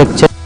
check.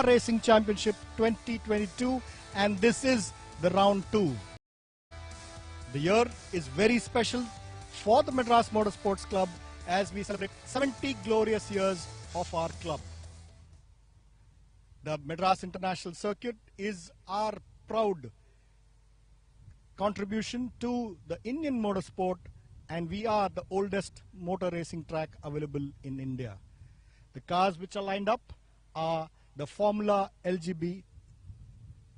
Car Racing Championship 2022, and this is the round 2. The year is very special for the Madras Motorsports Club as we celebrate 70 glorious years of our club. The Madras International Circuit is our proud contribution to the Indian motorsport, and we are the oldest motor racing track available in India. The cars which are lined up are the Formula LGB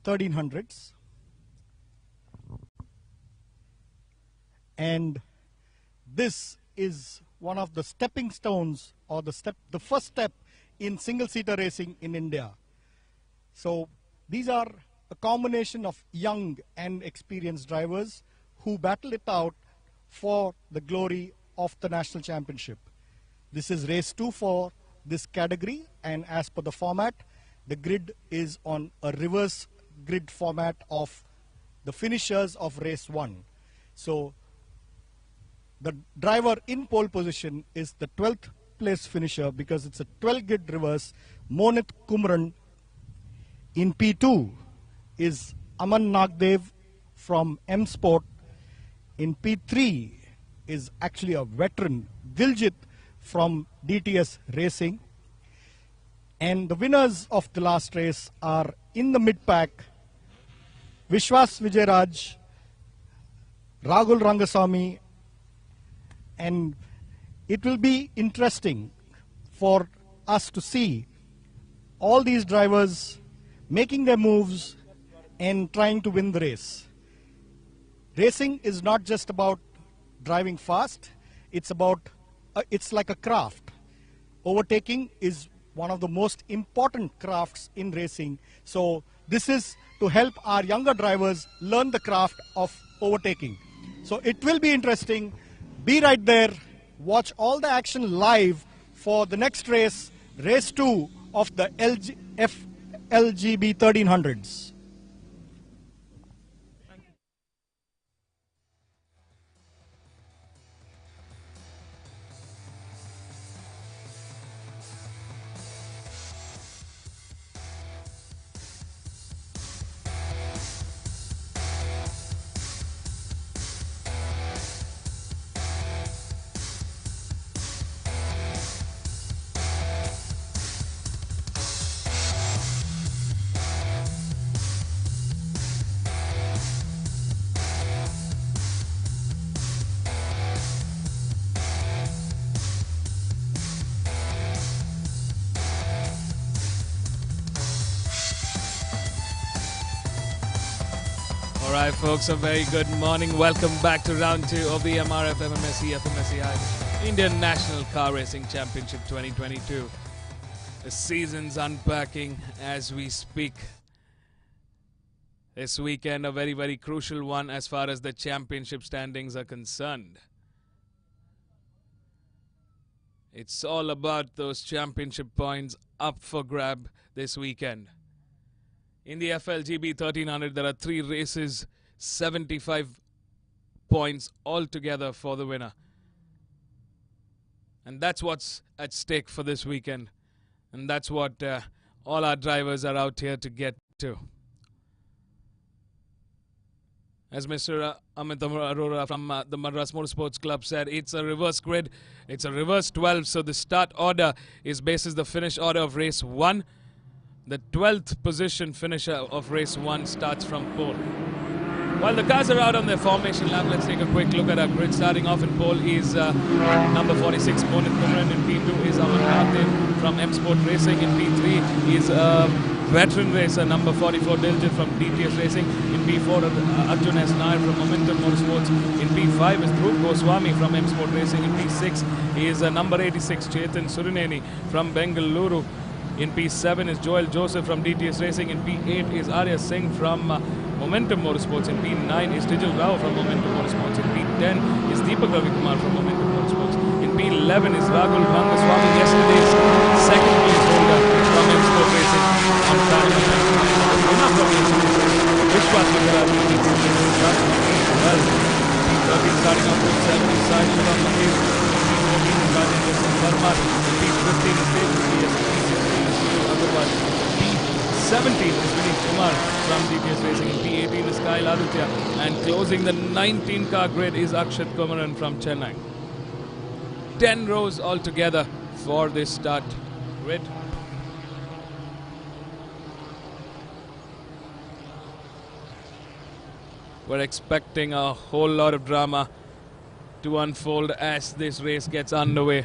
1300s, and this is one of the stepping stones, or the first step in single-seater racing in India. So these are a combination of young and experienced drivers who battle it out for the glory of the national championship. This is race 2 for this category, and as per the format, the grid is on a reverse grid format of the finishers of race 1. So the driver in pole position is the 12th place finisher, because it's a 12 grid reverse, Monit Kumran. In P2 is Aman Nagdev from M Sport. In P3 is actually a veteran, Diljit from DTS Racing. And the winners of the last race are in the mid-pack, Vishwas Vijayaraj, Rahul Rangasamy, and it will be interesting for us to see all these drivers making their moves and trying to win the race. Racing is not just about driving fast, it's like a craft. Overtaking is one of the most important crafts in racing. So this is to help our younger drivers learn the craft of overtaking. So it will be interesting. Be right there, watch all the action live for the next race, race 2 of the LGB 1300s. Alright folks, a very good morning. Welcome back to round 2 of the MRF MMSC fmsci Indian National Car Racing Championship 2022. The season's unpacking as we speak. This weekend, a very, very crucial one as far as the championship standings are concerned. It's all about those championship points up for grab this weekend. In the FLGB 1300, there are 3 races, 75 points altogether for the winner. And that's what's at stake for this weekend. And that's what all our drivers are out here to get to. As Mr. Amit Arora from the Madras Motorsports Club said, it's a reverse grid. It's a reverse 12. So the start order is basis the finish order of race 1. The 12th position finisher of race 1 starts from pole. While the cars are out on their formation lap, let's take a quick look at our grid. Starting off in pole is number 46, Monit Kumran. In P2 is Aman Nagdev from M Sport Racing. In P3 is veteran racer number 44, Diljit from DTS Racing. In P4, Arjun S. Nair from Momentum Motorsports. In P5 is Dhruv Goswami from M Sport Racing. In P6 is number 86, Chetan Surineni from Bengaluru. In P7 is Joel Joseph from DTS Racing. In P8 is Arya Singh from Momentum Motorsports. In P9 is Tijal Rao from Momentum Motorsports. In P10 is Deepak Ravikumar from Momentum Motorsports. In P11 is Rahul Rangaswamy, yesterday's second place holder from M Sport Racing. On time, winner from yesterday's race, Vishwas Vijayaraj. Well, P13 starting off with 7 is Sai Shivam Mahesh. P14 is Rajendra Singh Verma. P15 is Tejas P16 is Agarwal. P17 is Vineet Kumar from DTS Racing. In P18 is Kyle Aditya. And closing the 19-car grid is Akshat Kumaran from Chennai. 10 rows altogether for this start grid. We're expecting a whole lot of drama to unfold as this race gets underway.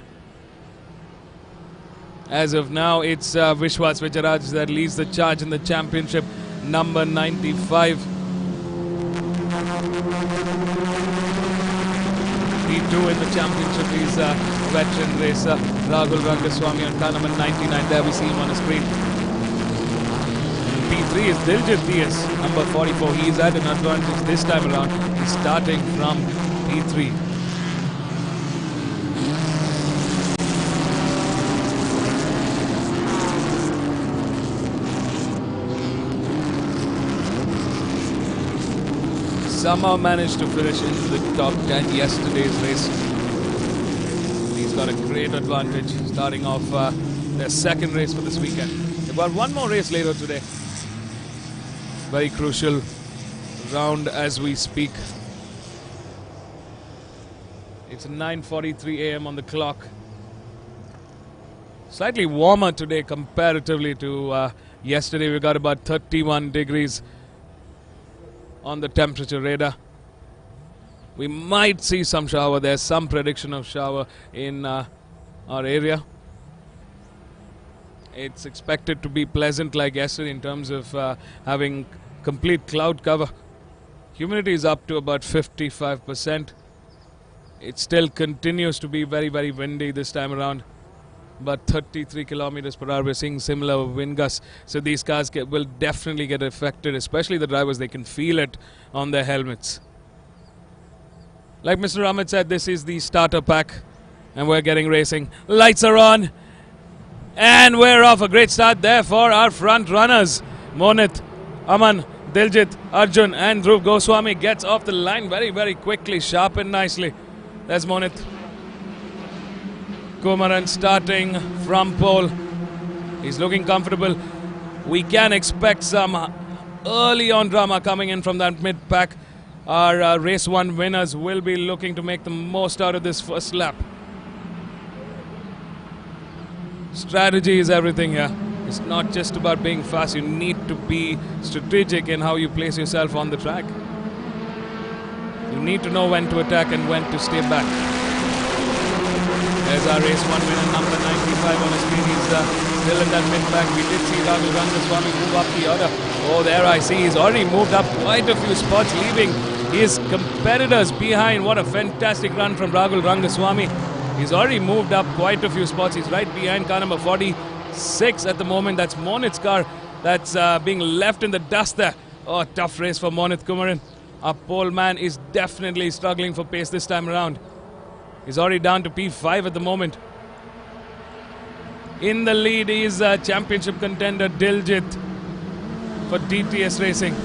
As of now, it's Vishwas Vijayaraj that leads the charge in the championship, number 95. P2 in the championship is veteran racer Rahul Rangaswamy on car number 99. There we see him on the screen. P3 is Diljit DS, number 44. He is at an advantage this time around. He's starting from P3. Somehow managed to finish into the top 10 yesterday's race. He's got a great advantage starting off their second race for this weekend. They've got one more race later today. Very crucial round as we speak. It's 9:43 a.m. on the clock. Slightly warmer today comparatively to yesterday. We got about 31 degrees on the temperature radar. We might see some shower. There's some prediction of shower in our area. It's expected to be pleasant like yesterday in terms of having complete cloud cover. Humidity is up to about 55%. It still continues to be very, very windy this time around. About 33 kilometers per hour. We're seeing similar wind gusts. So these cars will definitely get affected, especially the drivers. They can feel it on their helmets. Like Mr. Amit said, this is the starter pack. And we're getting racing. Lights are on. And we're off. A great start there for our front runners. Monit, Aman, Diljit, Arjun and Dhruv Goswami gets off the line very, very quickly. Sharp and nicely. There's Monit. Kumaran starting from pole. He's looking comfortable. We can expect some early on drama coming in from that mid-pack. Our race 1 winners will be looking to make the most out of this first lap. Strategy is everything here. It's not just about being fast. You need to be strategic in how you place yourself on the track. You need to know when to attack and when to stay back. There's our race 1 winner, number 95 on the screen. He's still in that mid-pack. We did see Rahul Rangaswamy move up the order. Oh, there I see. He's already moved up quite a few spots, leaving his competitors behind. What a fantastic run from Rahul Rangaswamy. He's already moved up quite a few spots. He's right behind car number 46 at the moment. That's Monit's car that's being left in the dust there. Oh, tough race for Monit Kumaran. Our pole man is definitely struggling for pace this time around. He's already down to P5 at the moment. In the lead is championship contender Diljit for DTS Racing.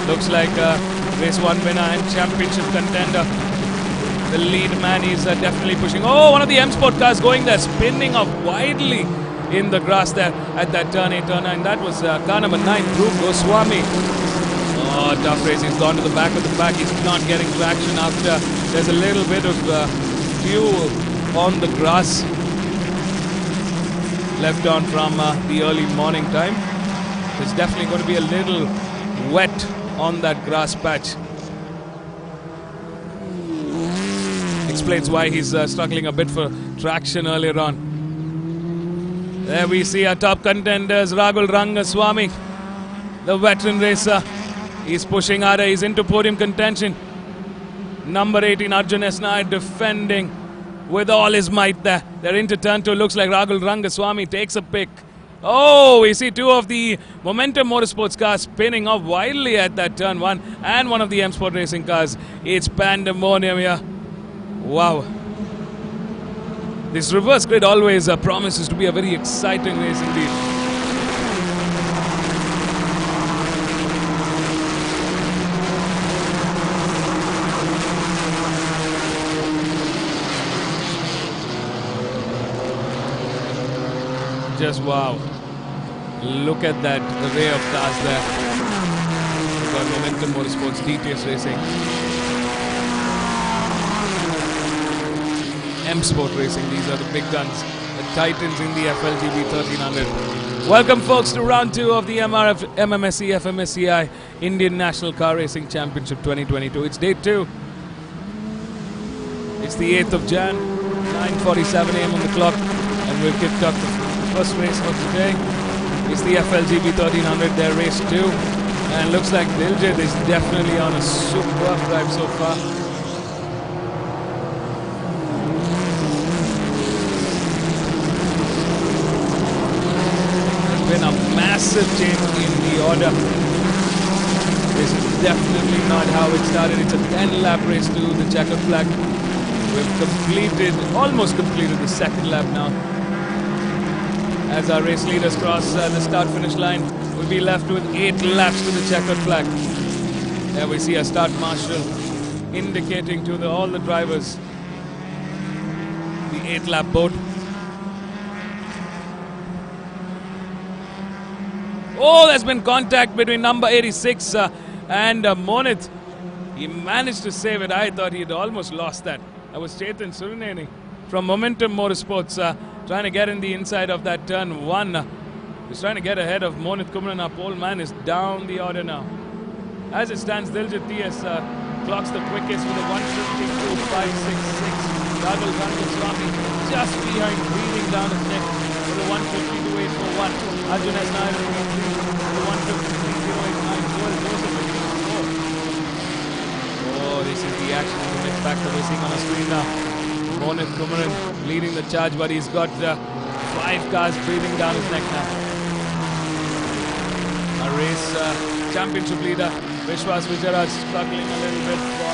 Looks like race 1 winner and championship contender. The lead man is definitely pushing. Oh, one of the M Sport cars going there, spinning off widely in the grass there at that turn 8, turn 9. That was car number 9, Dhruv Goswami. Oh, tough race. He's gone to the back of the pack. He's not getting traction after there's a little bit of fuel on the grass left on from the early morning time. It's definitely going to be a little wet on that grass patch. Explains why he's struggling a bit for traction earlier on. There we see our top contenders, Rahul Rangaswamy, the veteran racer. He's pushing harder. He's into podium contention. Number 18, Arjun S. Nair, defending with all his might there. They're into turn 2. Looks like Rahul Rangaswamy takes a pick. Oh, we see two of the Momentum Motorsports cars spinning off wildly at that turn 1 and one of the M Sport Racing cars. It's pandemonium here. Wow. This reverse grid always promises to be a very exciting race indeed. Just wow. Look at that array of cars there. We've got Momentum Motorsports, DTS Racing, M Sport Racing. These are the big guns, the titans in the FLGB 1300. Welcome folks to round 2 of the MRF MMSC fmsci Indian National Car Racing Championship 2022. It's day 2. It's the 8th of Jan, 9:47 AM on the clock, and we've kicked off the first race of today. It's the FLGB 1300, their race 2, and looks like Diljit is definitely on a superb drive so far. There's been a massive change in the order. This is definitely not how it started. It's a 10-lap race to the checkered flag. We've almost completed the second lap now. As our race leaders cross the start-finish line, we'll be left with 8 laps to the checkered flag. There we see a start marshal indicating to all the drivers the 8-lap board. Oh, there's been contact between number 86 and Monit. He managed to save it. I thought he'd almost lost that. That was Chetan Surineni from Momentum Motorsports, trying to get in the inside of that turn 1. He's trying to get ahead of Monit Kumaran. Our pole man is down the order now. As it stands, Diljit TS clocks the quickest with a 152.566. Rahul Rangaswamy just behind, breathing down his neck with a 152.841. Arjun S. Nair with a 153.089. Joel Joseph with 4. Oh, this is the action in the mid back that we're seeing on our screen now. Monit Kumaran leading the charge, but he's got 5 cars breathing down his neck now. Our race championship leader, Vishwas Vijayaraj, struggling a little bit for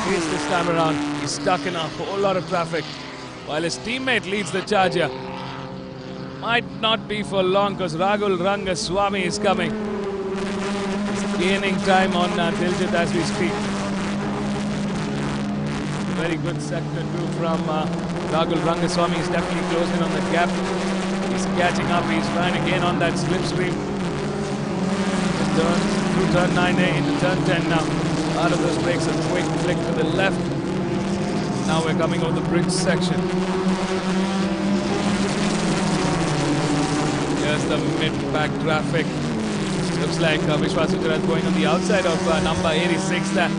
pace this time around. He's stuck in a whole lot of traffic, while his teammate leads the charge here. Might not be for long, because Rahul Rangaswamy is coming. He's gaining time on Diljit as we speak. Very good sector 2 from Rahul Rangaswamy. He's definitely closing on the gap. He's catching up. He's trying to gain on that slipstream. Through turn 9A into turn 10 now. Out of those brakes, a quick flick to the left. Now we're coming over the bridge section. Here's the mid-pack traffic. Looks like Vishwas Vijayaraj going on the outside of number 86 there.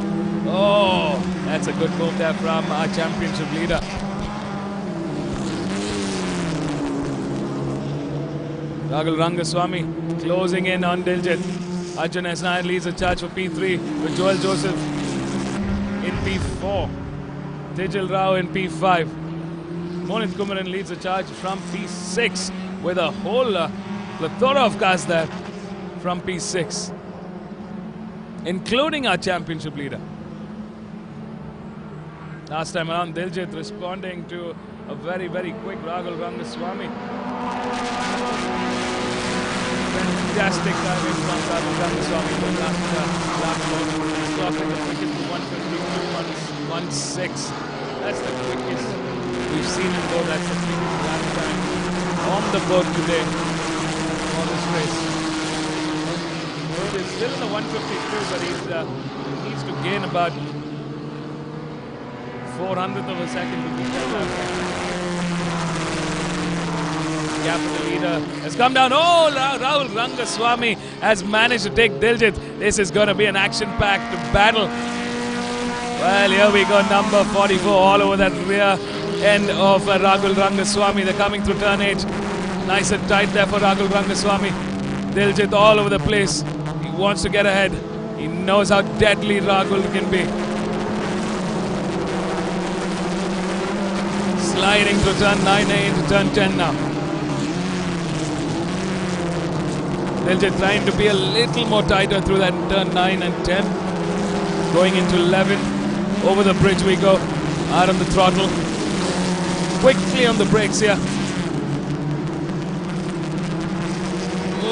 Oh, that's a good move there from our championship leader. Rahul Rangaswamy closing in on Diljit. Arjun S. Nair leads the charge for P3 with Joel Joseph in P4. Tijal Rao in P5. Monit Kumaran leads the charge from P6 with a whole plethora of cars there from P6, including our championship leader. Last time around, Diljit responding to a very, very quick Rahul Rangaswamy. Fantastic driving from Rahul Rangaswamy. He's clocking the quickest to 152.16. That's the quickest we've seen him go. That's the quickest lap time on the board today for this race. He's still in the 152, but he needs to gain about 400th of a second to beat that lap time. Gap of the leader has come down. Oh, Rahul Rangaswamy has managed to take Diljit. This is going to be an action-packed battle. Well, here we go, number 44 all over that rear end of Rahul Rangaswamy. They're coming through turn 8. Nice and tight there for Rahul Rangaswamy. Diljit all over the place. He wants to get ahead. He knows how deadly Rahul can be. Sliding through turn 9A into turn 10 now. Diljit trying to be a little more tighter through that turn 9 and 10. Going into 11. Over the bridge we go. Out on the throttle. Quickly on the brakes here.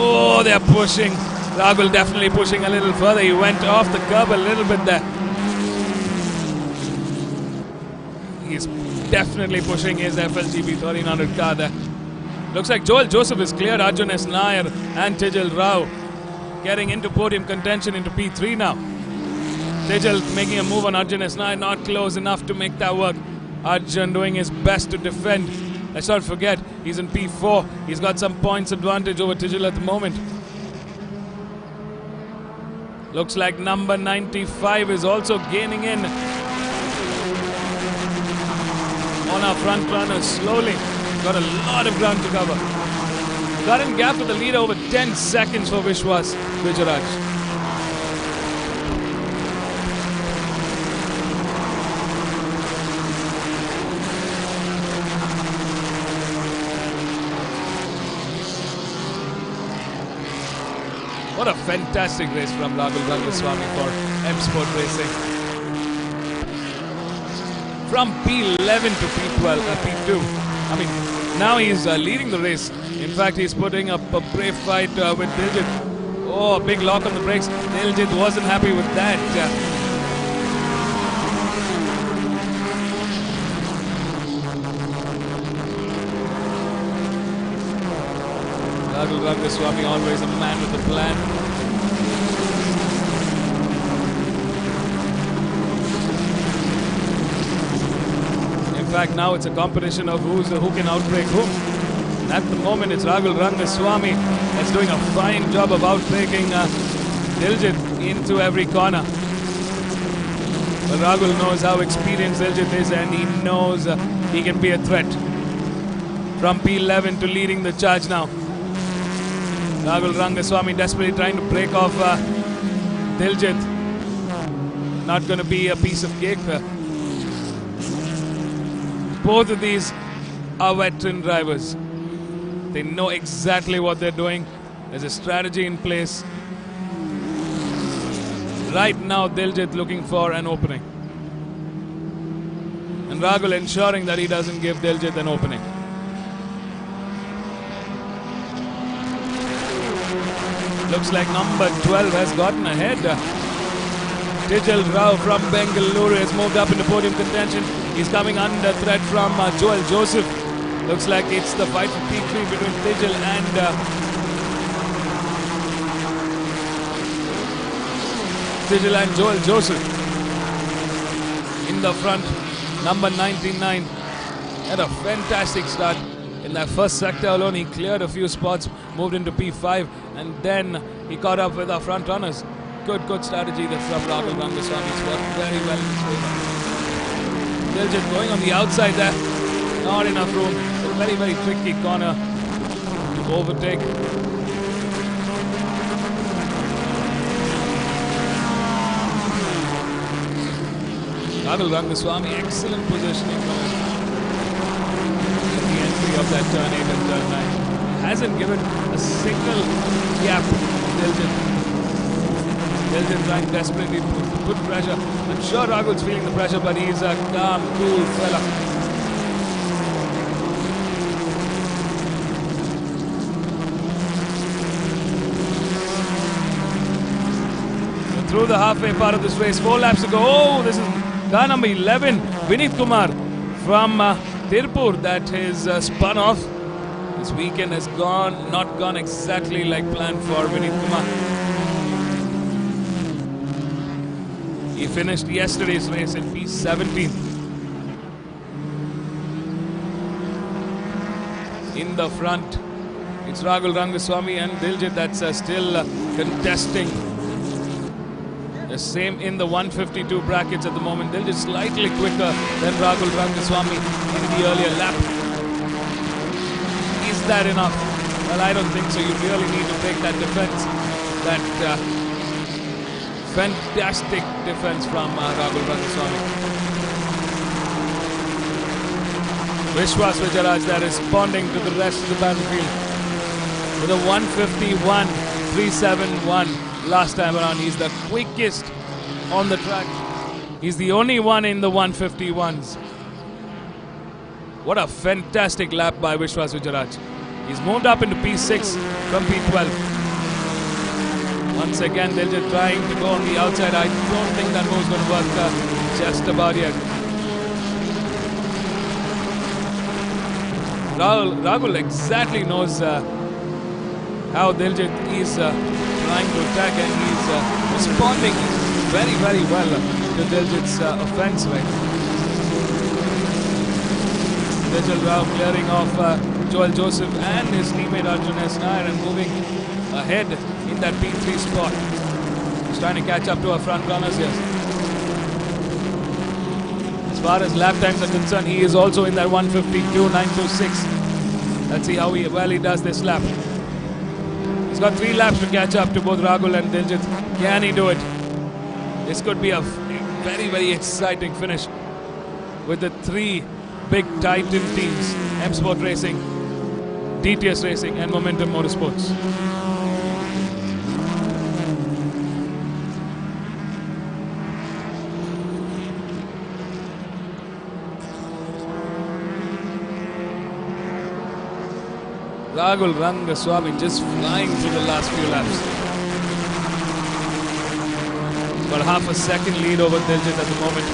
Oh, they're pushing. Rahul definitely pushing a little further. He went off the curb a little bit there. He's definitely pushing his FLGB 1300 car there. Looks like Joel Joseph is cleared Arjun S. Nair and Tijal Rao getting into podium contention into P3 now. Tijal making a move on Arjun S. Nair, not close enough to make that work. Arjun doing his best to defend. Let's not forget, he's in P4. He's got some points advantage over Tijal at the moment. Looks like number 95 is also gaining in on our front runners slowly. Got a lot of ground to cover. Current gap with the leader over 10 seconds for Vishwas Vijayaraj. What a fantastic race from Rahul Rangaswamy for M Sport Racing. From P11 to P12, P2. I mean, now he's leading the race. In fact, he's putting up a brave fight with Diljit. Oh, a big lock on the brakes. Diljit wasn't happy with that. Rahul Rangaswamy, always a man with a plan. In fact, now it's a competition of who can outbreak whom. At the moment, it's Rahul Rangaswamy that's doing a fine job of outbreaking Diljit into every corner. But Rahul knows how experienced Diljit is, and he knows he can be a threat. From P11 to leading the charge now. Rahul Rangaswamy desperately trying to break off Diljit. Not going to be a piece of cake. Both of these are veteran drivers. They know exactly what they're doing. There's a strategy in place. Right now, Diljit looking for an opening. And Rahul ensuring that he doesn't give Diljit an opening. Looks like number 12 has gotten ahead. Tijal Rao from Bengaluru has moved up into podium contention. He's coming under threat from Joel Joseph. Looks like it's the fight for P3 between Tijal and Joel Joseph. In the front, number 99 had a fantastic start. In that first sector alone, he cleared a few spots, moved into P5, and then he caught up with our front runners. Good strategy there from Rahul Rangaswamy. It's worked very well in his favor. Diljit going on the outside there. Not enough room. A very tricky corner to overtake. Rahul Rangaswamy, excellent positioning from him. Of that turn 8 and turn 9. Hasn't given a single gap to Diljit. Diljit trying desperately to put pressure. I'm sure Rahul's feeling the pressure, but he's a calm, cool fella. So through the halfway part of this race, 4 laps to go. Oh, this is car number 11, Vinit Kumar from Tirupur, that is spun off. This weekend has not gone exactly like planned for Vinit Kumar. He finished yesterday's race in P17. In the front, it's Rahul Rangaswamy and Diljit that's still contesting. The same in the 152 brackets at the moment. Diljit slightly quicker than Rahul Rangaswamy in the earlier lap. Is that enough? Well, I don't think so. You really need to take that defense. That fantastic defense from Rahul Rangaswamy. Vishwas Vijayaraj there responding to the rest of the battlefield with a 151.371 last time around. He's the quickest on the track. He's the only one in the 151s. What a fantastic lap by Vishwas Vijayaraj. He's moved up into P6 from P12. Once again, Diljit trying to go on the outside. I don't think that move's going to work just about yet. Rahul exactly knows how Diljit is trying to attack, and he's responding very, very well to Diljit's offense. Dijal Rao clearing off Joel Joseph and his teammate Arjun S. Nair and moving ahead in that P3 spot. He's trying to catch up to our front runners here. As far as lap times are concerned, he is also in that 152.926. Let's see how well he does this lap. He's got 3 laps to catch up to both Rahul and Diljit. Can he do it? This could be a very, very exciting finish with the 3 big Titan teams: M Sport Racing, DTS Racing and Momentum Motorsports. Rahul Rangaswamy just flying through the last few laps. Got half a second lead over Diljit at the moment.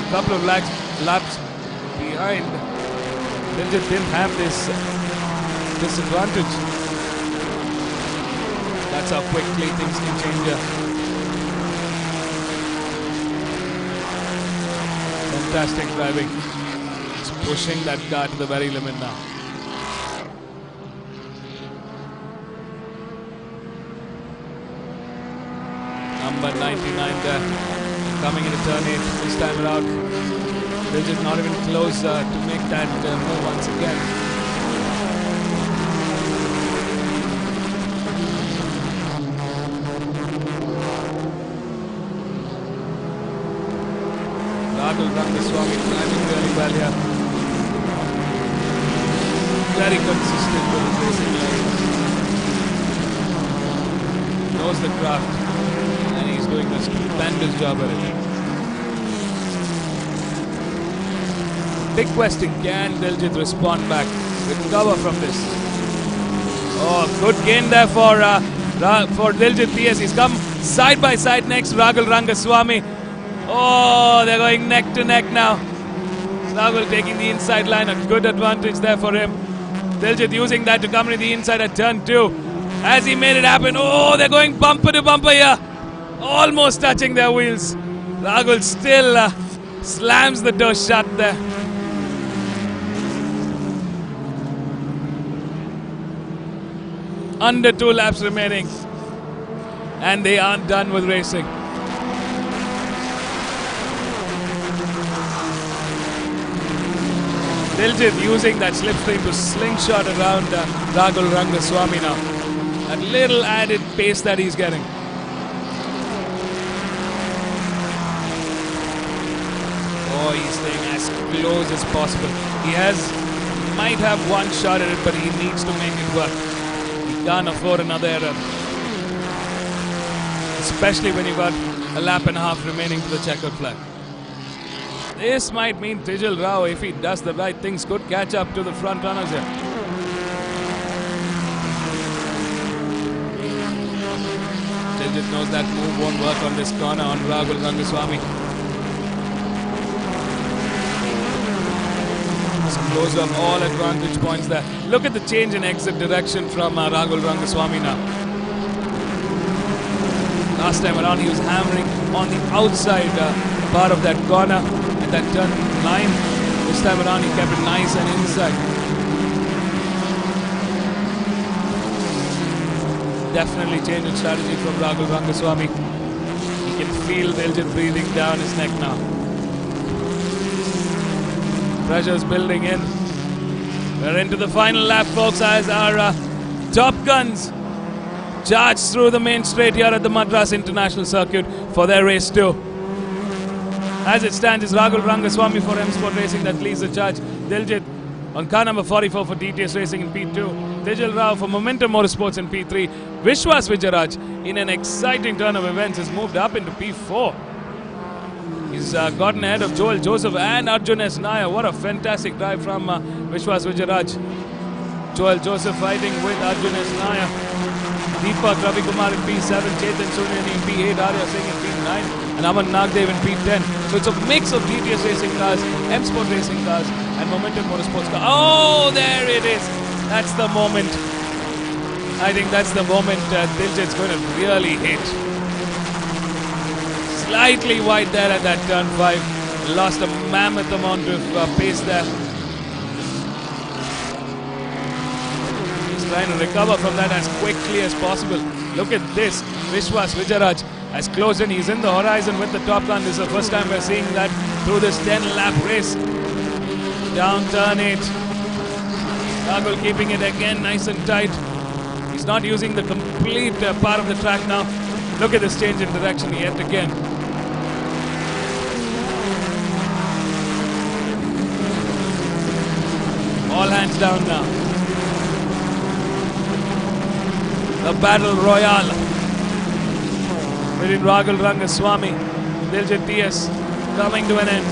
Couple of laps behind. Diljit didn't have this disadvantage. That's how quickly things can change here. Fantastic driving. It's pushing that car to the very limit now. Number 99 there, coming into turn 8 this time around. Diljit not even close to make that move once again. Rahul Rangaswamy driving really well here. Very consistent with his racing legs. Knows the craft. And he's doing a stupendous job at it. Big question, can Diljit respond back, recover from this? Oh, good gain there for Diljit PS. He's come side by side next to Rahul Rangaswamy. Oh, they're going neck to neck now. Rahul taking the inside line, a good advantage there for him. Diljit using that to come to the inside at turn 2. As he made it happen, oh, they're going bumper to bumper here. Almost touching their wheels. Rahul still slams the door shut there. Under 2 laps remaining. And they aren't done with racing. Diljit using that slipstream to slingshot around Rahul Rangaswamy now. That little added pace that he's getting. Oh, he's staying as close as possible. He might have one shot at it, but he needs to make it work. He can't afford another error. Especially when you've got a lap and a half remaining to the checkered flag. This might mean Dijal Rao, if he does the right things, could catch up to the front runners here. Dijal knows that move won't work on this corner on Rahul Rangaswamy. Close up all advantage points there. Look at the change in exit direction from Rahul Rangaswamy now. Last time around he was hammering on the outside part of that corner at that turn 9. This time around he kept it nice and inside. Definitely change in strategy from Rahul Rangaswamy. He can feel Diljit breathing down his neck now. Pressure's building in. We're into the final lap, folks, as our Top Guns charge through the main straight here at the Madras International Circuit for their race 2. As it stands, it's Rahul Rangaswamy for M Sport Racing that leads the charge. Diljit on car number 44 for DTS Racing in P2. Dijal Rao for Momentum Motorsports in P3. Vishwas Vijayaraj, in an exciting turn of events, has moved up into P4. He's gotten ahead of Joel Joseph and Arjun S. Nair. What a fantastic drive from Vishwas Vijayaraj. Joel Joseph fighting with Arjun S. Nair. Deepak Ravikumar in P7, Chetan Sunani in P8, Arya Singh in P9, and Aman Nagdev in P10. So it's a mix of DTS racing cars, M Sport racing cars, and Momentum Motorsports cars. Oh, there it is. That's the moment. I think that's the moment Diljit's going to really hit. Slightly wide there at that turn 5. Lost a mammoth amount of pace there. He's trying to recover from that as quickly as possible. Look at this. Vishwas Vijayaraj has closed in. He's in the horizon with the Top Gun. This is the first time we're seeing that through this 10-lap race. Down turn 8. Rahul keeping it again nice and tight. He's not using the complete part of the track now. Look at this change in direction yet again. All hands down now. The battle royale between Rahul Rangaswamy and Diljit TS coming to an end.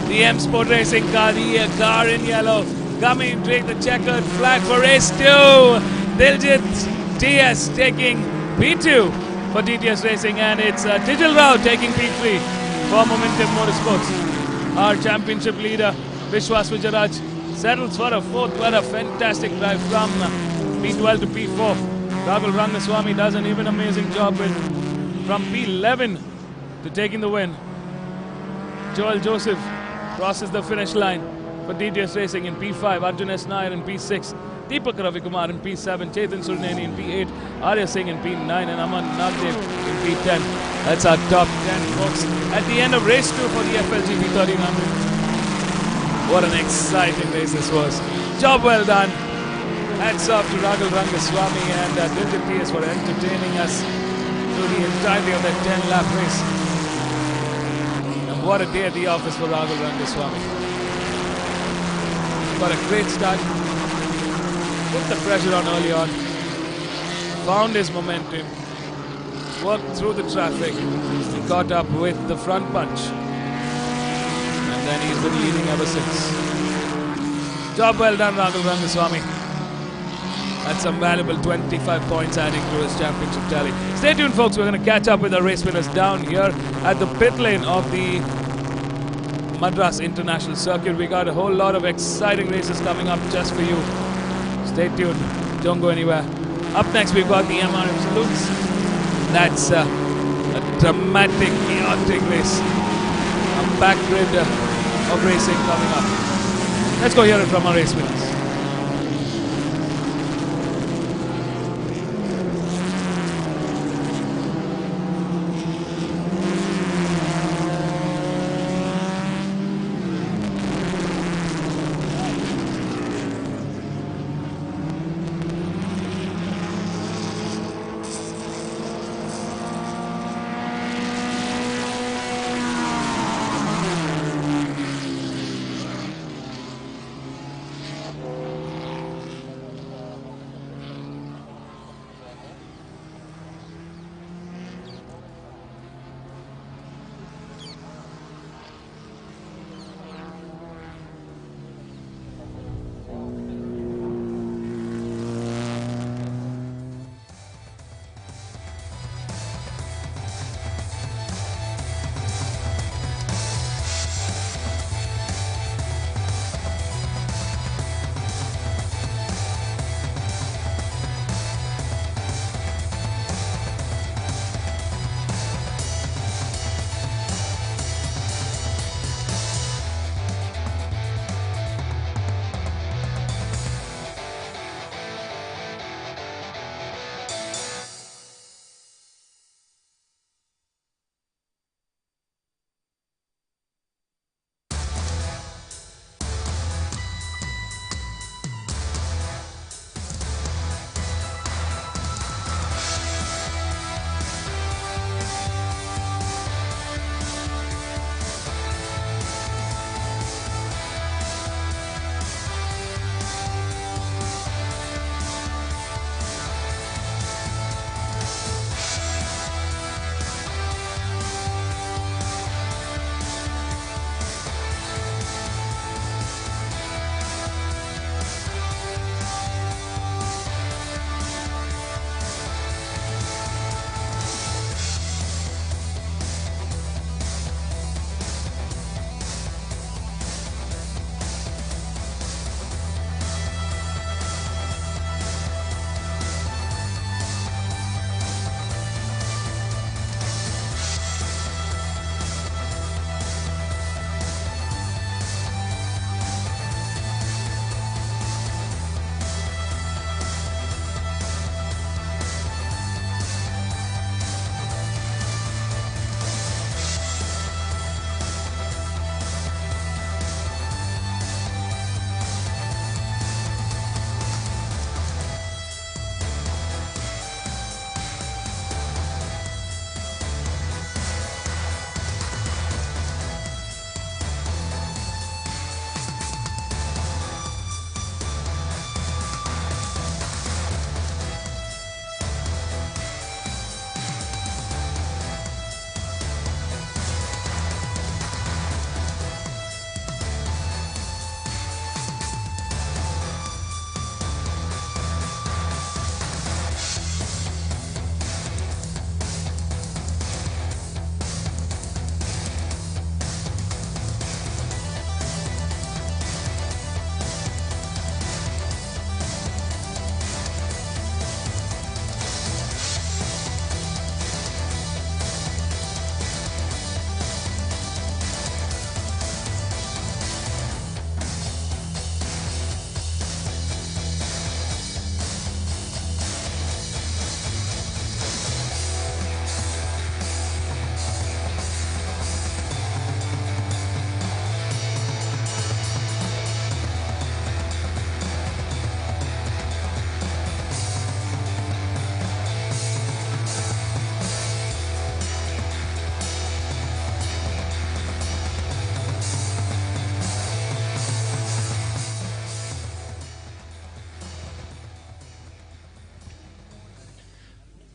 The M Sport Racing car, the car in yellow, coming to take the checkered flag for race 2. Diljit TS taking P2 for DTS Racing, and it's Tijal Rao taking P3 for Momentum Motorsports. Our championship leader, Vishwas Vijayaraj, settles for a 4th. What a fantastic drive from P12 to P4. Rahul Rangaswamy does an even amazing job from P11 to taking the win. Joel Joseph crosses the finish line for DTS Racing in P5. Arjun S. Nair in P6. Deepak Ravikumar in P7. Chetan Surneni in P8. Arya Singh in P9. And Aman Nagdev in P10. That's our top 10, folks. At the end of race 2 for the FLGB 1300. What an exciting race this was. Job well done. Hats off to Rahul Rangaswamy and Diljit TS for entertaining us through the entirety of that 10-lap race. And what a day at the office for Rahul Rangaswamy. Got a great start. Put the pressure on early on. Found his momentum. Worked through the traffic. He caught up with the front punch. And then he's been leading ever since. Job well done, Rahul Rangaswamy. That's some valuable 25 points adding to his championship tally. Stay tuned, folks. We're going to catch up with the race winners down here at the pit lane of the Madras International Circuit. We got a whole lot of exciting races coming up just for you. Stay tuned. Don't go anywhere. Up next, we've got the MRF Salutes. That's a dramatic, chaotic race. A back grid of racing coming up. Let's go hear it from our race winners.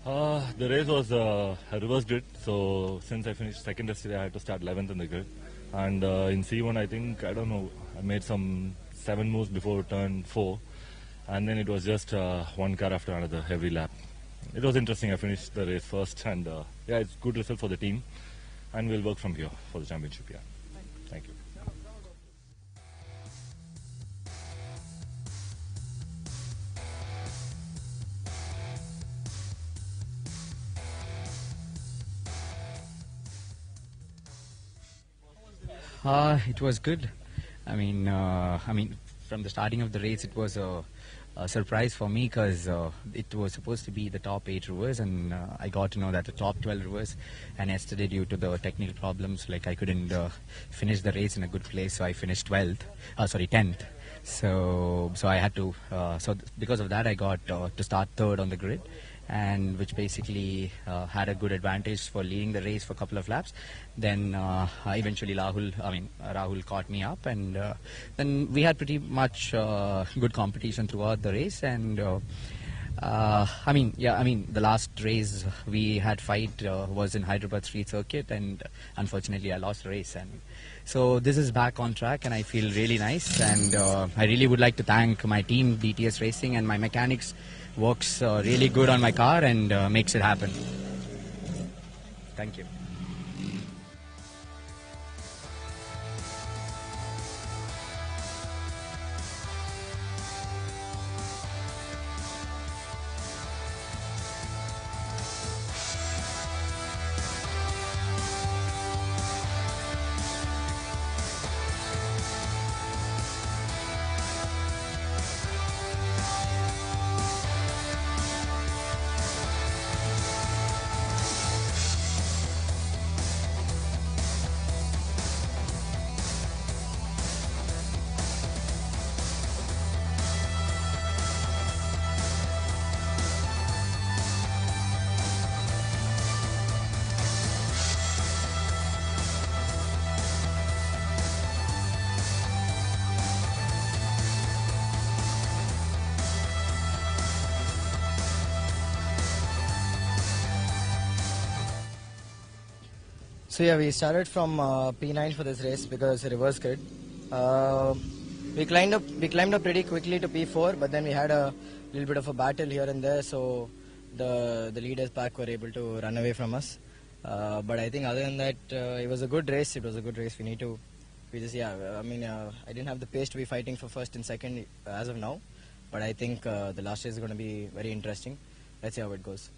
The race was a reverse grid, so since I finished second yesterday, I had to start 11th in the grid. And in C1, I think, I don't know, I made some 7 moves before turn 4, and then it was just one car after another every lap. It was interesting. I finished the race first, and yeah, it's good result for the team, and we'll work from here for the championship. Yeah, thank you. It was good. I mean, from the starting of the race, it was a surprise for me because it was supposed to be the top 8 rowers, and I got to know that the top 12 rowers. And yesterday, due to the technical problems, like I couldn't finish the race in a good place, so I finished 10th. So I had to. Because of that, I got to start third on the grid, and which basically had a good advantage for leading the race for a couple of laps. Then eventually Rahul caught me up, and then we had pretty much good competition throughout the race. And the last race we had fight was in Hyderabad Street Circuit, and unfortunately I lost the race. And so this is back on track, and I feel really nice. And I really would like to thank my team, DTS Racing, and my mechanics. Works really good on my car and makes it happen. Thank you. So yeah, we started from P9 for this race because it's a reverse grid. We climbed up pretty quickly to P4, but then we had a little bit of a battle here and there. So the leaders back were able to run away from us. But I think other than that, it was a good race. I didn't have the pace to be fighting for first and second as of now. But I think the last race is going to be very interesting. Let's see how it goes.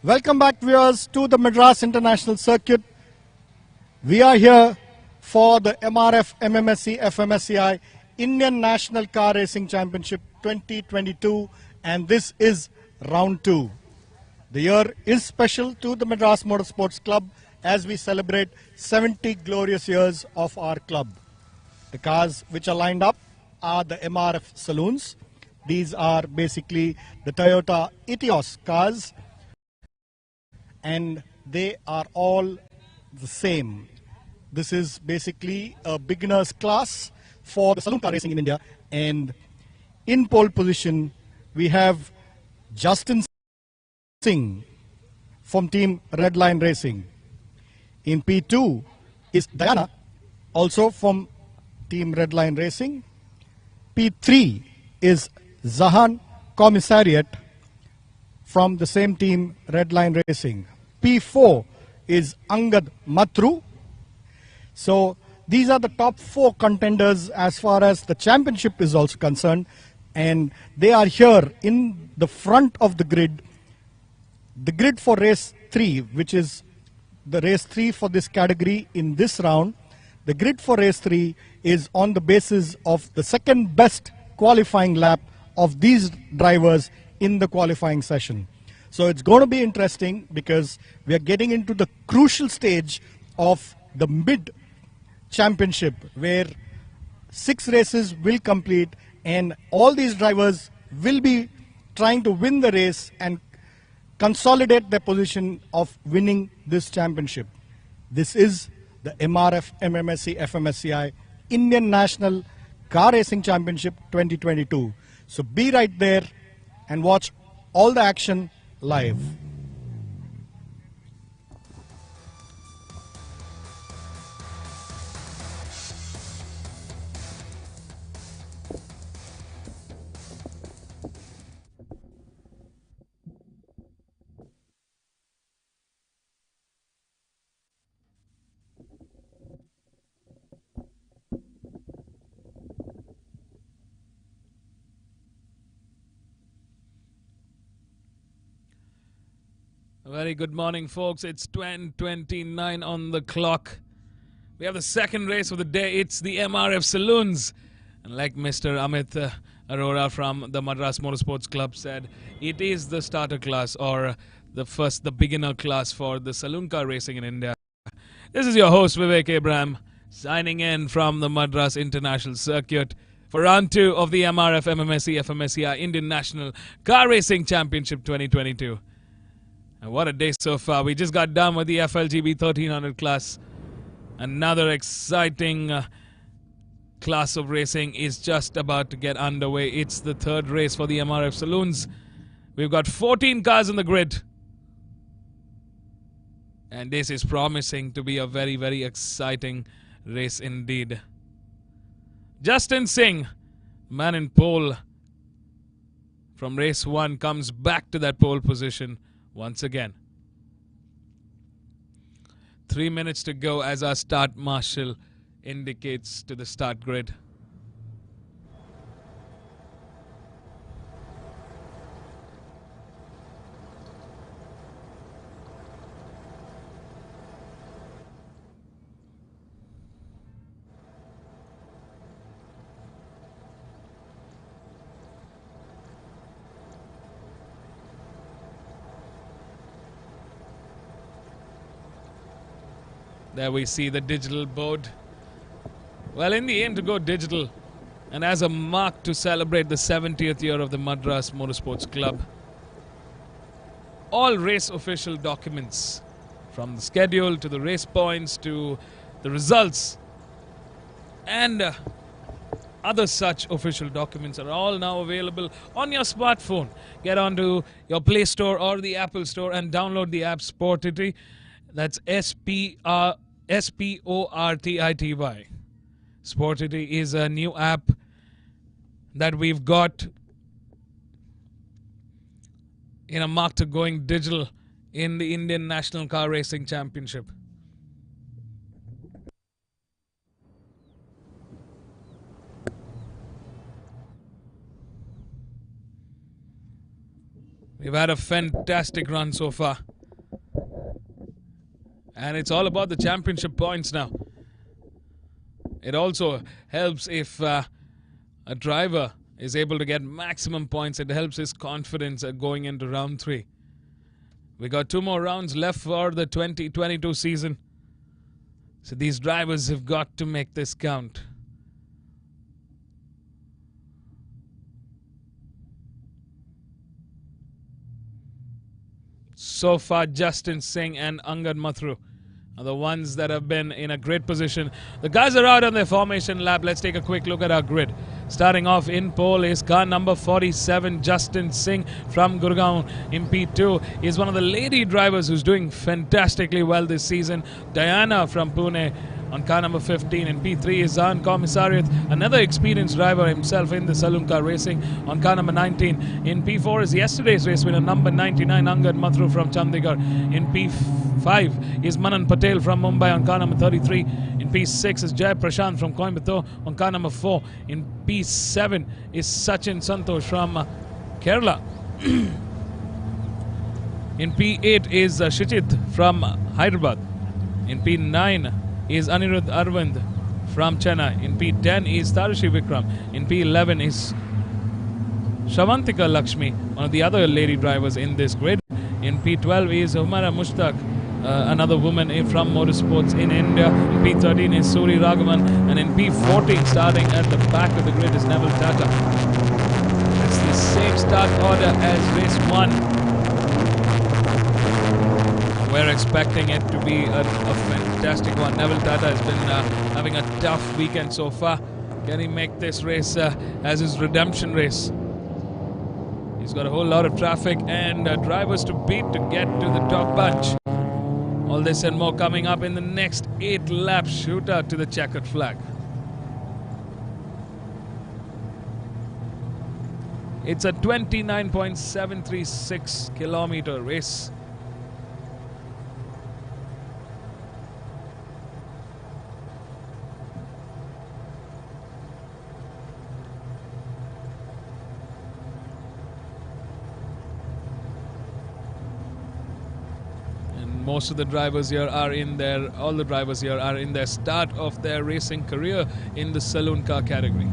Welcome back, viewers, to the Madras International Circuit. We are here for the MRF MMSC fmsci Indian National Car Racing Championship 2022, and this is round 2. The year is special to the Madras Motorsports Club as we celebrate 70 glorious years of our club. The cars which are lined up are the MRF saloons. These are basically the Toyota Etios cars, and they are all the same. This is basically a beginner's class for the saloon car racing in India, and in pole position we have Justin Singh from team Redline Racing. In P2 is Diana, also from team Redline Racing. P3 is Zahan Commissariat from the same team Redline Racing. P4 is Angad Matru. So these are the top 4 contenders as far as the championship is also concerned, and they are here in the front of the grid. The grid for race 3, which is the race 3 for this category in this round, the grid for race 3 is on the basis of the second best qualifying lap of these drivers in the qualifying session. So it's going to be interesting because we are getting into the crucial stage of the mid championship where 6 races will complete and all these drivers will be trying to win the race and consolidate their position of winning this championship. This is the MRF MMSC fmsci Indian National Car Racing Championship 2022. So be right there and watch all the action live. A very good morning, folks. It's 10:29 on the clock. We have the second race of the day. It's the MRF Saloons. And like Mr. Amit Arora from the Madras Motorsports Club said, it is the starter class or the beginner class for the saloon car racing in India. This is your host, Vivek Abraham, signing in from the Madras International Circuit for round 2 of the MRF MMSC fmsci Indian National Car Racing Championship 2022. And what a day so far. We just got done with the FLGB 1300 class. Another exciting class of racing is just about to get underway. It's the third race for the MRF Saloons. We've got 14 cars in the grid. And this is promising to be a very, very exciting race indeed. Justin Singh, man in pole from race 1, comes back to that pole position once again. 3 minutes to go as our start marshal indicates to the start grid. There we see the digital board. Well, in the end, to go digital, and as a mark to celebrate the 70th year of the Madras Motorsports Club, all race official documents, from the schedule to the race points to the results and other such official documents, are all now available on your smartphone. Get onto your Play Store or the Apple Store and download the app Sportity. That's Sportity. Sportity is a new app that we've got in a mark to going digital in the Indian National Car Racing Championship. We've had a fantastic run so far. And it's all about the championship points now. It also helps if a driver is able to get maximum points. It helps his confidence going into round 3. We got 2 more rounds left for the 2022 season. So these drivers have got to make this count. So far, Justin Singh and Angad Mathru are the ones that have been in a great position. The guys are out on their formation lap. Let's take a quick look at our grid. Starting off in pole is car number 47, Justin Singh from Gurgaon. In P2 is one of the lady drivers who's doing fantastically well this season, Diana from Pune on car number 15. In P3 is Zan Commissariat, another experienced driver himself in the saloon car racing, on car number 19. In P4 is yesterday's race winner, number 99, Angad Mathru from Chandigarh. In P5 is Manan Patel from Mumbai on car number 33. In P6 is Jay Prashant from Coimbatore on car number 4. In P7 is Sachin Santosh from Kerala. In P8 is Shichit from Hyderabad. In P9 is Anirudh Arvind from Chennai. In P10 is Tarashi Vikram. In P11 is Shavantika Lakshmi, one of the other lady drivers in this grid. In P12 is Humara Mushtaq, another woman from motorsports in India. In P13 is Suri Raghavan. And in P14, starting at the back of the grid, is Neville Tata. It's the same start order as race 1. We're expecting it to be a fantastic one. Neville Tata has been having a tough weekend so far. Can he make this race as his redemption race? He's got a whole lot of traffic and drivers to beat to get to the top bunch. All this and more coming up in the next 8-lap shootout to the checkered flag. It's a 29.736 kilometer race. Most of the drivers here are in their, all the drivers here are in their start of their racing career in the saloon car category.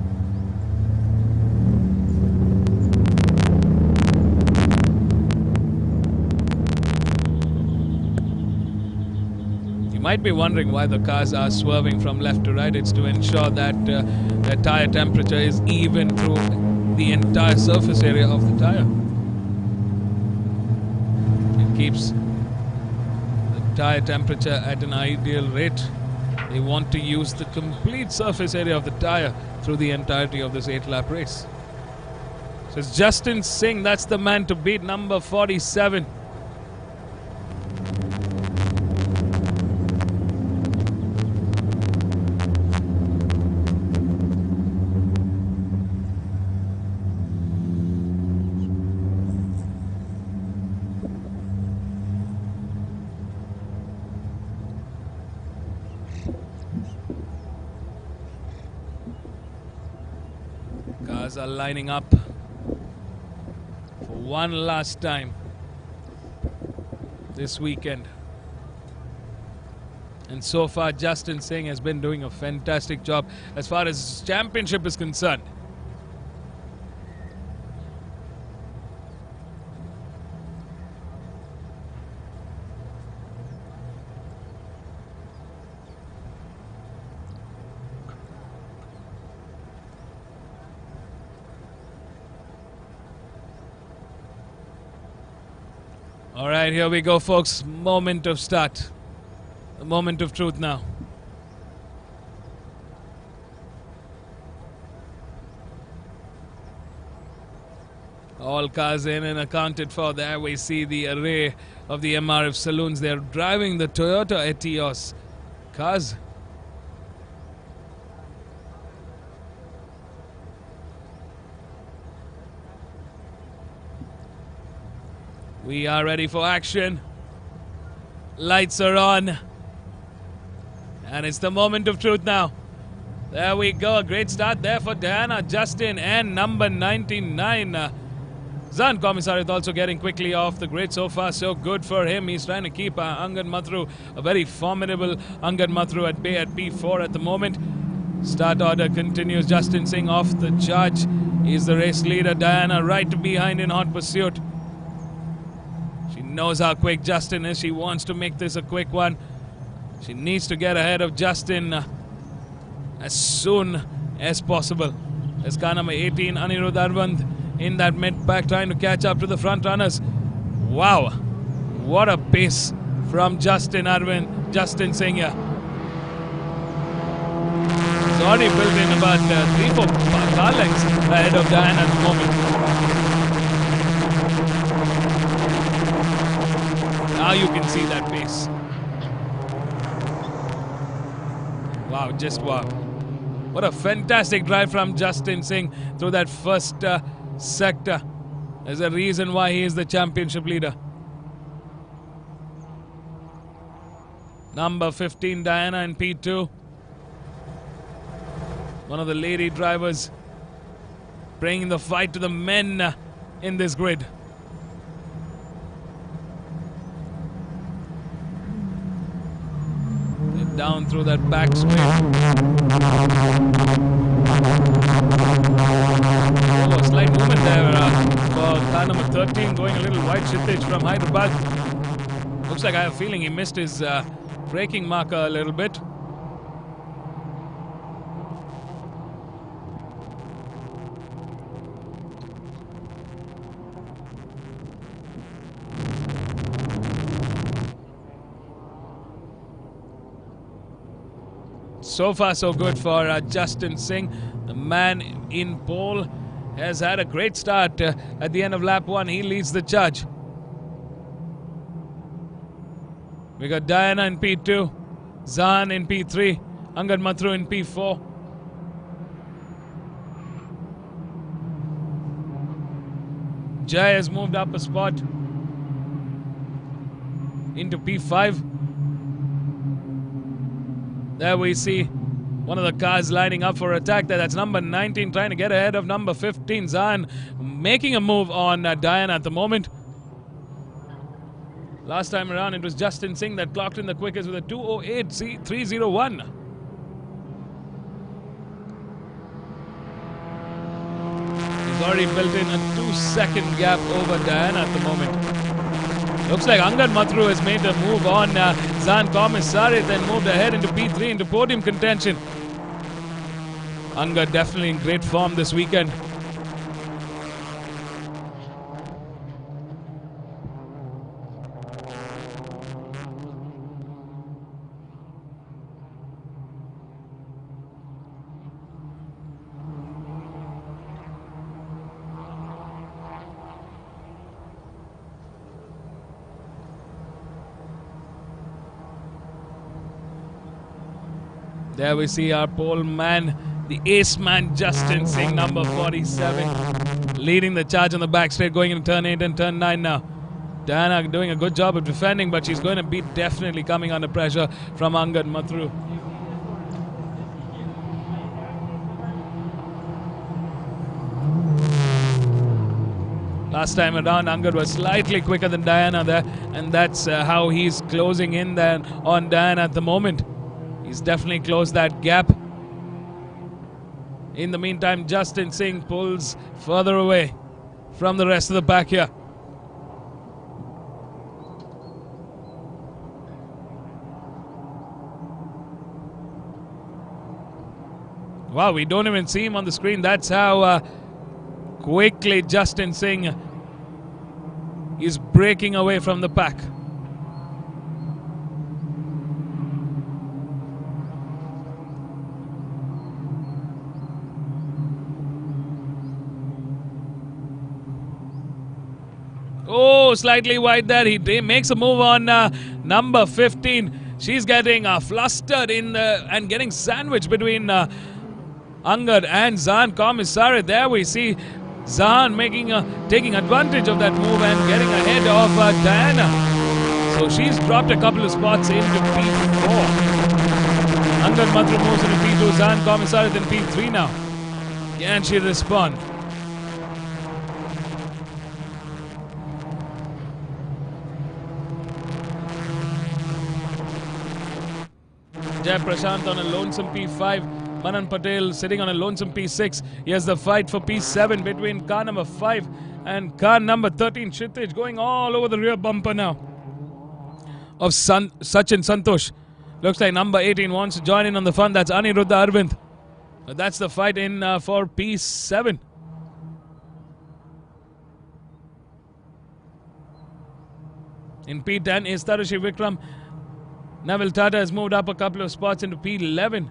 You might be wondering why the cars are swerving from left to right. It's to ensure that their tire temperature is even through the entire surface area of the tire. It keeps tire temperature at an ideal rate. They want to use the complete surface area of the tire through the entirety of this 8-lap race. So it's Justin Singh, that's the man to beat, number 47. Cars are lining up for one last time this weekend. And so far, Justin Singh has been doing a fantastic job as far as championship is concerned. All right, here we go, folks. Moment of start. The moment of truth now. All cars in and accounted for. There we see the array of the MRF saloons. They're driving the Toyota Etios cars. We are ready for action. Lights are on. And it's the moment of truth now. There we go. A great start there for Diana, Justin, and number 99. Zan Komisarith also getting quickly off the grid. So far, so good for him. He's trying to keep Angad Mathru, a very formidable Angad Mathru, at bay at P4 at the moment. Start order continues. Justin Singh off the charge. He's the race leader. Diana right behind in hot pursuit. She knows how quick Justin is. She wants to make this a quick one. She needs to get ahead of Justin as soon as possible. There's car number 18, Anirudh Arvind, in that mid-pack, trying to catch up to the front runners. Wow, what a pace from Justin Singh here. He's already built in about 3-4 car lengths ahead of Diana at the moment. Now you can see that pace. Wow, just wow. What a fantastic drive from Justin Singh through that first sector. There's a reason why he is the championship leader. Number 15, Diana in P2. One of the lady drivers bringing the fight to the men in this grid. They're down through that back straight. Oh, slight movement there for car number 13, going a little wide. Shitij from Hyderabad. Looks like I have a feeling he missed his braking marker a little bit. So far, so good for Justin Singh. The man in pole has had a great start at the end of lap 1. He leads the charge. We got Diana in P2, Zan in P3, Angad Mathru in P4. Jai has moved up a spot into P5. There we see one of the cars lining up for attack. That's number 19 trying to get ahead of number 15. Zan making a move on Diana at the moment. Last time around it was Justin Singh that clocked in the quickest with a 2:08.301. He's already built in a 2-second gap over Diana at the moment. Looks like Angad Mathru has made a move on Zan Komisarith and moved ahead into P3 into podium contention. Angad definitely in great form this weekend. There we see our pole man, the ace man, Justin Singh, number 47, leading the charge on the back straight, going into turn 8 and turn 9 now. Diana doing a good job of defending, but she's going to be definitely coming under pressure from Angad Mathru. Last time around, Angad was slightly quicker than Diana there, and that's how he's closing in there on Diana at the moment. He's definitely closed that gap. In the meantime, Justin Singh pulls further away from the rest of the pack here. Wow, we don't even see him on the screen. That's how quickly Justin Singh is breaking away from the pack. Oh, slightly wide there. He makes a move on number 15. She's getting flustered in and getting sandwiched between Angad and Zan Komisarith. There we see Zan taking advantage of that move and getting ahead of Diana. So she's dropped a couple of spots into P4. Angad Mathru moves into P2. Zan Komisarith in P3 now. Can she respond? Jai Prashant on a lonesome P5. Manan Patel sitting on a lonesome P6. Here's the fight for P7 between car number 5 and car number 13. Kshitij going all over the rear bumper now of Sachin Santosh. Looks like number 18 wants to join in on the fun. That's Aniruddha Arvind. That's the fight in for P7. In P10 is Tarushi Vikram. Neville Tata has moved up a couple of spots into P11.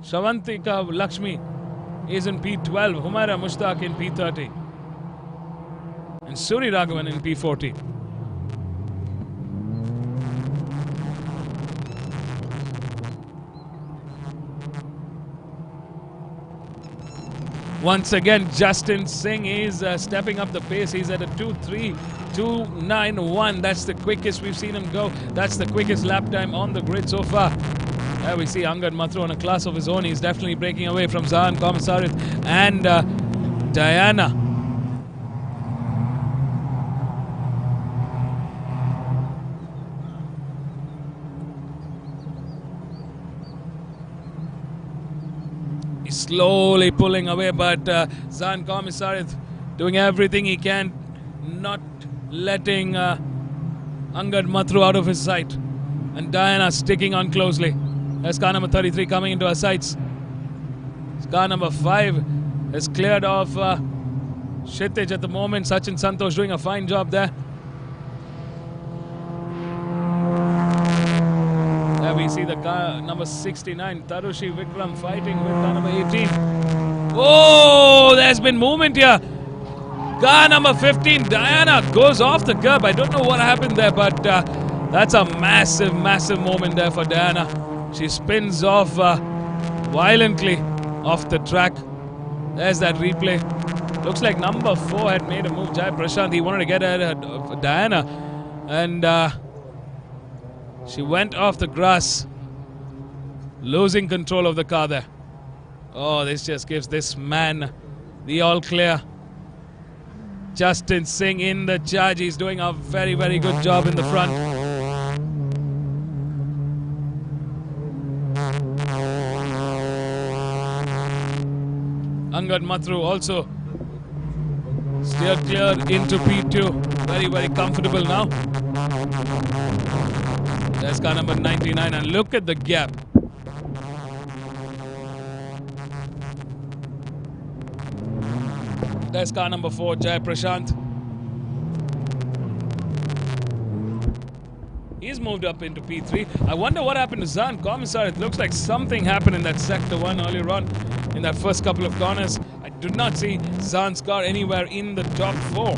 Shravantika Lakshmi is in P12. Humaira Mushtaq in P13. And Suri Raghavan in P14. Once again, Justin Singh is stepping up the pace. He's at a 2:3.291. That's the quickest we've seen him go. That's the quickest lap time on the grid so far. There we see Angad Mathur on a class of his own. He's definitely breaking away from Zahan Komisarith and Diana. He's slowly pulling away, but Zahan Komisarith doing everything he can, not letting Angad Mathur out of his sight. And Diana sticking on closely. There's car number 33 coming into our sights. Car number 5 has cleared off Kshitij at the moment. Sachin Santosh doing a fine job there. There we see the car number 69, Tarushi Vikram, fighting with car number 18. Oh, there's been movement here. Car number 15, Diana, goes off the curb. I don't know what happened there, but that's a massive, massive moment there for Diana. She spins off violently off the track. There's that replay. Looks like number 4 had made a move. Jai Prashant, he wanted to get ahead of Diana. And she went off the grass, losing control of the car there. Oh, this just gives this man the all clear. Justin Singh in the charge. He's doing a very, very good job in the front. Angad Mathur also steered clear into P2. Very, very comfortable now. There's car number 99, and look at the gap. There's car number 4, Jai Prashant. He's moved up into P3. I wonder what happened to Zahan Komisarith. It looks like something happened in that sector 1 earlier on in that first couple of corners. I do not see Zahan's car anywhere in the top 4.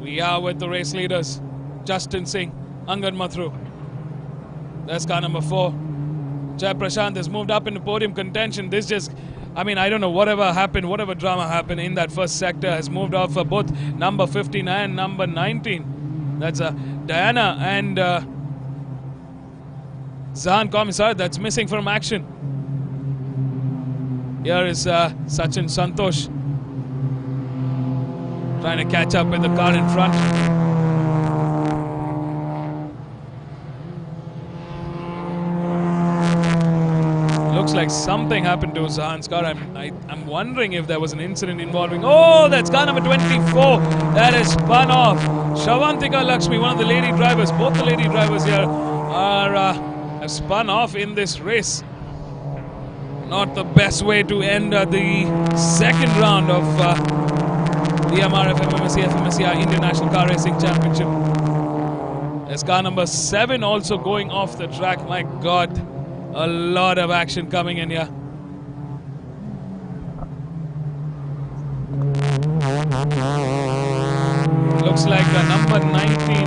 We are with the race leaders, Justin Singh, Angad Mathur. There's car number 4. Jai Prashant has moved up into podium contention. This just, I mean, I don't know, whatever happened, whatever drama happened in that first sector has moved off for both number 15 and number 19. That's Diana and Zahan Komisarith that's missing from action. Here is Sachin Santosh trying to catch up with the car in front. Looks like something happened to Zahan's car. I'm wondering if there was an incident involving... Oh, that's car number 24. That is spun off. Shravantika Lakshmi, one of the lady drivers. Both the lady drivers here have spun off in this race. Not the best way to end the second round of the MRF MMSC fmsci International Car Racing Championship. There's car number 7 also going off the track. My God, a lot of action coming in here. Looks like number 19.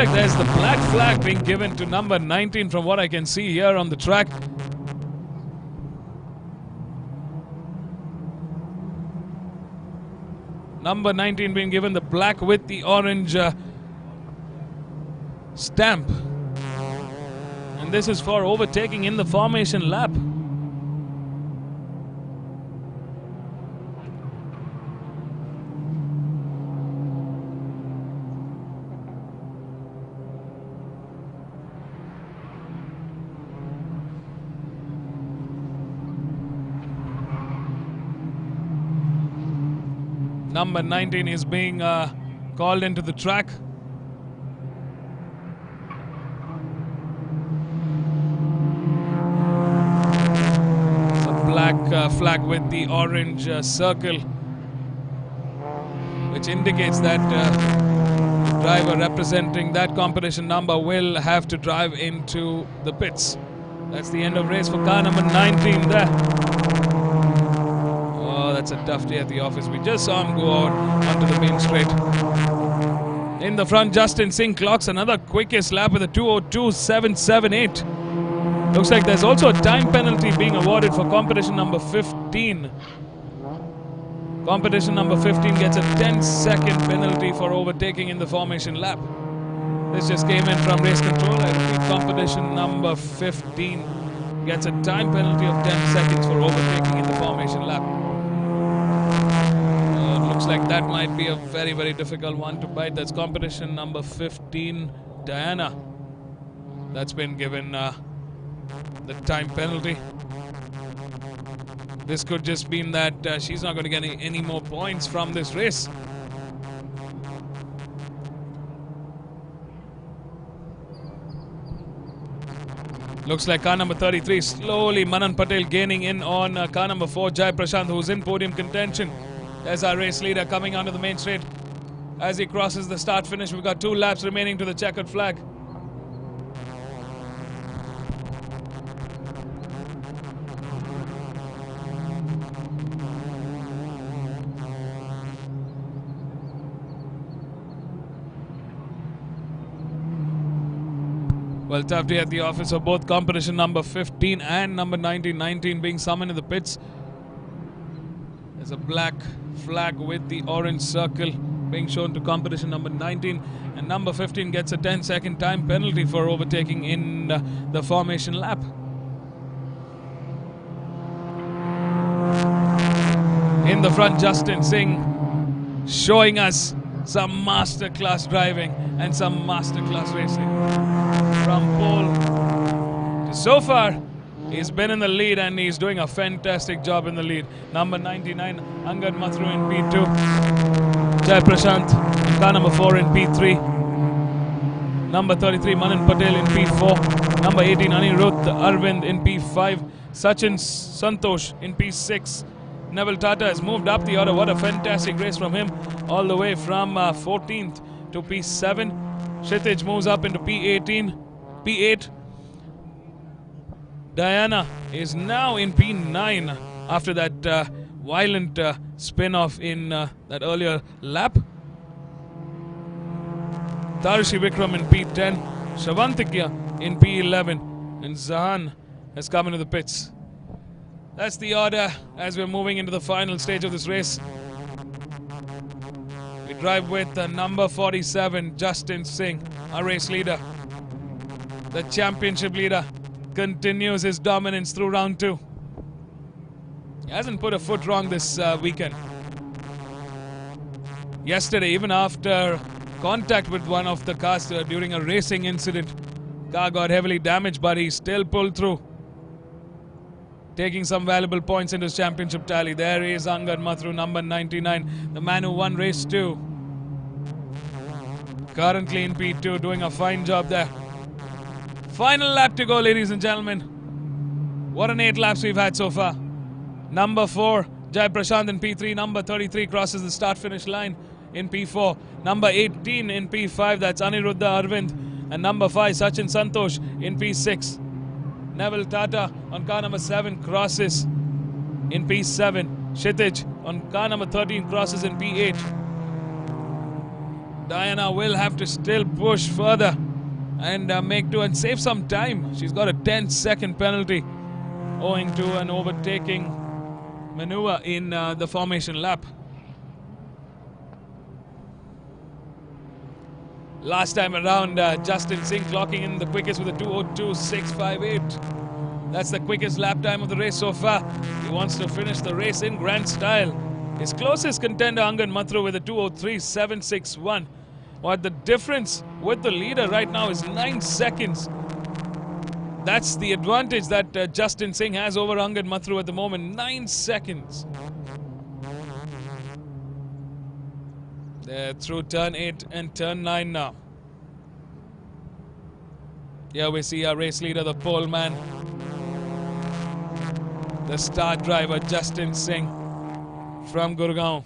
like there's the black flag being given to number 19 from what I can see here on the track. Number 19 being given the black with the orange stamp. And this is for overtaking in the formation lap. Number 19 is being called into the track. The black flag with the orange circle, which indicates that the driver representing that competition number will have to drive into the pits. That's the end of race for car number 19 there. That's a tough day at the office. We just saw him go out onto the main straight. In the front, Justin Singh clocks another quickest lap with a 2:02.778. Looks like there's also a time penalty being awarded for competition number 15. Competition number 15 gets a 10-second penalty for overtaking in the formation lap. This just came in from race control. I repeat, competition number 15 gets a time penalty of 10 seconds for overtaking in the formation lap. Looks like that might be a very, very difficult one to bite. That's competition number 15, Diana. That's been given the time penalty. This could just mean that she's not going to get any more points from this race. Looks like car number 33, slowly Manan Patel gaining in on car number 4, Jai Prashant, who's in podium contention. There's our race leader coming onto the main straight. As he crosses the start finish, we've got 2 laps remaining to the checkered flag. Well, tough day at the office of both competition number 15 and number 19. 19 being summoned in the pits. There's a black flag with the orange circle being shown to competition number 19, and number 15 gets a 10-second time penalty for overtaking in the formation lap. In the front, Justin Singh showing us some masterclass driving and some masterclass racing. From pole to so far, he's been in the lead and he's doing a fantastic job in the lead. Number 99, Angad Mathru in P2. Jai Prashant in car number 4 in P3. Number 33, Manan Patel in P4. Number 18, Anirudh Arvind in P5. Sachin Santosh in P6. Neville Tata has moved up the order. What a fantastic race from him. All the way from 14th to P7. Kshitij moves up into P8. Diana is now in P9 after that violent spin-off in that earlier lap. Tarushi Vikram in P10, Shavantikya in P11, and Zahan has come into the pits. That's the order as we're moving into the final stage of this race. We drive with number 47, Justin Singh, our race leader. The championship leader continues his dominance through round 2. He hasn't put a foot wrong this weekend. Yesterday, even after contact with one of the cars during a racing incident, car got heavily damaged, but he still pulled through, taking some valuable points into his championship tally. There is Angad Mathru, number 99, the man who won race 2. Currently in P2, doing a fine job there. Final lap to go, ladies and gentlemen. What an 8 laps we've had so far. Number 4, Jai Prashant in P3. Number 33 crosses the start-finish line in P4. Number 18 in P5, that's Aniruddha Arvind. And number 5, Sachin Santosh in P6. Neville Tata on car number 7 crosses in P7. Kshitij on car number 13 crosses in P8. Diana will have to still push further and make do and save some time. She's got a 10-second penalty owing to an overtaking maneuver in the formation lap. Last time around, Justin Singh clocking in the quickest with a 2:02.658. That's the quickest lap time of the race so far. He wants to finish the race in grand style. His closest contender, Angad Mathru, with a 2:03.761. What the difference with the leader right now is 9 seconds. That's the advantage that Justin Singh has over Angad Mathru at the moment. 9 seconds. They're through turn 8 and turn 9 now. Here we see our race leader, the pole man, the star driver, Justin Singh from Gurgaon.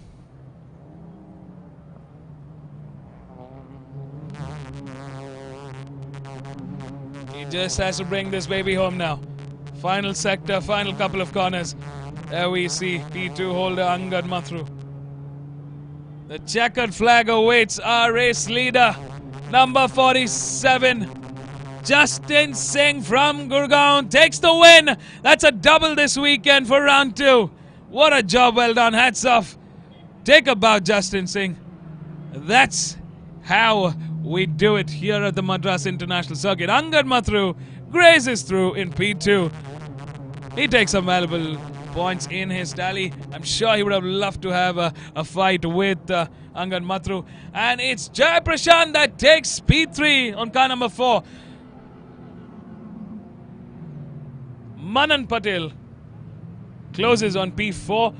He just has to bring this baby home now. Final sector, final couple of corners. There we see P2 holder Angad Mathru. The checkered flag awaits our race leader, number 47, Justin Singh from Gurgaon, takes the win. That's a double this weekend for round 2. What a job, well done, hats off. Take a bow, Justin Singh. That's how we do it here at the Madras International Circuit. Angad Mathru grazes through in P2. He takes some valuable points in his tally. I'm sure he would have loved to have a fight with Angad Mathru. And it's Jai Prashant that takes P3 on car number 4. Manan Patel closes on P4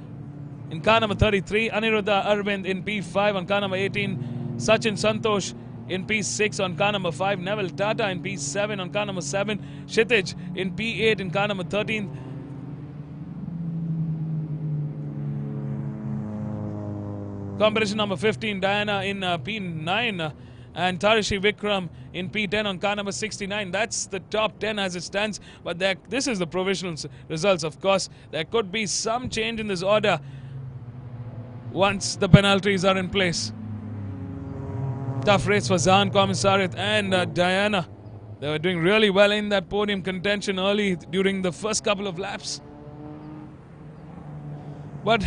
in car number 33. Aniruddha Arvind in P5 on car number 18. Sachin Santosh in P6 on car number 5. Neville Tata in P7 on car number 7. Kshitij in P8 in car number 13. Competition number 15, Diana in P9 and Tarishi Vikram in P10 on car number 69. That's the top 10 as it stands, but this is the provisional results. Of course, there could be some change in this order once the penalties are in place. Tough race for Zaan, Komisarit and Diana. They were doing really well in that podium contention early during the first couple of laps. But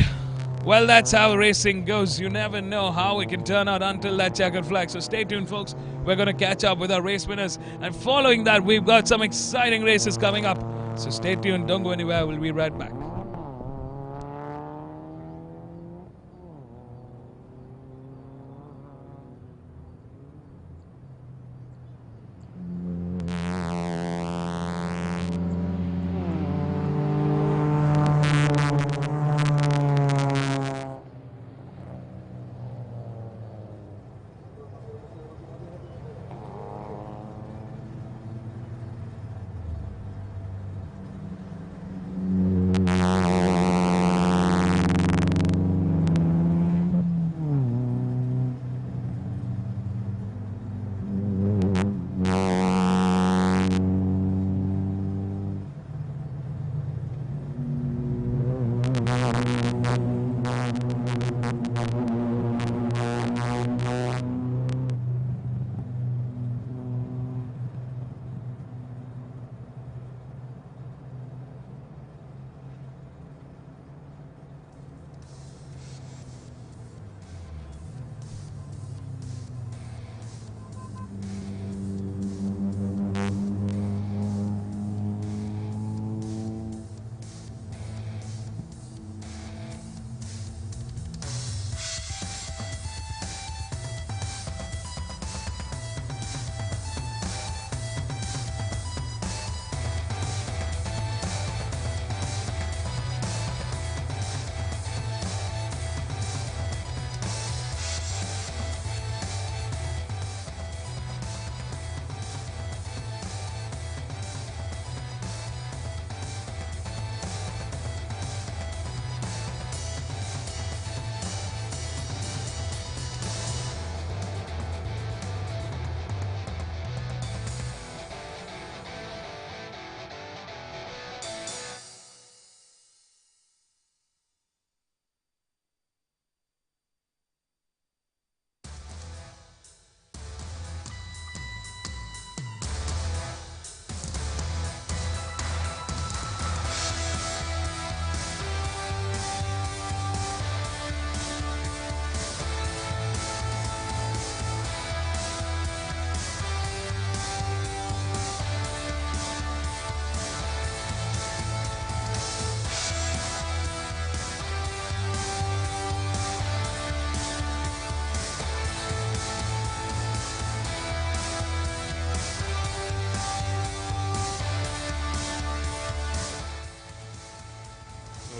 well, that's how racing goes. You never know how it can turn out until that checkered flag. So stay tuned, folks. We're going to catch up with our race winners. And following that, we've got some exciting races coming up. So stay tuned. Don't go anywhere. We'll be right back.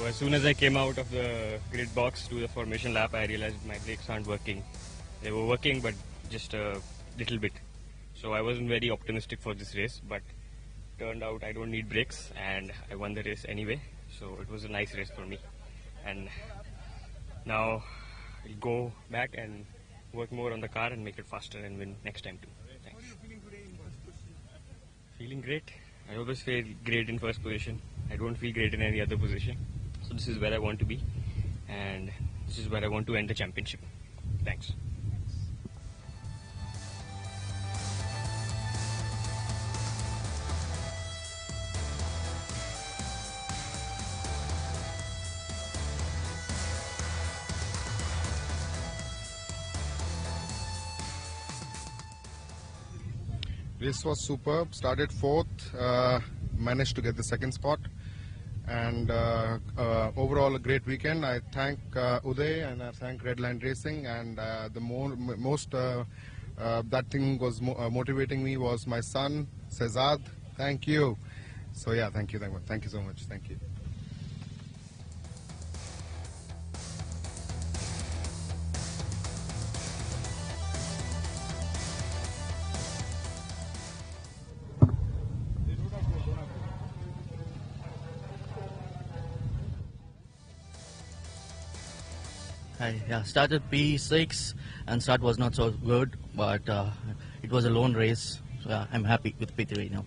as soon as I came out of the grid box to the formation lap, I realized my brakes aren't working. They were working, but just a little bit. So I wasn't very optimistic for this race, but turned out I don't need brakes, and I won the race anyway. So it was a nice race for me. And now I'll go back and work more on the car and make it faster and win next time too. Thanks. Feeling great. I always feel great in first position. I don't feel great in any other position. So this is where I want to be, and this is where I want to end the championship. Thanks. Race was superb. Started fourth, managed to get the second spot, and overall a great weekend. I thank Uday and I thank Redline Racing, and the most that thing was motivating me was my son Cezad. Thank you. So yeah, thank you so much. Thank you. Yeah, started P6 and start was not so good, but it was a lone race. So yeah, I'm happy with P3 now.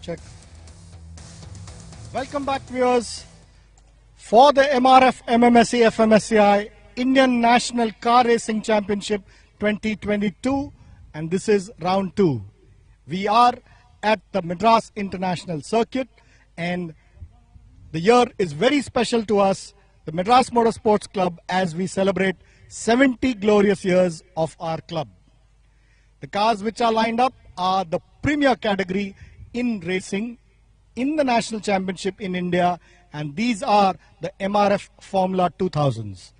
Check. Welcome back, viewers, for the MRF MMSC fmsci Indian National Car Racing Championship 2022, and this is round 2. We are at the Madras International Circuit, and the year is very special to us, the Madras Motorsports Club, as we celebrate 70 glorious years of our club. The cars which are lined up are the premier category in racing in the National Championship in India, and these are the MRF Formula 2000s.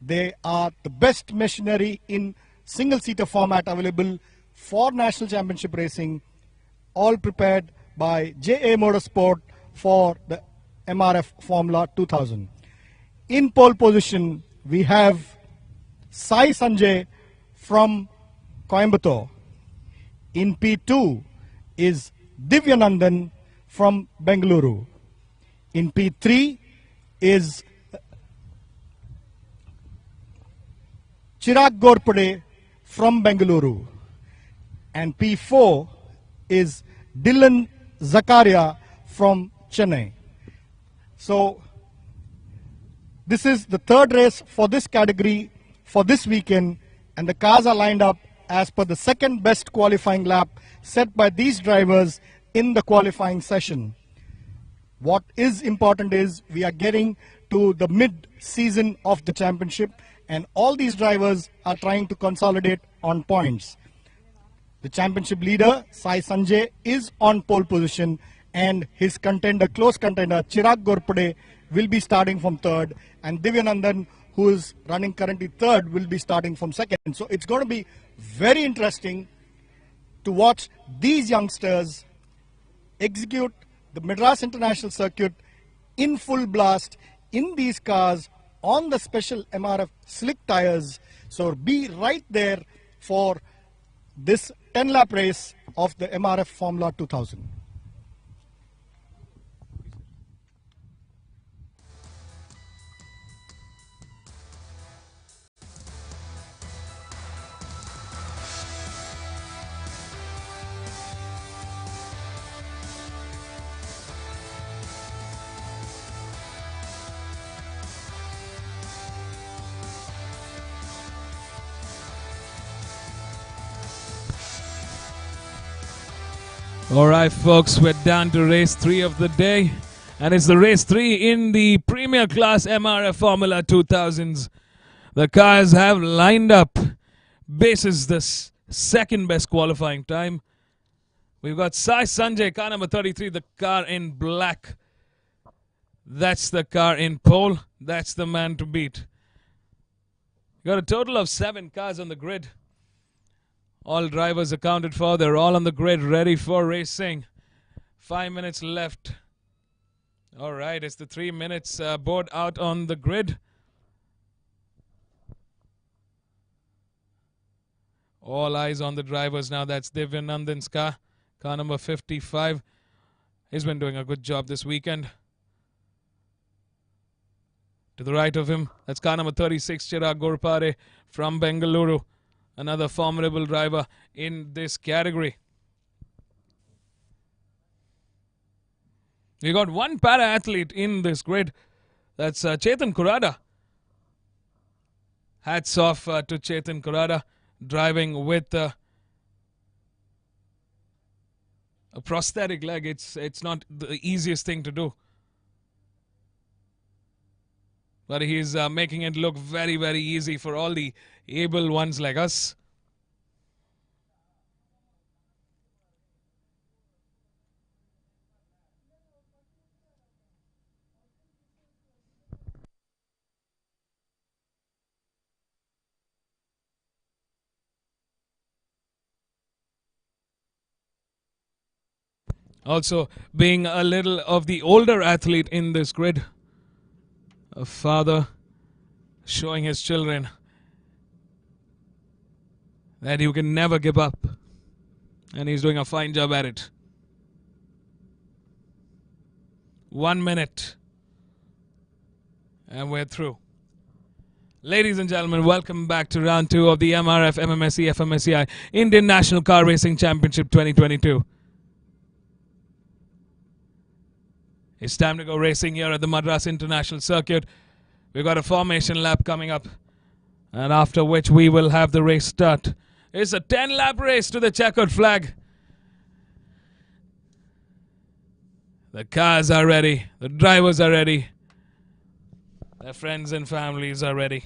They are the best machinery in single-seater format available for National Championship racing, all prepared by JA Motorsport for the MRF Formula 2000. In pole position, we have Sai Sanjay from Coimbatore. In P2 is Divyanandan from Bengaluru. In P3 is Chirag Gorpade from Bengaluru. And P4 is Dylan Zakaria from Chennai. So this is the third race for this category for this weekend, and the cars are lined up as per the second best qualifying lap set by these drivers in the qualifying session. What is important is we are getting to the mid-season of the championship, and all these drivers are trying to consolidate on points. The championship leader, Sai Sanjay, is on pole position, and his contender, close contender, Chirag Gorpade, will be starting from third, and Divyanandan, who is running currently third, will be starting from second. So it's going to be very interesting to watch these youngsters execute the Madras International Circuit in full blast in these cars on the special MRF slick tires. So be right there for this 10-lap race of the MRF Formula 2000. Alright folks, we're down to race 3 of the day, and it's the race 3 in the Premier Class MRF Formula 2000s. The cars have lined up basis the second best qualifying time. We've got Sai Sanjay, car number 33, the car in black. That's the car in pole. That's the man to beat. We've got a total of 7 cars on the grid. All drivers accounted for. They're all on the grid, ready for racing. 5 minutes left. All right, it's the 3 minutes board out on the grid. All eyes on the drivers now. That's Divyanandan's car number 55. He's been doing a good job this weekend. To the right of him, that's car number 36, Chirag Gorpade from Bengaluru. Another formidable driver in this category. We got one para-athlete in this grid. That's Chetan Kurada. Hats off to Chetan Kurada, driving with a prosthetic leg. It's not the easiest thing to do. But he's making it look very, very easy for all the able ones like us. Also, being a little of the older athlete in this grid, a father showing his children that you can never give up, and he's doing a fine job at it. 1 minute and we're through. Ladies and gentlemen, welcome back to round 2 of the MRF MMSC fmsci Indian National Car Racing Championship 2022. It's time to go racing here at the Madras International Circuit. We've got a formation lap coming up, and after which we will have the race start. It's a 10-lap race to the checkered flag. The cars are ready. The drivers are ready. Their friends and families are ready.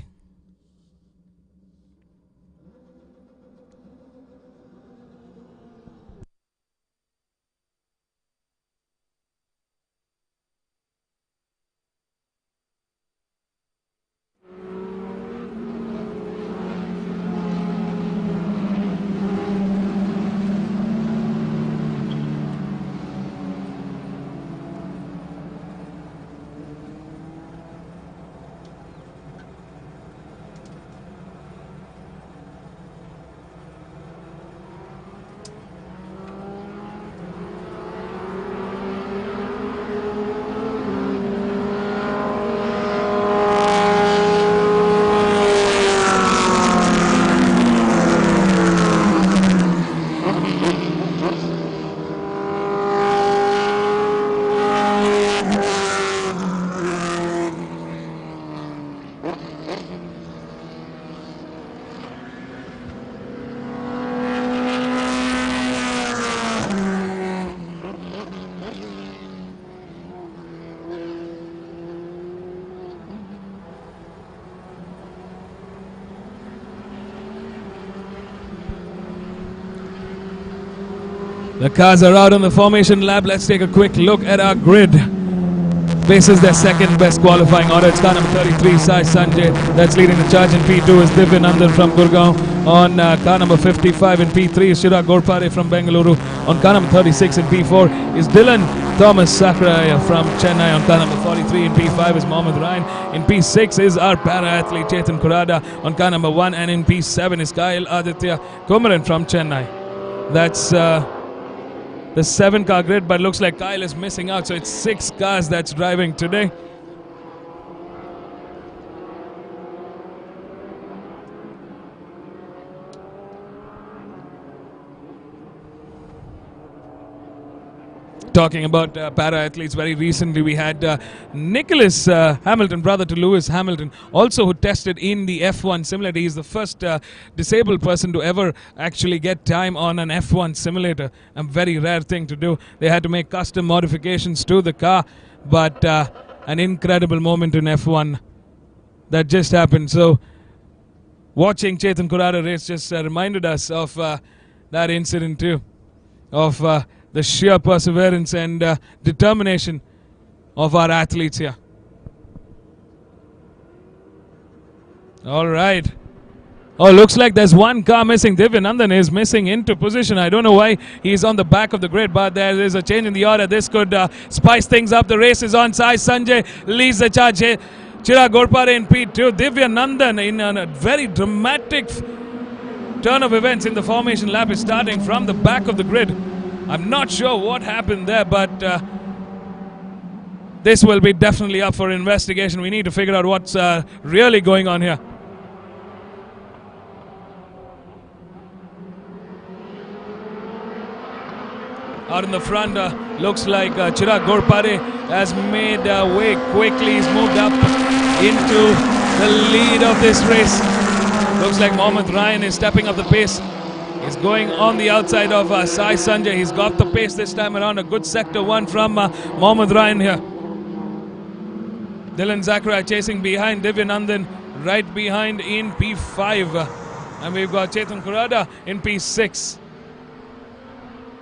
The cars are out on the formation lap. Let's take a quick look at our grid. Faces their second best qualifying order. It's car number 33, Sai Sanjay. That's leading the charge. In P2 is Divya Nandan from Gurgaon. On car number 55 in P3 is Chirag Ghorpade from Bengaluru. On car number 36 in P4 is Dylan Thomas Sakraya from Chennai. On car number 43 in P5 is Mohammed Ryan. In P6 is our para-athlete Chetan Kurada on car number 1. And in P7 is Kyle Aditya Kumaran from Chennai. That's the 7-car grid, but looks like Kyle is missing out, so it's 6 cars that's driving today. Talking about para-athletes, very recently we had Nicholas Hamilton, brother to Lewis Hamilton, also who tested in the F1 simulator. He's the first disabled person to ever actually get time on an F1 simulator. A very rare thing to do. They had to make custom modifications to the car, but an incredible moment in F1 that just happened. So watching Chetan Kurada race just reminded us of that incident too, of the sheer perseverance and determination of our athletes here. All right. Oh, looks like there's one car missing. Divya Nandan is missing into position. I don't know why he's on the back of the grid, but there is a change in the order. This could spice things up. The race is on. Sai Sanjay leads the charge. Chirag Ghorpade in P2. Divya Nandan in a very dramatic turn of events in the formation lap is starting from the back of the grid. I'm not sure what happened there, but this will be definitely up for investigation. We need to figure out what's really going on here. Out in the front, looks like Chirag Ghorpade has made way quickly. He's moved up into the lead of this race. Looks like Mohammed Ryan is stepping up the pace. He's going on the outside of Sai Sanjay. He's got the pace this time around. A good sector 1 from Mohammed Ryan here. Dylan Zachariah chasing behind Divya Nandan, right behind in P5. And we've got Chetan Kurada in P6.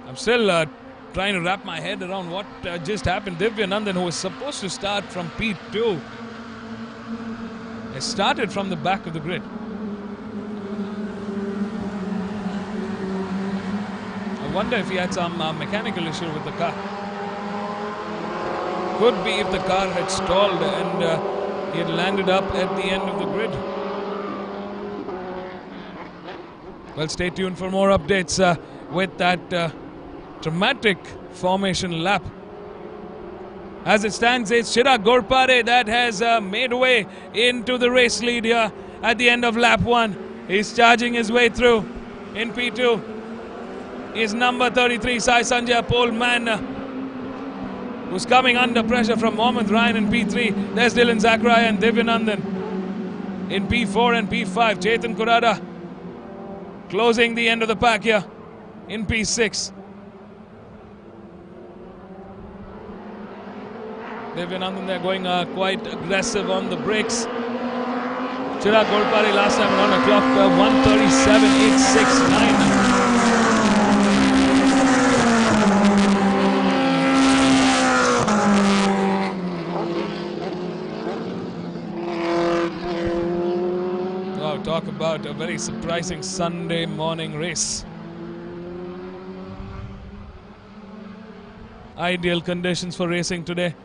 I'm still trying to wrap my head around what just happened. Divya Nandan, who was supposed to start from P2, has started from the back of the grid. I wonder if he had some mechanical issue with the car. Could be if the car had stalled and he had landed up at the end of the grid. Well, stay tuned for more updates with that dramatic formation lap. As it stands, it's Chirag Ghorpade that has made way into the race lead here at the end of lap 1. He's charging his way through. In P2 is number 33, Sai Sanjay, pole man. who's coming under pressure from Mohammad Ryan in P3. There's Dylan Zachariah and Divyanandan in P4 and P5. Chetan Kurada closing the end of the pack here in P6. Divyanandan there going quite aggressive on the brakes. Chirag Golpare last time around a clock 1:37.869. Wow, talk about a very surprising Sunday morning race. Ideal conditions for racing today.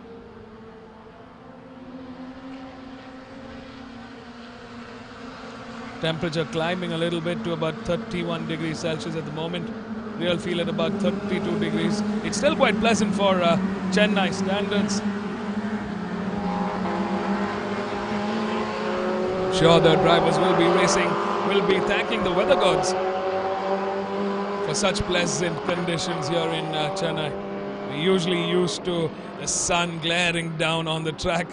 Temperature climbing a little bit to about 31 degrees Celsius at the moment. Real feel at about 32 degrees. It's still quite pleasant for Chennai standards. I'm sure the drivers will be will be thanking the weather gods for such pleasant conditions here in Chennai. We're usually used to the sun glaring down on the track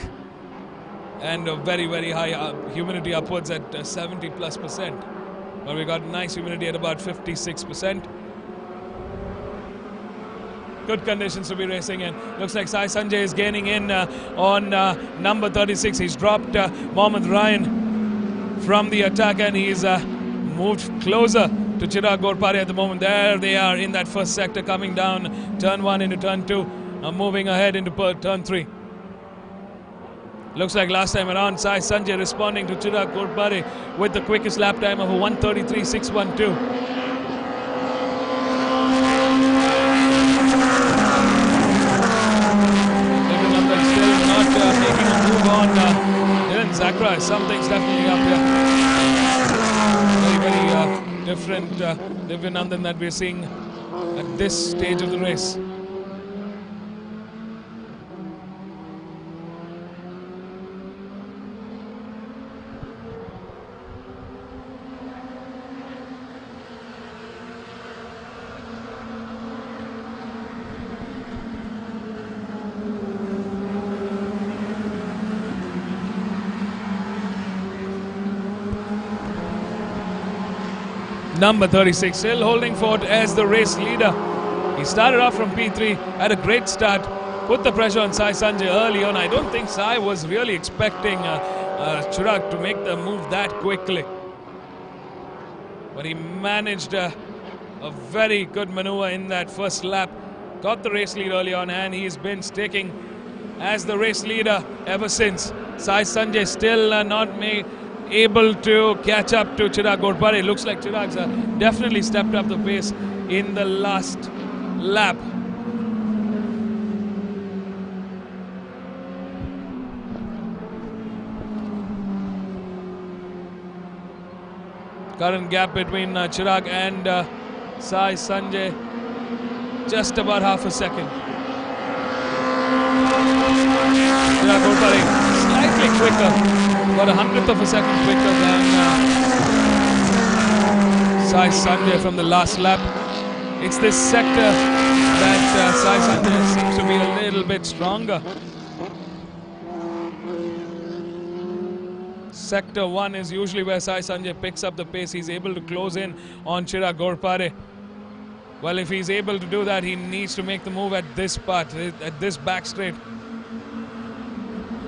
and a very, very high humidity upwards at 70+%. But we got nice humidity at about 56%. Good conditions to be racing in. Looks like Sai Sanjay is gaining in on number 36. He's dropped Mohammad Ryan from the attack and he's moved closer to Chirag Golpare at the moment. There they are in that first sector, coming down turn 1 into turn 2. Now moving ahead into turn 3. Looks like last time around, Sai Sanjay responding to Chirag Golpare with the quickest lap time of a 1:33.612. Divyanandan still not making a move on Dylan Zachariah. Something's definitely up here. Very, very different Divyanandan that we're seeing at this stage of the race. Number 36 still holding forth as the race leader. He started off from P3, had a great start, put the pressure on Sai Sanjay early on. I don't think Sai was really expecting Chirag to make the move that quickly. But he managed a very good maneuver in that first lap. Got the race lead early on and he's been sticking as the race leader ever since. Sai Sanjay still not able to catch up to Chirag Golpare. Looks like Chirag's definitely stepped up the pace in the last lap. Current gap between Chirag and Sai Sanjay, just about half a second. Chirag Golpare slightly quicker, about 1/100th of a second quicker than Sai Sanjay from the last lap. It's this sector that Sai Sanjay seems to be a little bit stronger. Sector 1 is usually where Sai Sanjay picks up the pace. He's able to close in on Chirag Golpare. Well, if he's able to do that, he needs to make the move at this part, at this back straight.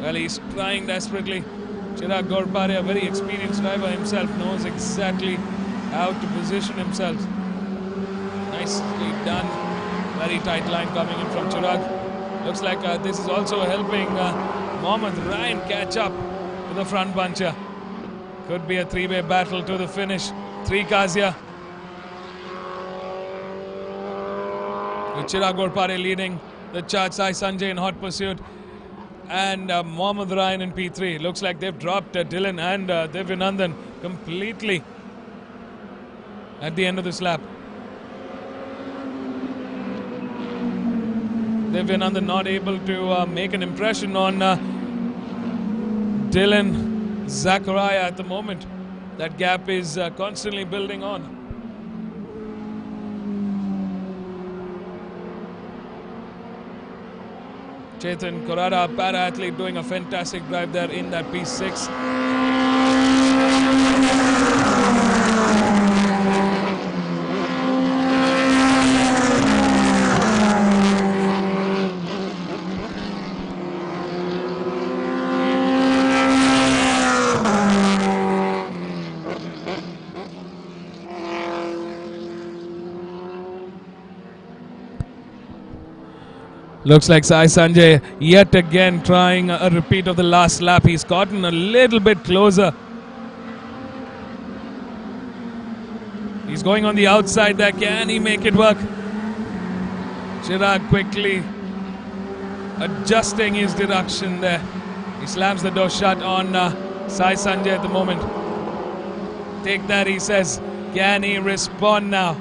Well, he's trying desperately. Chirag Golpare, a very experienced driver himself, knows exactly how to position himself. Nicely done. Very tight line coming in from Chirag. Looks like this is also helping Mohammad Ryan catch up to the front buncher. Could be a three-way battle to the finish. 3 cars here. With Chirag Golpare leading the charge, Sai Sanjay in hot pursuit, and Mohammad Ryan in P3. Looks like they've dropped Dylan and Divyanandan completely at the end of this lap. Divyanandan not able to make an impression on Dylan Zachariah at the moment. That gap is constantly building on. Chetan Korada, para-athlete, doing a fantastic drive there in that P6. Looks like Sai Sanjay yet again trying a repeat of the last lap. He's gotten a little bit closer. He's going on the outside there. Can he make it work? Chirag quickly adjusting his direction there. He slams the door shut on Sai Sanjay at the moment. Take that, he says. Can he respond now?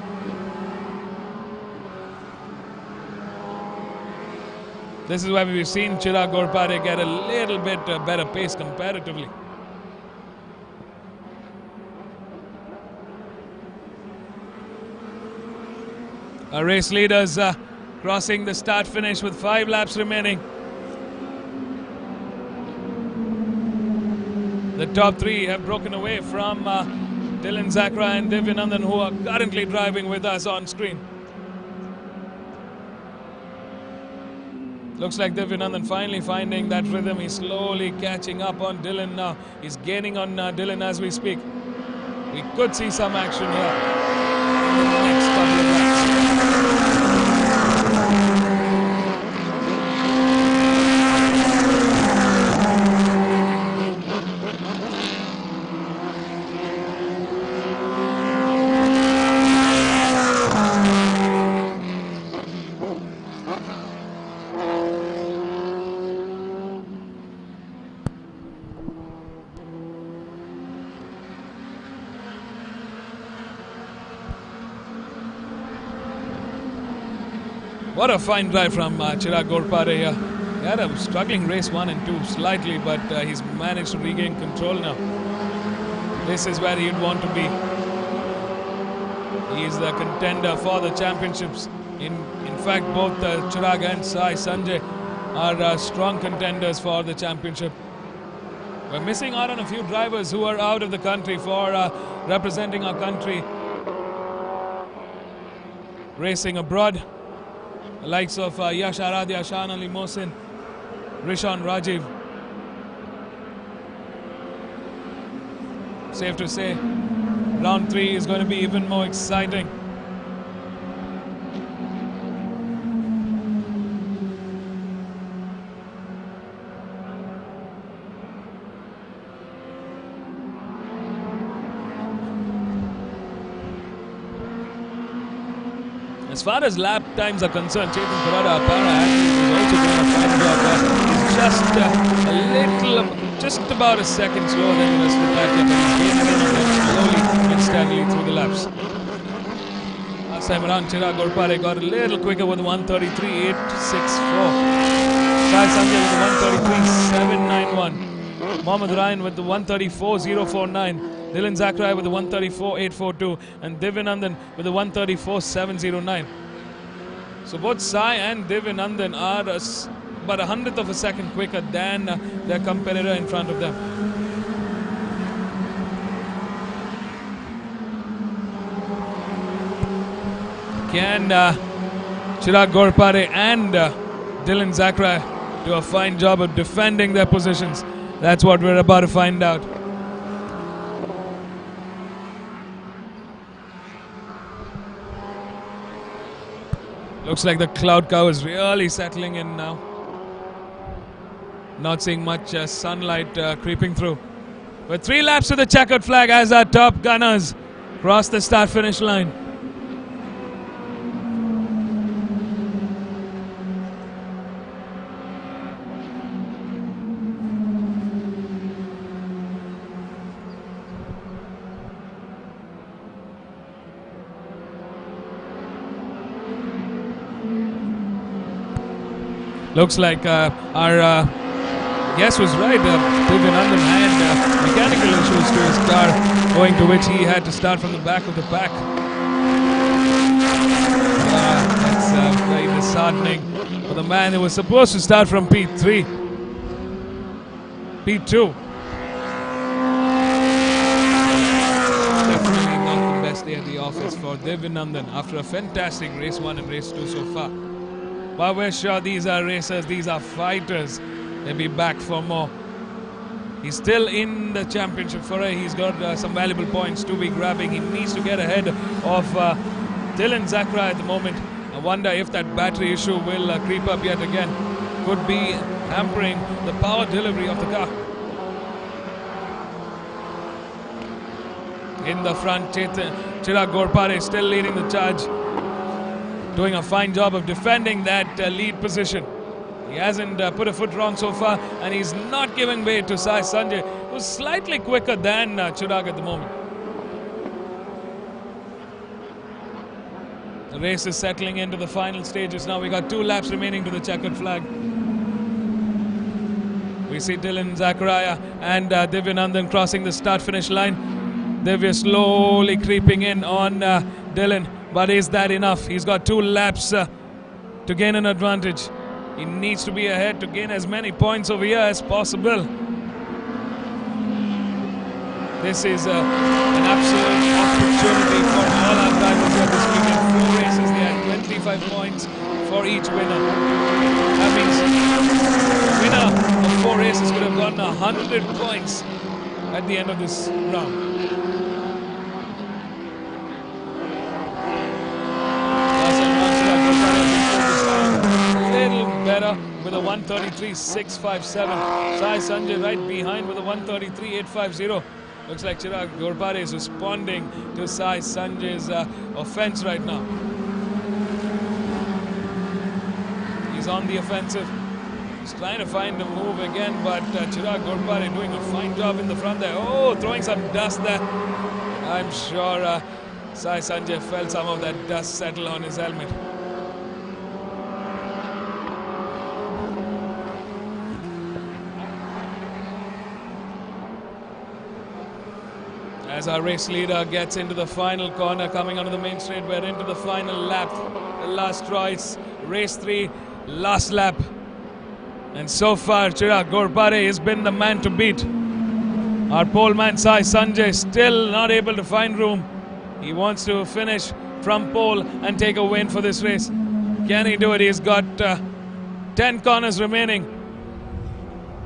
This is where we've seen Chirag Ghorpade get a little bit better pace comparatively. Our race leaders crossing the start finish with 5 laps remaining. The top 3 have broken away from Dylan Zakra and Divyanandan, who are currently driving with us on screen. Looks like Divyanandan finally finding that rhythm. He's slowly catching up on Dylan now. He's gaining on Dylan as we speak. We could see some action here in the next couple of laps. What a fine drive from Chirag Ghorpade here. He had a struggling race 1 and 2 slightly, but he's managed to regain control now. This is where he'd want to be. He is the contender for the championships. In fact, both Chirag and Sai Sanjay are strong contenders for the championship. We're missing out on a few drivers who are out of the country for representing our country, racing abroad. The likes of Yash Aradhya, Shan Ali Mohsin, Rishon Rajiv. Safe to say, round 3 is going to be even more exciting. As far as lap times are concerned, Chetan Korada, para-athlete, is also doing a fine job. He's just about a second slower than the rest of the pack, but he's gaining on them slowly and steadily through the laps. Last time around, Chirag Ghorpade got a little quicker with 133.864. Sai Sanjay with the 133.791. Mohammad Ryan with the 134.049. Dylan Zakrai with the 134.842 and Divyanandan with the 134.709. So both Sai and Divyanandan are about 100th of a second quicker than their competitor in front of them. Can Chirag Ghorpade and Dylan Zakrai do a fine job of defending their positions? That's what we're about to find out. Looks like the cloud cover is really settling in now. Not seeing much sunlight creeping through. With 3 laps to the checkered flag as our top gunners cross the start-finish line. Looks like our guess was right. Divyanandan had mechanical issues to his car, owing to which he had to start from the back of the pack. That's very disheartening for the man who was supposed to start from P3. P2. Definitely not the best day at the office for Divyanandan after a fantastic race 1 and race 2 so far. But we're sure these are racers, these are fighters. They'll be back for more. He's still in the championship for it. He's got some valuable points to be grabbing. He needs to get ahead of Dylan Zachariah at the moment. I wonder if that battery issue will creep up yet again. Could be hampering the power delivery of the car. In the front, Chirag Ghorpade is still leading the charge. Doing a fine job of defending that lead position. He hasn't put a foot wrong so far, and he's not giving way to Sai Sanjay, who's slightly quicker than Chirag at the moment. The race is settling into the final stages now. We got 2 laps remaining to the checkered flag. We see Dylan Zachariah and Divyanandan crossing the start-finish line. Divya slowly creeping in on Dylan, but is that enough? He's got 2 laps to gain an advantage. He needs to be ahead to gain as many points over here as possible. This is an absolute opportunity for all our drivers here this weekend. 4 races, they had 25 points for each winner. That means the winner of 4 races could have gotten 100 points at the end of this round. Better with a 133.657. Sai Sanjay right behind with a 133.850. Looks like Chirag Ghorpade is responding to Sai Sanjay's offense right now. He's on the offensive. He's trying to find a move again, but Chirag Ghorpade doing a fine job in the front there. Oh, throwing some dust there. I'm sure Sai Sanjay felt some of that dust settle on his helmet. As our race leader gets into the final corner, coming onto the main straight, we're into the final lap. The last choice, race 3, last lap. And so far, Chirag Ghorpade has been the man to beat. Our pole man Sai Sanjay still not able to find room. He wants to finish from pole and take a win for this race. Can he do it? He's got 10 corners remaining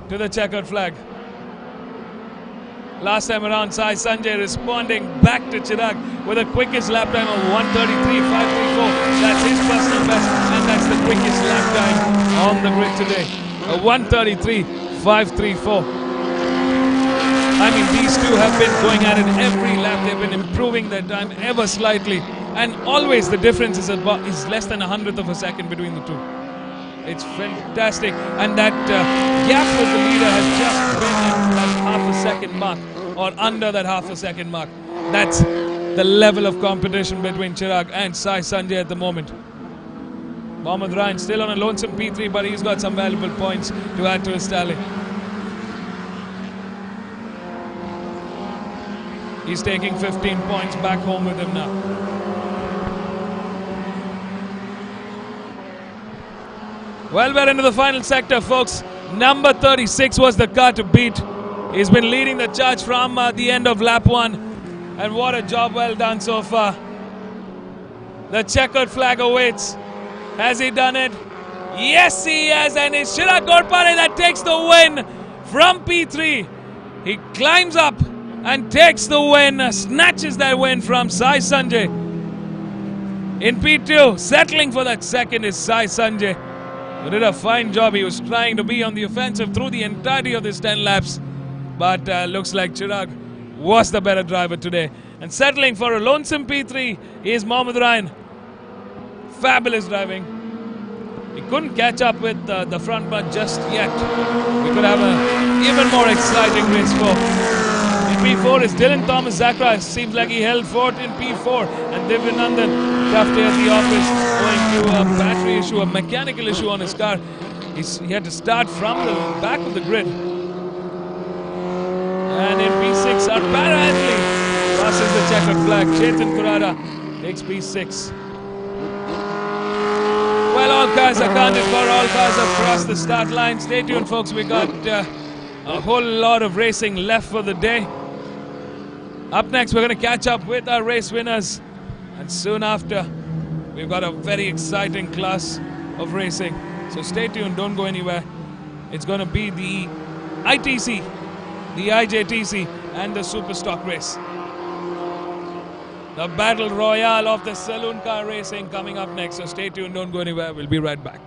to the checkered flag. Last time around, Sai Sanjay responding back to Chirag with the quickest lap time of 133.534. That's his personal best, and that's the quickest lap time on the grid today. A 133.534. I mean, these two have been going at it every lap. They've been improving their time ever slightly, and always the difference is less than 100th of a second between the two. It's fantastic, and that gap with the leader has just been at that half a second mark, or under that half a second mark. That's the level of competition between Chirag and Sai Sanjay at the moment. Mohammad Ryan still on a lonesome P3, but he's got some valuable points to add to his tally. He's taking 15 points back home with him now. Well, we're into the final sector, folks. Number 36 was the car to beat. He's been leading the charge from the end of lap 1. And what a job well done so far. The checkered flag awaits. Has he done it? Yes, he has. And it's Chirag Ghorpade that takes the win from P3. He climbs up and takes the win, snatches that win from Sai Sanjay. In P2, settling for that second is Sai Sanjay. He did a fine job. He was trying to be on the offensive through the entirety of this 10 laps. But looks like Chirag was the better driver today. And settling for a lonesome P3 is Mohammad Ryan. Fabulous driving. He couldn't catch up with the front mud just yet. We could have an even more exciting race 4. In P4 is Dylan Thomas Zachariah. Seems like he held fort in P4. And Divyanandan, tough day at the office, going through a battery issue, a mechanical issue on his car. He had to start from the back of the grid. And in P6, Arpara Anthony crosses the checkered flag. Chetan Kurada takes P6. Well, all cars accounted for, all cars have crossed the start line. Stay tuned, folks. We got a whole lot of racing left for the day. Up next, we're going to catch up with our race winners. And soon after, we've got a very exciting class of racing. So stay tuned, don't go anywhere. It's going to be the ITC, the IJTC, and the Super Stock race. The battle royale of the saloon car racing coming up next. So stay tuned, don't go anywhere. We'll be right back.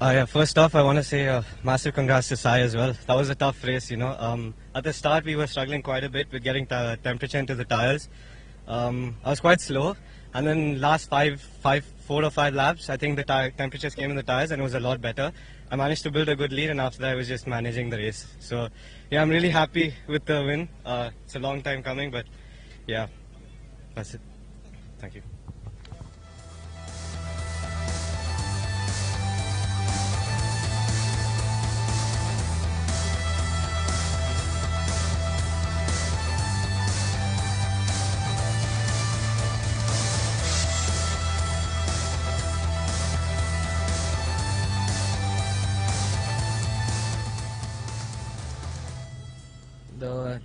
Yeah, first off, I want to say massive congrats to Sai as well. That was a tough race, you know. At the start, we were struggling quite a bit with getting temperature into the tires. I was quite slow, and then last 4 or 5 laps, I think the temperatures came in the tires, and it was a lot better. I managed to build a good lead, and after that, I was just managing the race. So, yeah, I'm really happy with the win. It's a long time coming, but yeah, that's it. Thank you.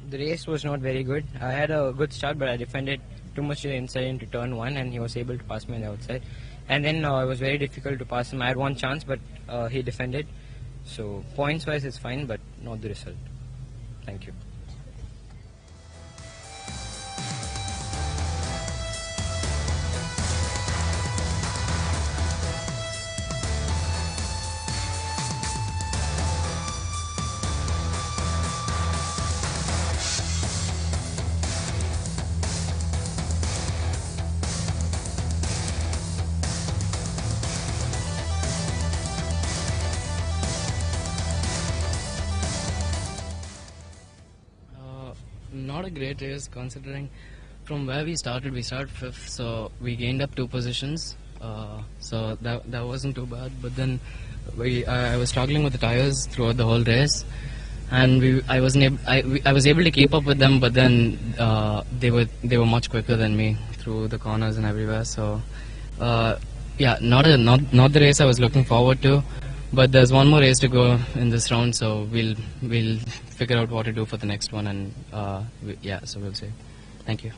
The race was not very good. I had a good start, but I defended too much to the inside into turn 1, and he was able to pass me on the outside. And then it was very difficult to pass him. I had one chance, but he defended. So points-wise, it's fine, but not the result. Thank you. Not a great race considering from where we started fifth, so we gained up 2 positions. So that wasn't too bad. But then I was struggling with the tires throughout the whole race, and I was able to keep up with them. But then they were much quicker than me through the corners and everywhere. So yeah, not the race I was looking forward to. But there's one more race to go in this round, so we'll figure out what to do for the next one, and yeah, so we'll see. Thank you.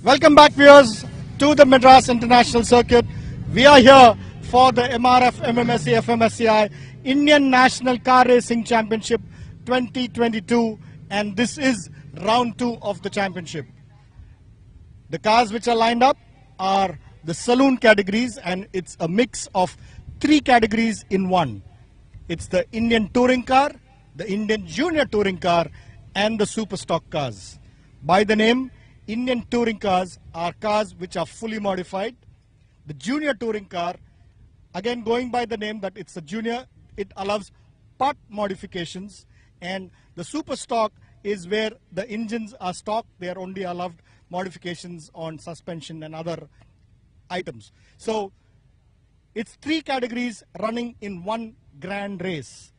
Welcome back, viewers, to the Madras International Circuit. We are here for the MRF MMSC fmsci Indian National Car Racing Championship 2022, and this is round 2 of the championship. The cars which are lined up are the saloon categories, and it's a mix of 3 categories in one. It's the Indian Touring Car, the Indian Junior Touring Car, and the Super Stock cars. By the name, Indian Touring Cars are cars which are fully modified. The Junior Touring Car, again going by the name that it's a junior, it allows part modifications, and the Super Stock is where the engines are stock. They are only allowed modifications on suspension and other items. So it's 3 categories running in one grand race.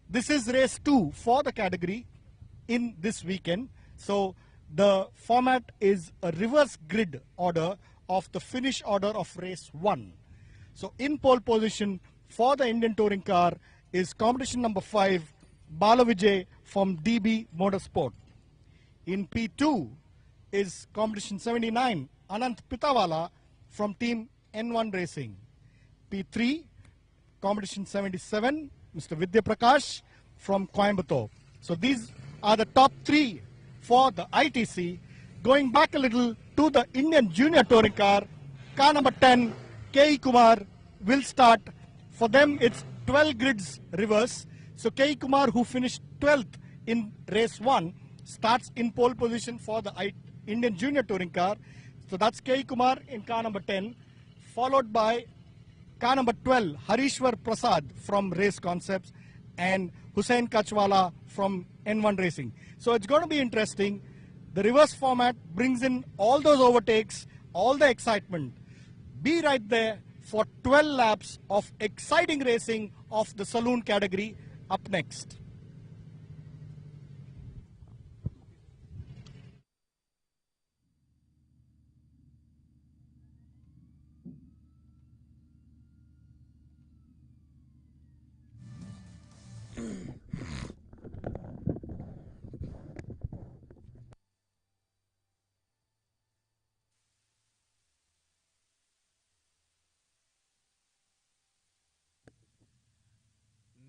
This is race 2 for the category in this weekend. So the format is a reverse grid order of the finish order of race 1. So in pole position for the Indian Touring Car is competition number 5, Bala Vijay from DB Motorsport. In P2 is competition 79, Anant Pitawala from team N1 Racing. P3, competition 77, Mr. Vidya Prakash from Coimbatore. So these are the top 3 for the ITC. Going back a little to the Indian Junior Touring Car, car number 10, K. Kumar will start. For them, it's 12 grids reverse. So K. Kumar, who finished 12th in race 1, starts in pole position for the Indian Junior Touring Car. So that's K. Kumar in car number 10, followed by car number 12, Harishwar Prasad from Race Concepts, and Hussain Kachwala from N1 Racing. So it's going to be interesting. The reverse format brings in all those overtakes, all the excitement. Be right there for 12 laps of exciting racing of the saloon category up next.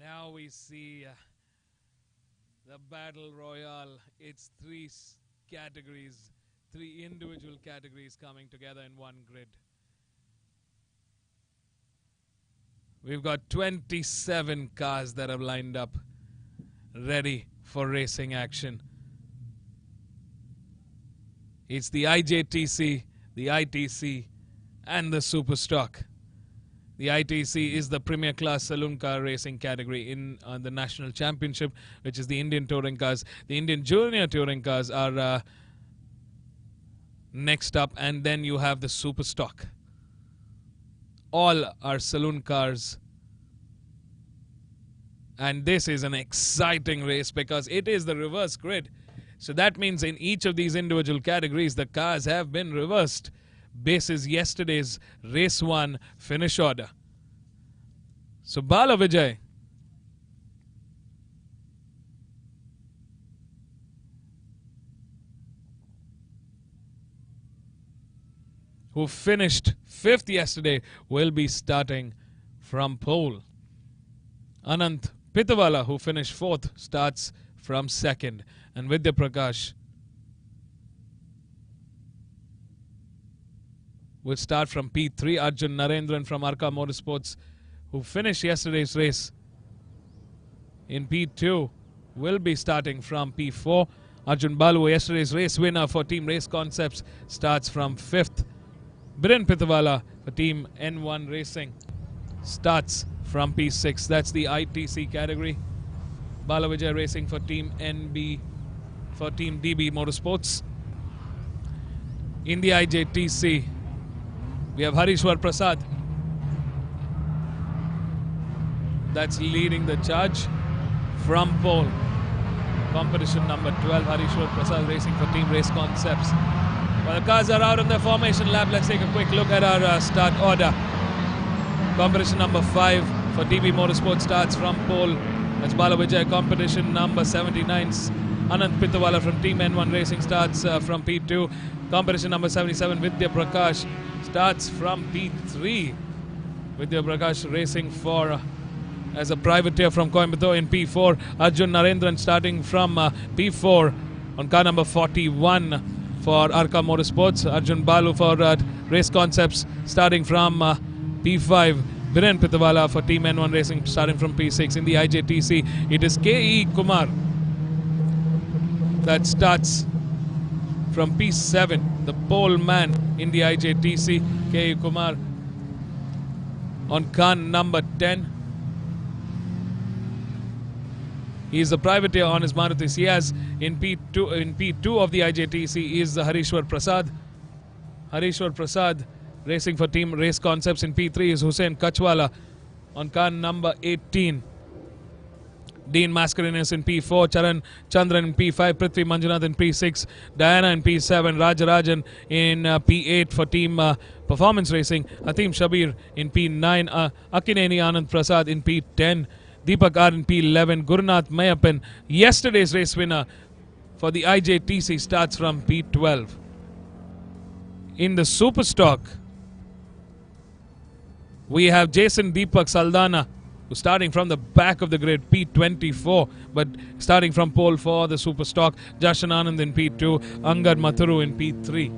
Now we see the battle royale. It's 3 categories, 3 individual categories coming together in one grid. We've got 27 cars that have lined up, ready for racing action. It's the IJTC, the ITC, and the Super Stock. The ITC is the premier class saloon car racing category in the national championship, which is the Indian Touring Cars. The Indian Junior Touring Cars are next up, and then you have the Super Stock. All are saloon cars. And this is an exciting race because it is the reverse grid. So that means in each of these individual categories, the cars have been reversed basis yesterday's race 1 finish order. So Bala Vijay who finished 5th yesterday will be starting from pole. Anant Pitawala, who finished 4th, starts from 2nd, and Vidya Prakash will start from P3. Arjun Narendran from Arka Motorsports, who finished yesterday's race in P2, will be starting from P4. Arjun Balu, yesterday's race winner for Team Race Concepts, starts from 5th. Biren Pitawala for Team N1 Racing starts from P6. That's the ITC category. Bala Vijay Racing for Team NB, for Team DB Motorsports. In the IJTC, we have Harishwar Prasad. That's leading the charge from pole. Competition number 12, Harishwar Prasad Racing for Team Race Concepts. While the cars are out on their formation lap, let's take a quick look at our start order. Competition number 5 for DB Motorsport starts from pole. That's Bala Vijay. Competition number 79 Anand Pitawala from Team N1 Racing starts from P2. Competition number 77, Vidya Prakash, starts from P3. Vidya Prakash racing for as a privateer from Coimbatore in P4. Arjun Narendran starting from P4 on car number 41 for Arka Motorsports. Arjun Balu for Race Concepts starting from P5. Biren Pitawala for Team N1 Racing starting from P6. In the IJTC, it is K.E. Kumar that starts from P7. The pole man in the IJTC, K.E. Kumar on car number 10. He is the privateer on his Maruti Ciaz. In P2 of the IJTC is Harishwar Prasad. Harishwar Prasad racing for Team Race Concepts. In P3 is Hussein Kachwala on car number 18. Dean Mascarenas in P4, Charan Chandran in P5, Prithvi Manjunath in P6, Diana in P7, Rajarajan in P8 for Team Performance Racing, Hatim Shabir in P9, Akineni Anand Prasad in P10, Deepak R in P11, Gurunath Mayappan, yesterday's race winner for the IJTC, starts from P12. In the Super Stock, we have Jason Deepak Saldana, who's starting from the back of the grid, P24, but starting from pole for the Super Stock. Jashan Anand in P2, Angad Mathuru in P3.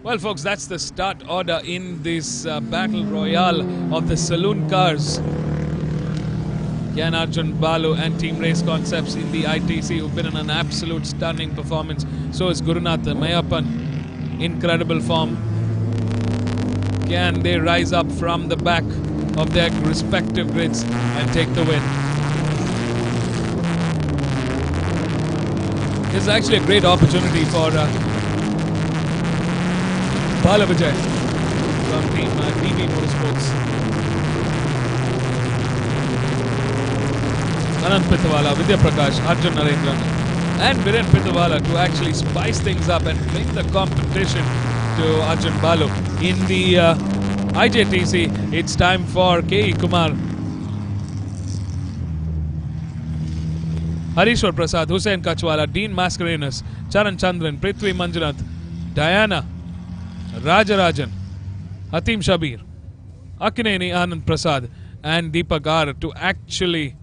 Well, folks, that's the start order in this battle royale of the saloon cars. Gyan Arjun Balu and Team Race Concepts in the ITC, who've been in an absolute stunning performance. So is Gurunath Mayappan. Incredible form. Can they rise up from the back of their respective grids and take the win? This is actually a great opportunity for Bala Vijay from Team DB Motorsports. Anand Pitawala, Vidya Prakash, Arjun Narendran and Biren Pitawala to actually spice things up and bring the competition to Arjun Balu. In the IJTC, it's time for K.E. Kumar, Harishwar Prasad, Hussein Kachwala, Dean Mascarenas, Charan Chandran, Prithvi Manjunath, Diana, Rajarajan, Hatim Shabir, Akineni Anand Prasad and Deepak R to actually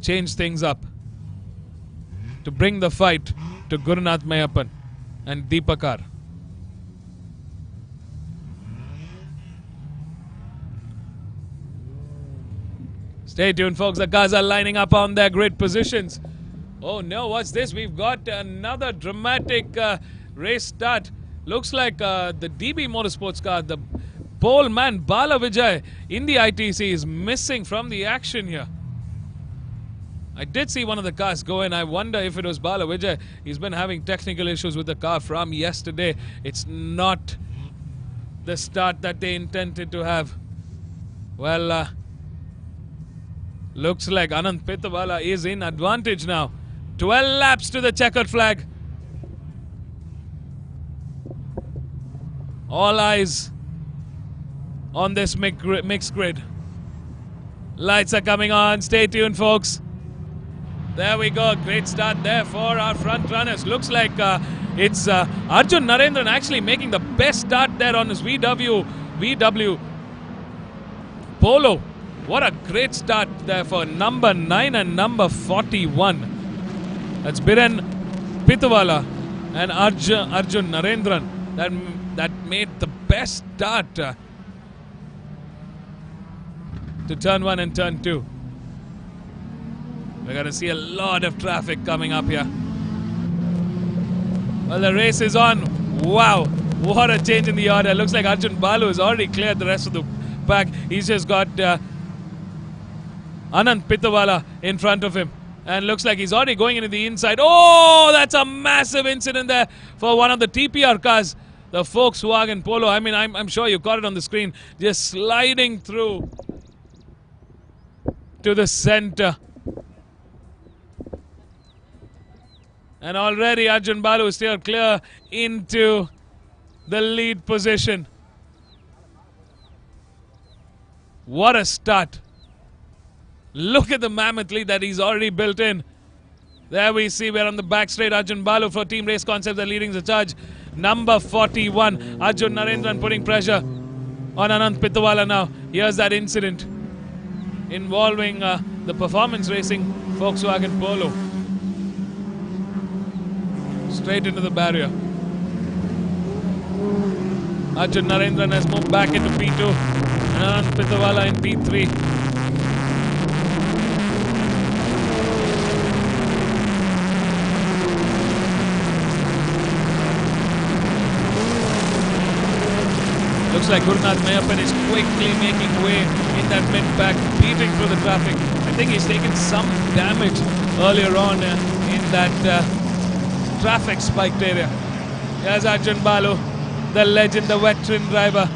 change things up, to bring the fight to Gurunath Mayappan and Deepak R. Stay tuned, folks. The cars are lining up on their grid positions. Oh no, what's this? We've got another dramatic race start. Looks like the DB Motorsports car, the pole man Bala Vijay in the ITC, is missing from the action here. I did see one of the cars go in. I wonder if it was Bala Vijay. He's been having technical issues with the car from yesterday. It's not the start that they intended to have. Well, looks like Anand Pitawala is in advantage now. 12 laps to the checkered flag. All eyes on this mixed grid. Lights are coming on. Stay tuned, folks. There we go. Great start there for our front runners. Looks like it's Arjun Narendran actually making the best start there on his VW Polo. What a great start there for number 9 and number 41. That's Biren Pitawala and Arjun Narendran. That made the best start to turn 1 and turn 2. We're going to see a lot of traffic coming up here. Well, the race is on. Wow, what a change in the order. Looks like Arjun Balu has already cleared the rest of the pack. He's just got Anand Pitawala in front of him. And looks like he's already going into the inside. Oh, that's a massive incident there for one of the TPR cars, the Volkswagen Polo. I mean, I'm sure you caught it on the screen. Just sliding through to the center. And already Arjun Balu is still clear into the lead position. What a start. Look at the mammoth lead that he's already built in. There we see we're on the back straight. Arjun Balu for Team Race Concepts are leading the charge. Number 41, Arjun Narendran putting pressure on Anant Pitawala now. Here's that incident involving the performance racing Volkswagen Polo. Straight into the barrier. Arjun Narendran has moved back into P2 and Anant Pitawala in P3. Looks like Gurunath Mayappan is quickly making way in that mid-pack, beating through the traffic. I think he's taken some damage earlier on in that traffic spiked area. Here's Arjun Balu, the legend, the veteran driver,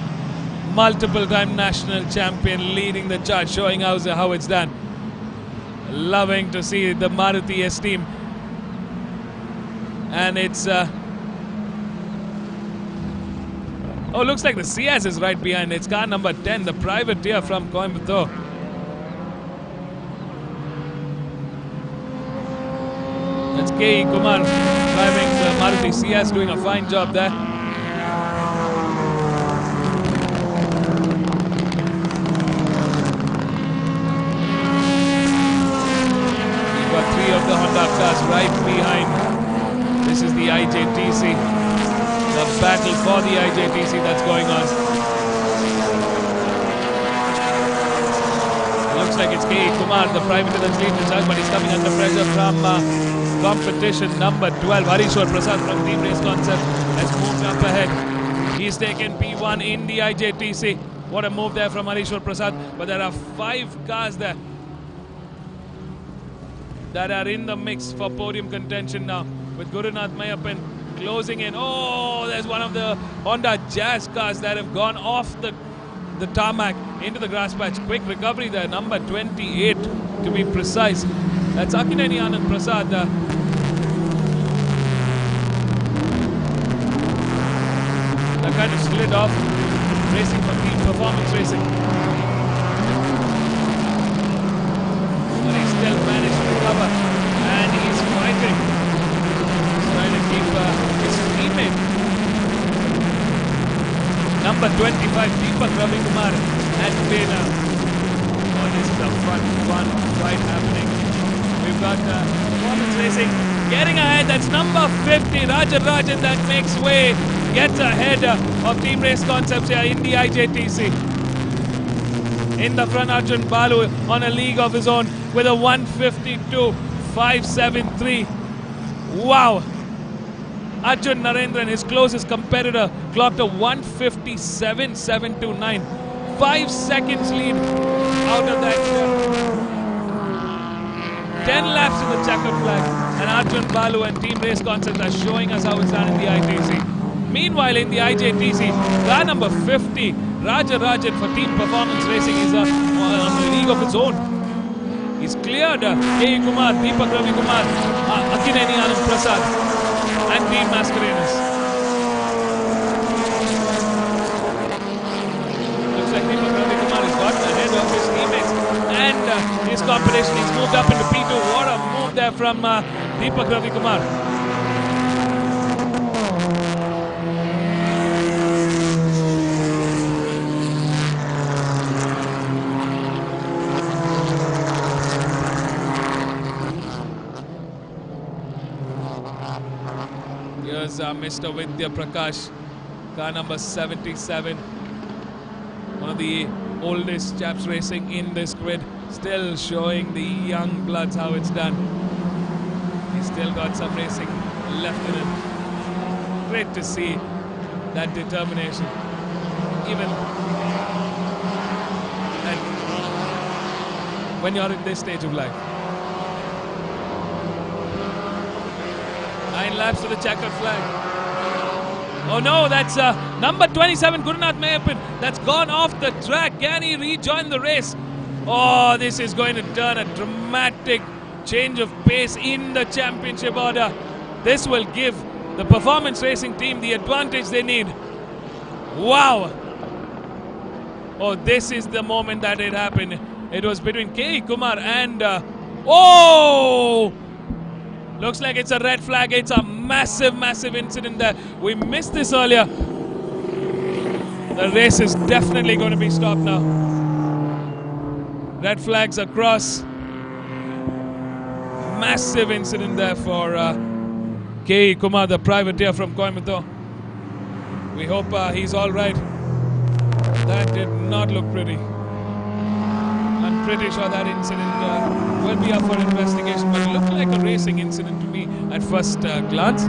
multiple-time national champion, leading the charge, showing how it's done. Loving to see the Maruti S team. And it's... oh, looks like the CS is right behind. It's car number 10, the privateer from Coimbatore. That's K.E. Kumar driving the Maruti CS, doing a fine job there. We've got 3 of the Honda cars right behind. This is the IJTC. The battle for the IJTC that's going on. It looks like it's K.E. Kumar, the privateer that's leading the charge, but he's coming under pressure from competition number 12. Harishwar Prasad from Team Race Concept has moved up ahead. He's taken P1 in the IJTC. What a move there from Harishwar Prasad. But there are 5 cars there that are in the mix for podium contention now, with Gurunath Mayappan closing in. Oh, there's one of the Honda Jazz cars that have gone off the tarmac into the grass patch. Quick recovery there, number 28 to be precise. That's Akineni Anand Prasad. That kind of slid off, racing for Team Performance Racing. But he still managed to recover, and he's fighting. Trying to keep his teammate. Number 25, Deepak Ravikumar, has been oh, this is a fun fight happening. We've got Performance Racing getting ahead. That's number 50, Rajan, that makes way, gets ahead of Team Race Concepts here in the IJTC. In the front, Arjun Balu on a league of his own with a 152.573. Wow! Arjun Narendran, his closest competitor, clocked a 157.729. 5 seconds lead out of that. 10 laps in the checkered flag. And Arjun Balu and Team Race Concepts are showing us how it's done in the ITC. Meanwhile, in the IJTC, car number 50, Rajan for Team Performance Racing is on a league of its own. He's cleared K.E. Kumar, Deepak Ravikumar, Akineni Anand Prasad, and Team Mascarenas. Looks like Deepak Ravikumar has gotten ahead of his teammates and his competition. He's moved up into P2. What a move there from Deepak Ravikumar. Here's Mr. Vidya Prakash, car number 77. One of the oldest chaps racing in this grid. Still showing the young bloods how it's done. He's still got some racing left in him. Great to see that determination. Even when you're in this stage of life. 9 laps to the checkered flag. Oh no, that's number 27, Gurunath Mayappan. That's gone off the track. Can he rejoin the race? Oh, this is going to turn a dramatic change of pace in the championship order. This will give the performance racing team the advantage they need. Wow. Oh, this is the moment that it happened. It was between K. Kumar and... oh! Looks like it's a red flag. It's a massive, massive incident there. We missed this earlier. The race is definitely going to be stopped now. Red flags across. Massive incident there for K. Kumar, the privateer from Coimbatore. We hope he's all right. That did not look pretty. I'm pretty sure that incident will be up for investigation, but it looked like a racing incident to me at first glance.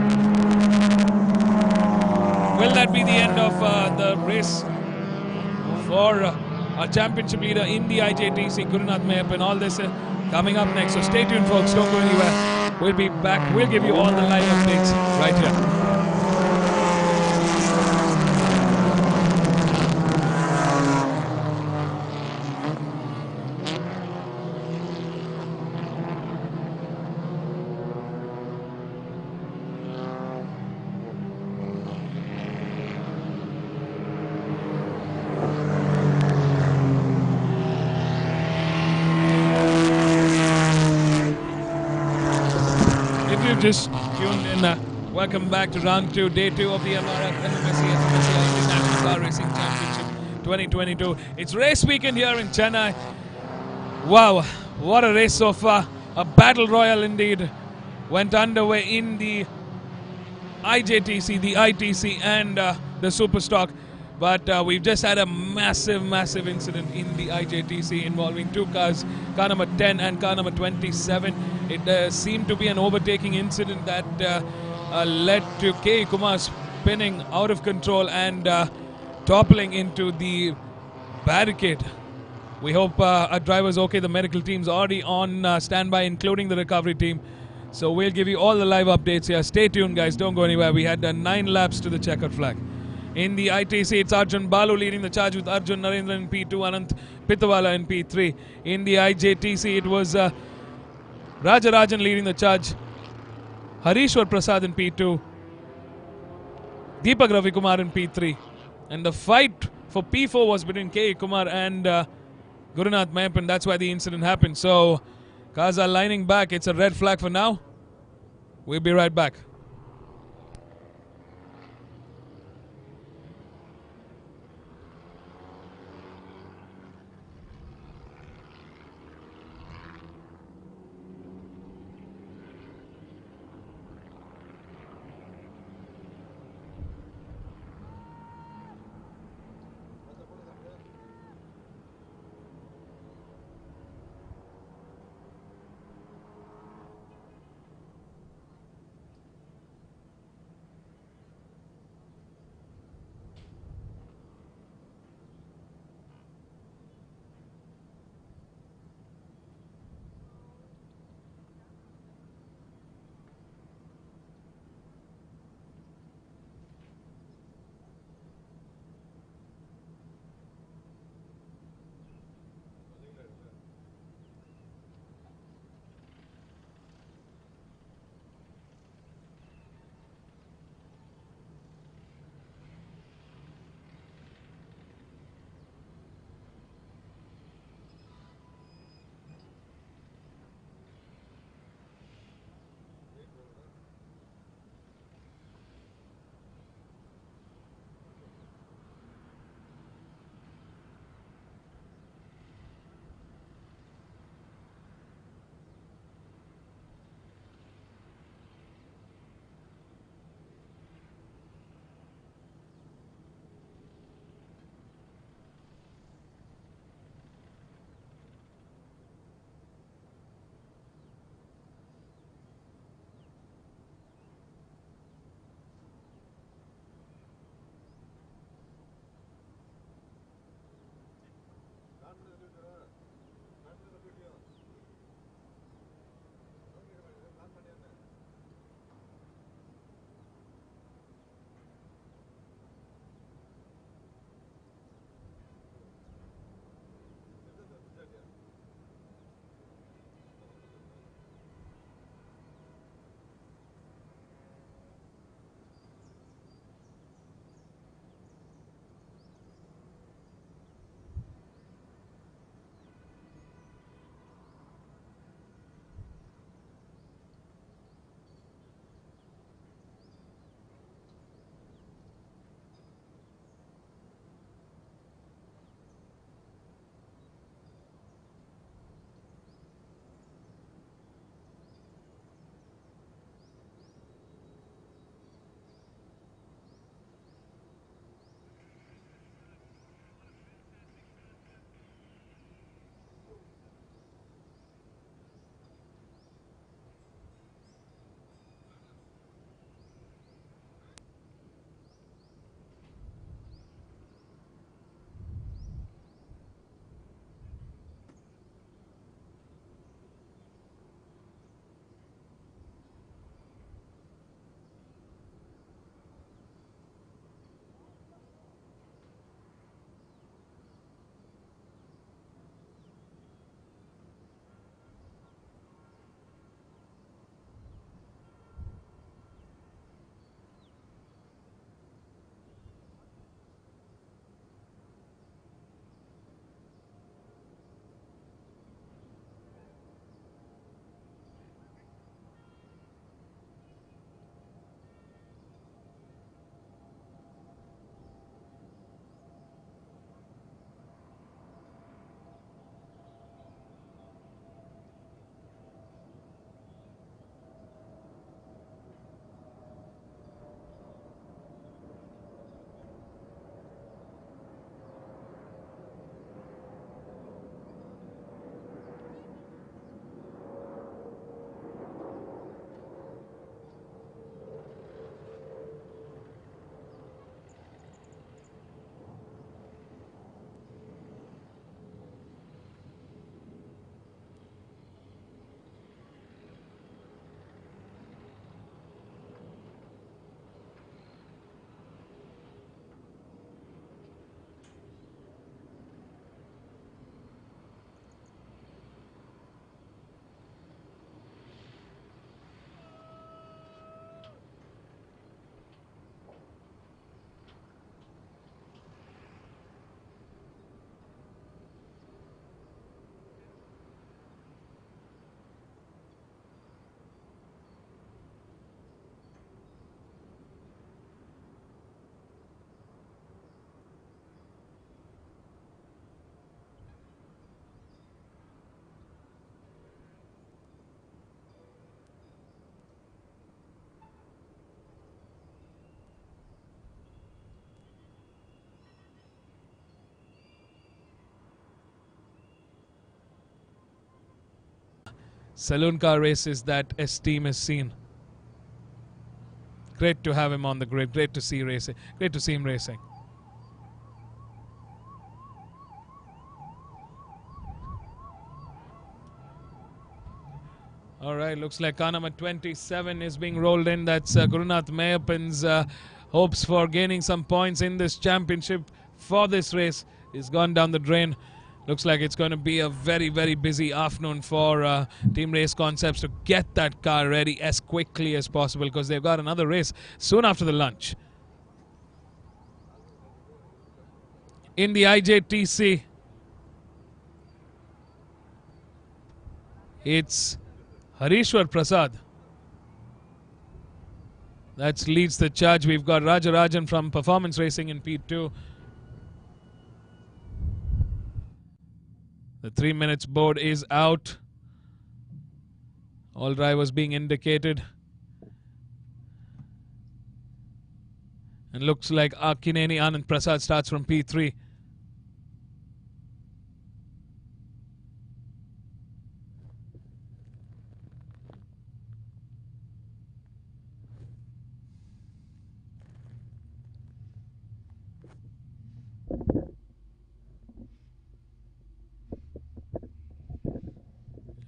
Will that be the end of the race for our championship leader in the IJTC, Gurunath Mayappan? All this coming up next, so stay tuned folks, don't go anywhere. We'll be back, we'll give you all the live updates right here. Just tuned in. Welcome back to round 2, day 2 of the MRF MMSC fmsci International Car Racing Championship 2022. It's race weekend here in Chennai. Wow, what a race so far. A battle royal indeed went underway in the IJTC, the ITC and the Superstock. But we've just had a massive, massive incident in the IJTC involving two cars, car number 10 and car number 27. It seemed to be an overtaking incident that led to K. Kumar spinning out of control and toppling into the barricade. We hope our driver's okay. The medical team's already on standby, including the recovery team. So we'll give you all the live updates here. Stay tuned, guys. Don't go anywhere. We had 9 laps to the checkered flag. In the ITC, it's Arjun Balu leading the charge with Arjun Narendra in P2, Anant Pitawala in P3. In the IJTC, it was Rajarajan leading the charge, Harishwar Prasad in P2, Deepak Ravi Kumar in P3. And the fight for P4 was between K. Kumar and Gurunath Mayappan. That's why the incident happened. So, cars are lining back. It's a red flag for now. We'll be right back. saloon car races that S-Team has seen. Great to have him on the grid. Great to see racing. Great to see him racing. All right, looks like car number 27 is being rolled in. That's Gurunath Mayappan's hopes for gaining some points in this championship for this race is gone down the drain. Looks like it's going to be a very, very busy afternoon for Team Race Concepts to get that car ready as quickly as possible, because they've got another race soon after the lunch. In the IJTC, it's Harishwar Prasad that leads the charge. We've got Rajarajan from Performance Racing in P2. The 3 minutes board is out. All drivers being indicated. And looks like Akineni Anand Prasad starts from P3.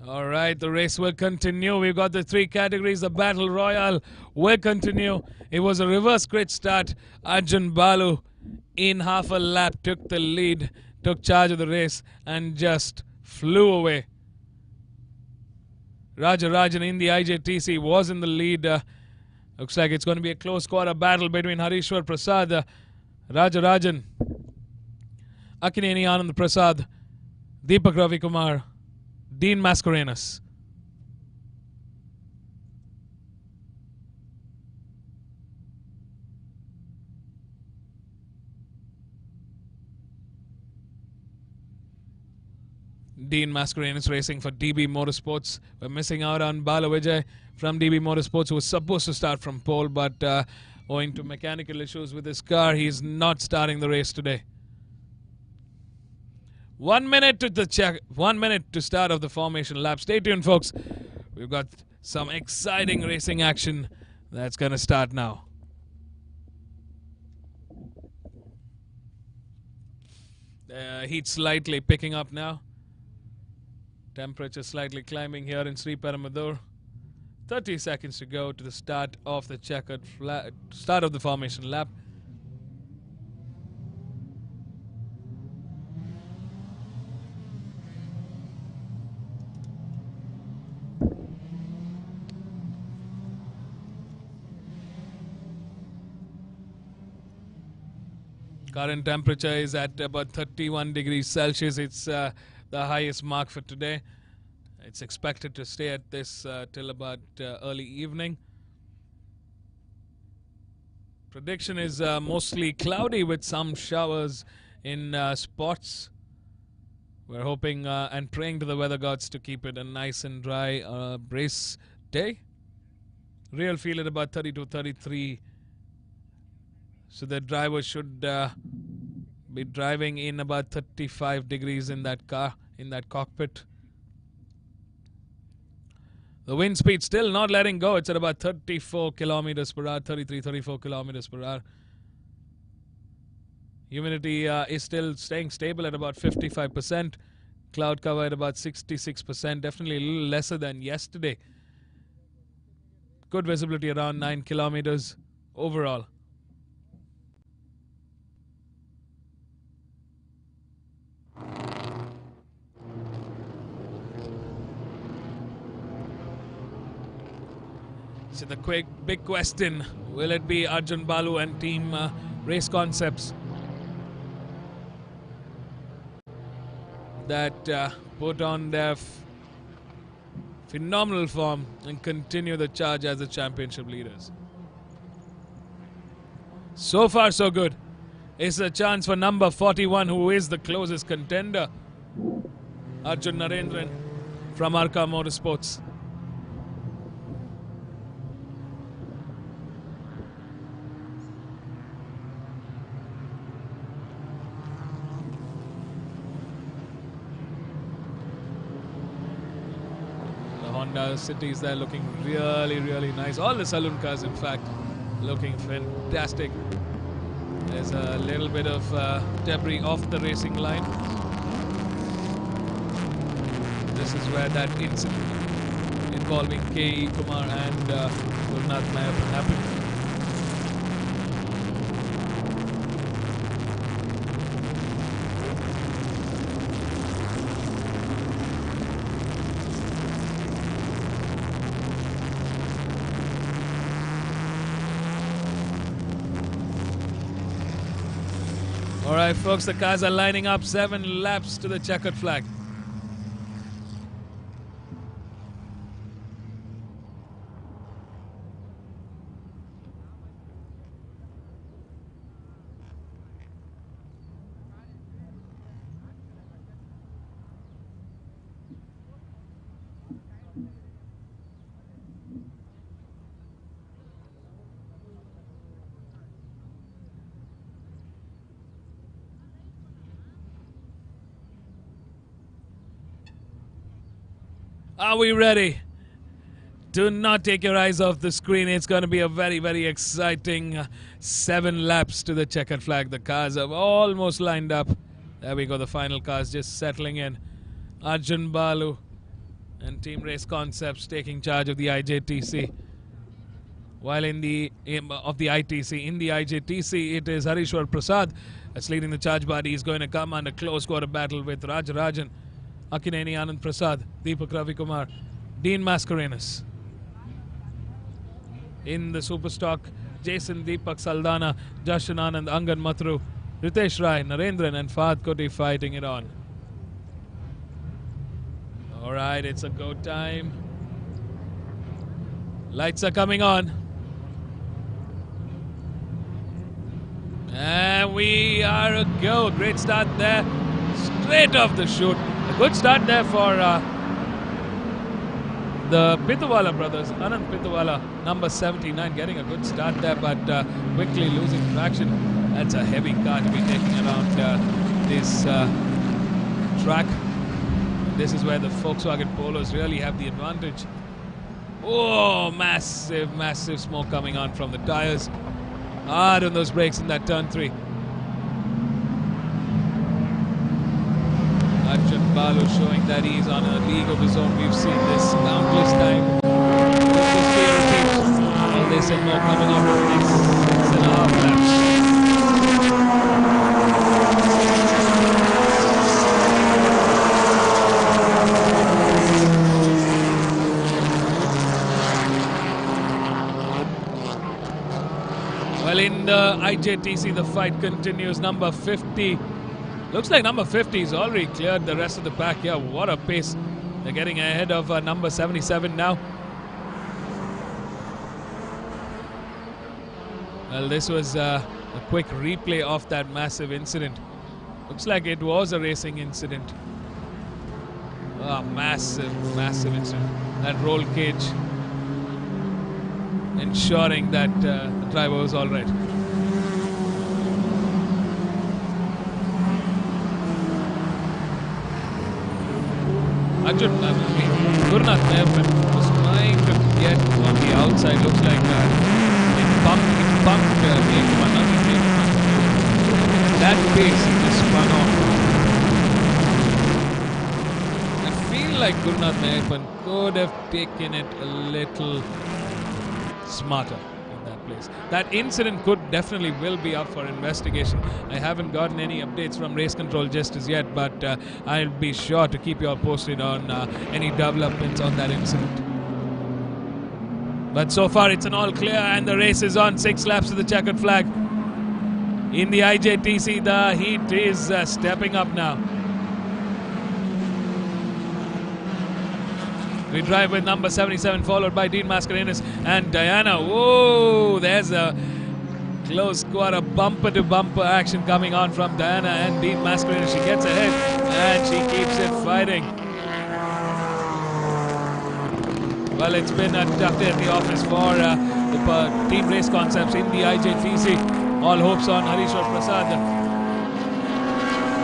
All right, the race will continue. We've got the 3 categories. The battle royal will continue. It was a reverse grid start. Arjun Balu in half a lap took the lead, took charge of the race and just flew away. Rajarajan in the IJTC was in the lead. Looks like it's going to be a close quarter battle between Harishwar Prasad, Rajarajan, Akineni Anand Prasad, Deepak Ravi Kumar, Dean Mascarenhas. Dean Mascarenhas racing for DB Motorsports. We're missing out on Bala Vijay from DB Motorsports, who was supposed to start from pole, but owing to mechanical issues with his car, he's not starting the race today. 1 minute to the check. 1 minute to start of the formation lap. Stay tuned, folks. We've got some exciting racing action that's going to start now. Heat slightly picking up now. Temperature slightly climbing here in Sri Peramadur. 30 seconds to go to the start of the checkered start of the formation lap. Current temperature is at about 31 degrees Celsius. It's the highest mark for today. It's expected to stay at this till about early evening. Prediction is mostly cloudy with some showers in spots. We're hoping and praying to the weather gods to keep it a nice and dry race day. Real feel at about 32, 33. So the driver should be driving in about 35 degrees in that car, in that cockpit. The wind speed still not letting go. It's at about 34 kilometers per hour, 33, 34 kilometers per hour. Humidity is still staying stable at about 55%. Cloud cover at about 66%. Definitely a little lesser than yesterday. Good visibility around 9 kilometers overall. So the big question, will it be Arjun Balu and Team Race Concepts that put on their phenomenal form and continue the charge as the championship leaders? So far so good. It's a chance for number 41, who is the closest contender, Arjun Narendran from Arka Motorsports. Honda Cities there looking really, really nice. All the saloon cars, in fact, looking fantastic. There's a little bit of debris off the racing line. This is where that incident involving K.E. Kumar and Gurnath Mayappan happened. All right, folks, the cars are lining up, 7 laps to the checkered flag. Are we ready? Do not take your eyes off the screen. It's going to be a very, very exciting 7 laps to the checkered flag. The cars have almost lined up. There we go. The final cars just settling in. Arjun Balu and Team Race Concepts taking charge of the IJTC. While in the ITC, in the IJTC, it is Harishwar Prasad that's leading the charge body. He's going to come under close quarter battle with Rajarajan, Akineni Anand Prasad, Deepak Ravi Kumar, Dean Mascarenhas. In the Superstock, Jason Deepak Saldana, Jashan Anand, Angan Matru, Ritesh Rai, Narendran and Fahad Koti fighting it on. Alright, it's a go time. Lights are coming on. And we are a go. Great start there. Straight off the chute. A good start there for the Pithuwala brothers. Anand Pithuwala, number 79, getting a good start there, but quickly losing traction. That's a heavy car to be taking around this track. This is where the Volkswagen Polos really have the advantage. Oh, massive, massive smoke coming on from the tires. Hard on those brakes in that turn 3. Arjun Balu showing that he's on a league of his own. We've seen this countless times. All this and more coming up in the next 6.5 laps. Well, in the IJTC, the fight continues. Number 50. Looks like number 50 has already cleared the rest of the pack. Yeah, what a pace. They're getting ahead of number 77 now. Well, this was a quick replay of that massive incident. Looks like it was a racing incident. Oh, massive, massive incident. That roll cage ensuring that the driver was all right. Gurnath Mayappan was trying to get on the outside. Looks like it bumped that pace he just spun off. I feel like Gurnath Mayappan could have taken it a little smarter in that place. That incident could definitely will be up for investigation. I haven't gotten any updates from race control just as yet, but I'll be sure to keep you all posted on any developments on that incident. But so far it's an all clear and the race is on. 6 laps to the checkered flag. In the IJTC, the heat is stepping up now. We drive with number 77, followed by Dean Mascarenhas and Diana. Whoa, there's a close quarter bumper-to-bumper action coming on from Diana and Dean Mascarenhas. She gets ahead and she keeps it fighting. Well, it's been a tough day at the office for the Team Race Concepts in the IJTC. All hopes on Harishwar Prasad.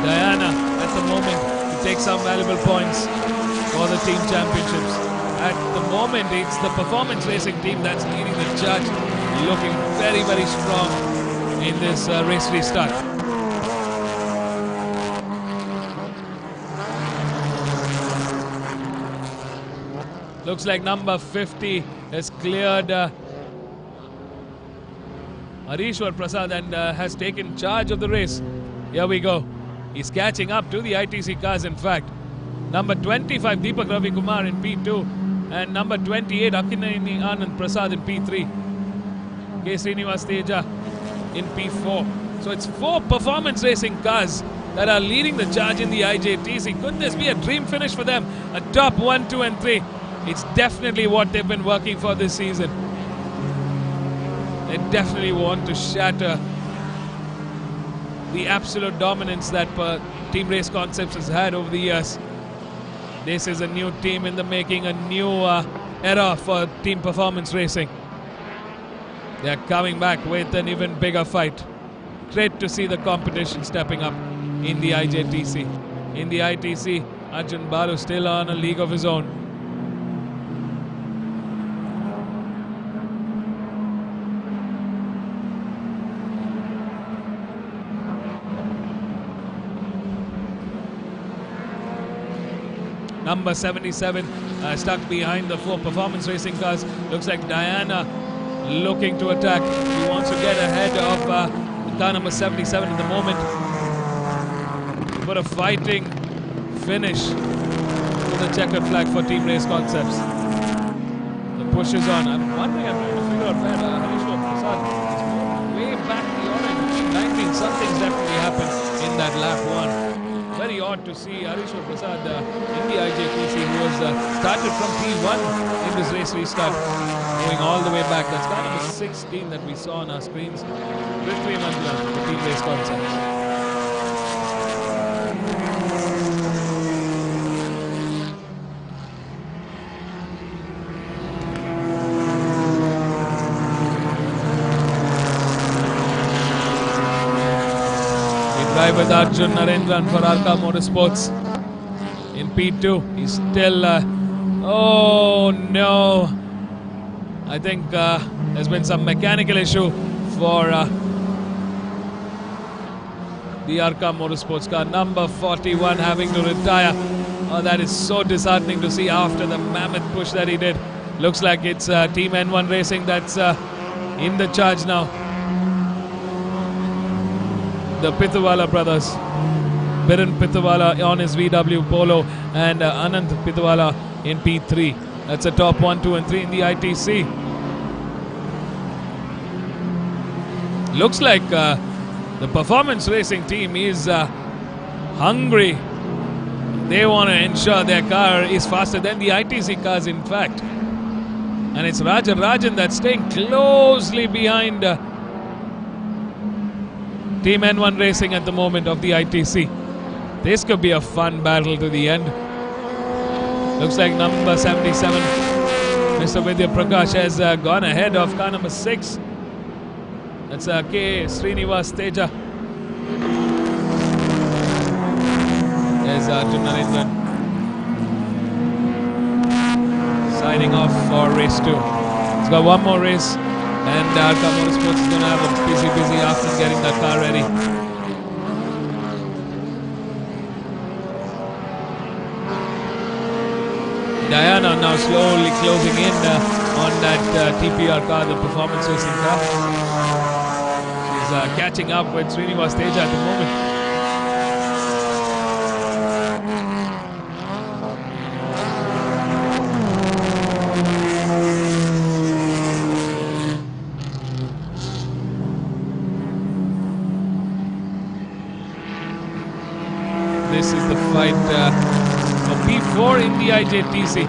Diana, at the moment, to take some valuable points for the team championships. at the moment, it's the performance racing team that's leading the charge, looking very, very strong in this race restart. Looks like number 50 has cleared Harishwar Prasad and has taken charge of the race. Here we go. He's catching up to the ITC cars, in fact. Number 25, Deepak Ravi Kumar in P2. And number 28, Akineni Anand Prasad in P3. K. Srinivas Teja in P4. So it's 4 performance racing cars that are leading the charge in the IJTC. Could this be a dream finish for them? A top 1, 2 and 3. It's definitely what they've been working for this season. They definitely want to shatter the absolute dominance that Team Race Concepts has had over the years. This is a new team in the making, a new era for Team Performance Racing. They're coming back with an even bigger fight. Great to see the competition stepping up in the IJTC. In the ITC, Arjun Balu still on a league of his own. Number 77 stuck behind the 4 performance racing cars. Looks like Diana looking to attack. He wants to get ahead of car number 77 at the moment. But a fighting finish to the checkered flag for Team Race Concepts. The push is on. I'm wondering, I'm trying to figure out where Harishwar Prasad is way back the orange. 19, something's definitely happened in that lap 1. Very odd to see Harishwar Prasad in the IJTC, who was started from P1 in this race restart, going all the way back. That's car number 16 that we saw on our screens. Prithvi Manjunath, the Team Race Concepts. Drive with Arjun Narendran for Arka Motorsports in P2. He's still, oh no, I think there's been some mechanical issue for the Arka Motorsports car. Number 41 having to retire. Oh, that is so disheartening to see after the mammoth push that he did. Looks like it's Team N1 Racing that's in the charge now. The Pithuwala brothers, Biren Pithuwala on his VW Polo and Anand Pithuwala in P3. That's a top 1, 2 and 3 in the ITC. Looks like the performance racing team is hungry. They want to ensure their car is faster than the ITC cars, in fact. And it's Rajan that's staying closely behind Team N1 Racing at the moment of the ITC. This could be a fun battle to the end. Looks like number 77, Mr. Vidya Prakash, has gone ahead of car number 6. That's K. Srinivas Teja. There's Arjun Narendran signing off for race 2. It's got one more race. And Arka Motorsports is going to have a busy afternoon getting that car ready. Diana now slowly closing in on that TPR car, the performance racing car. She's catching up with Srinivas Teja at the moment. This is the fight for P4 in the IJTC.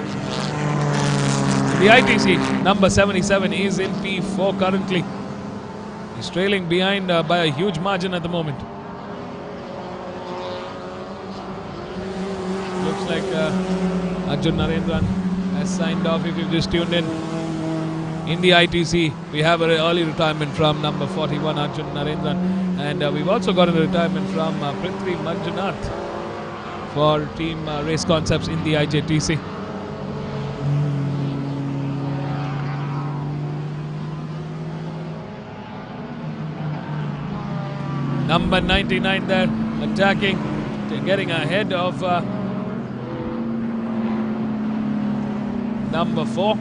The ITC, number 77, is in P4 currently. He's trailing behind by a huge margin at the moment. Looks like Arjun Narendran has signed off. If you've just tuned in the ITC, we have an early retirement from number 41, Arjun Narendran. And we've also got a retirement from Prithvi Manjunath for Team Race Concepts in the IJTC. Number 99 there, attacking, getting ahead of number 4.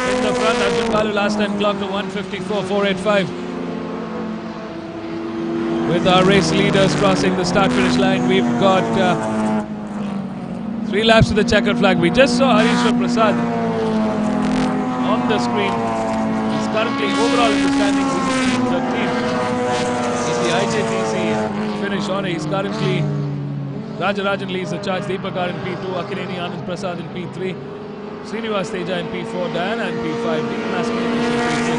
In the front, Arjun Balu last time clocked to 154.485. With our race leaders crossing the start-finish line, we've got 3 laps to the checkered flag. We just saw Harishwar Prasad on the screen. He's currently overall in the standings in the IJTC finish order. He's currently Rajarajan leads the charge, Deepakar in P2, Akineni Anand Prasad in P3, Srinivas Teja in P4, Diana in P5, Deepanas in P6,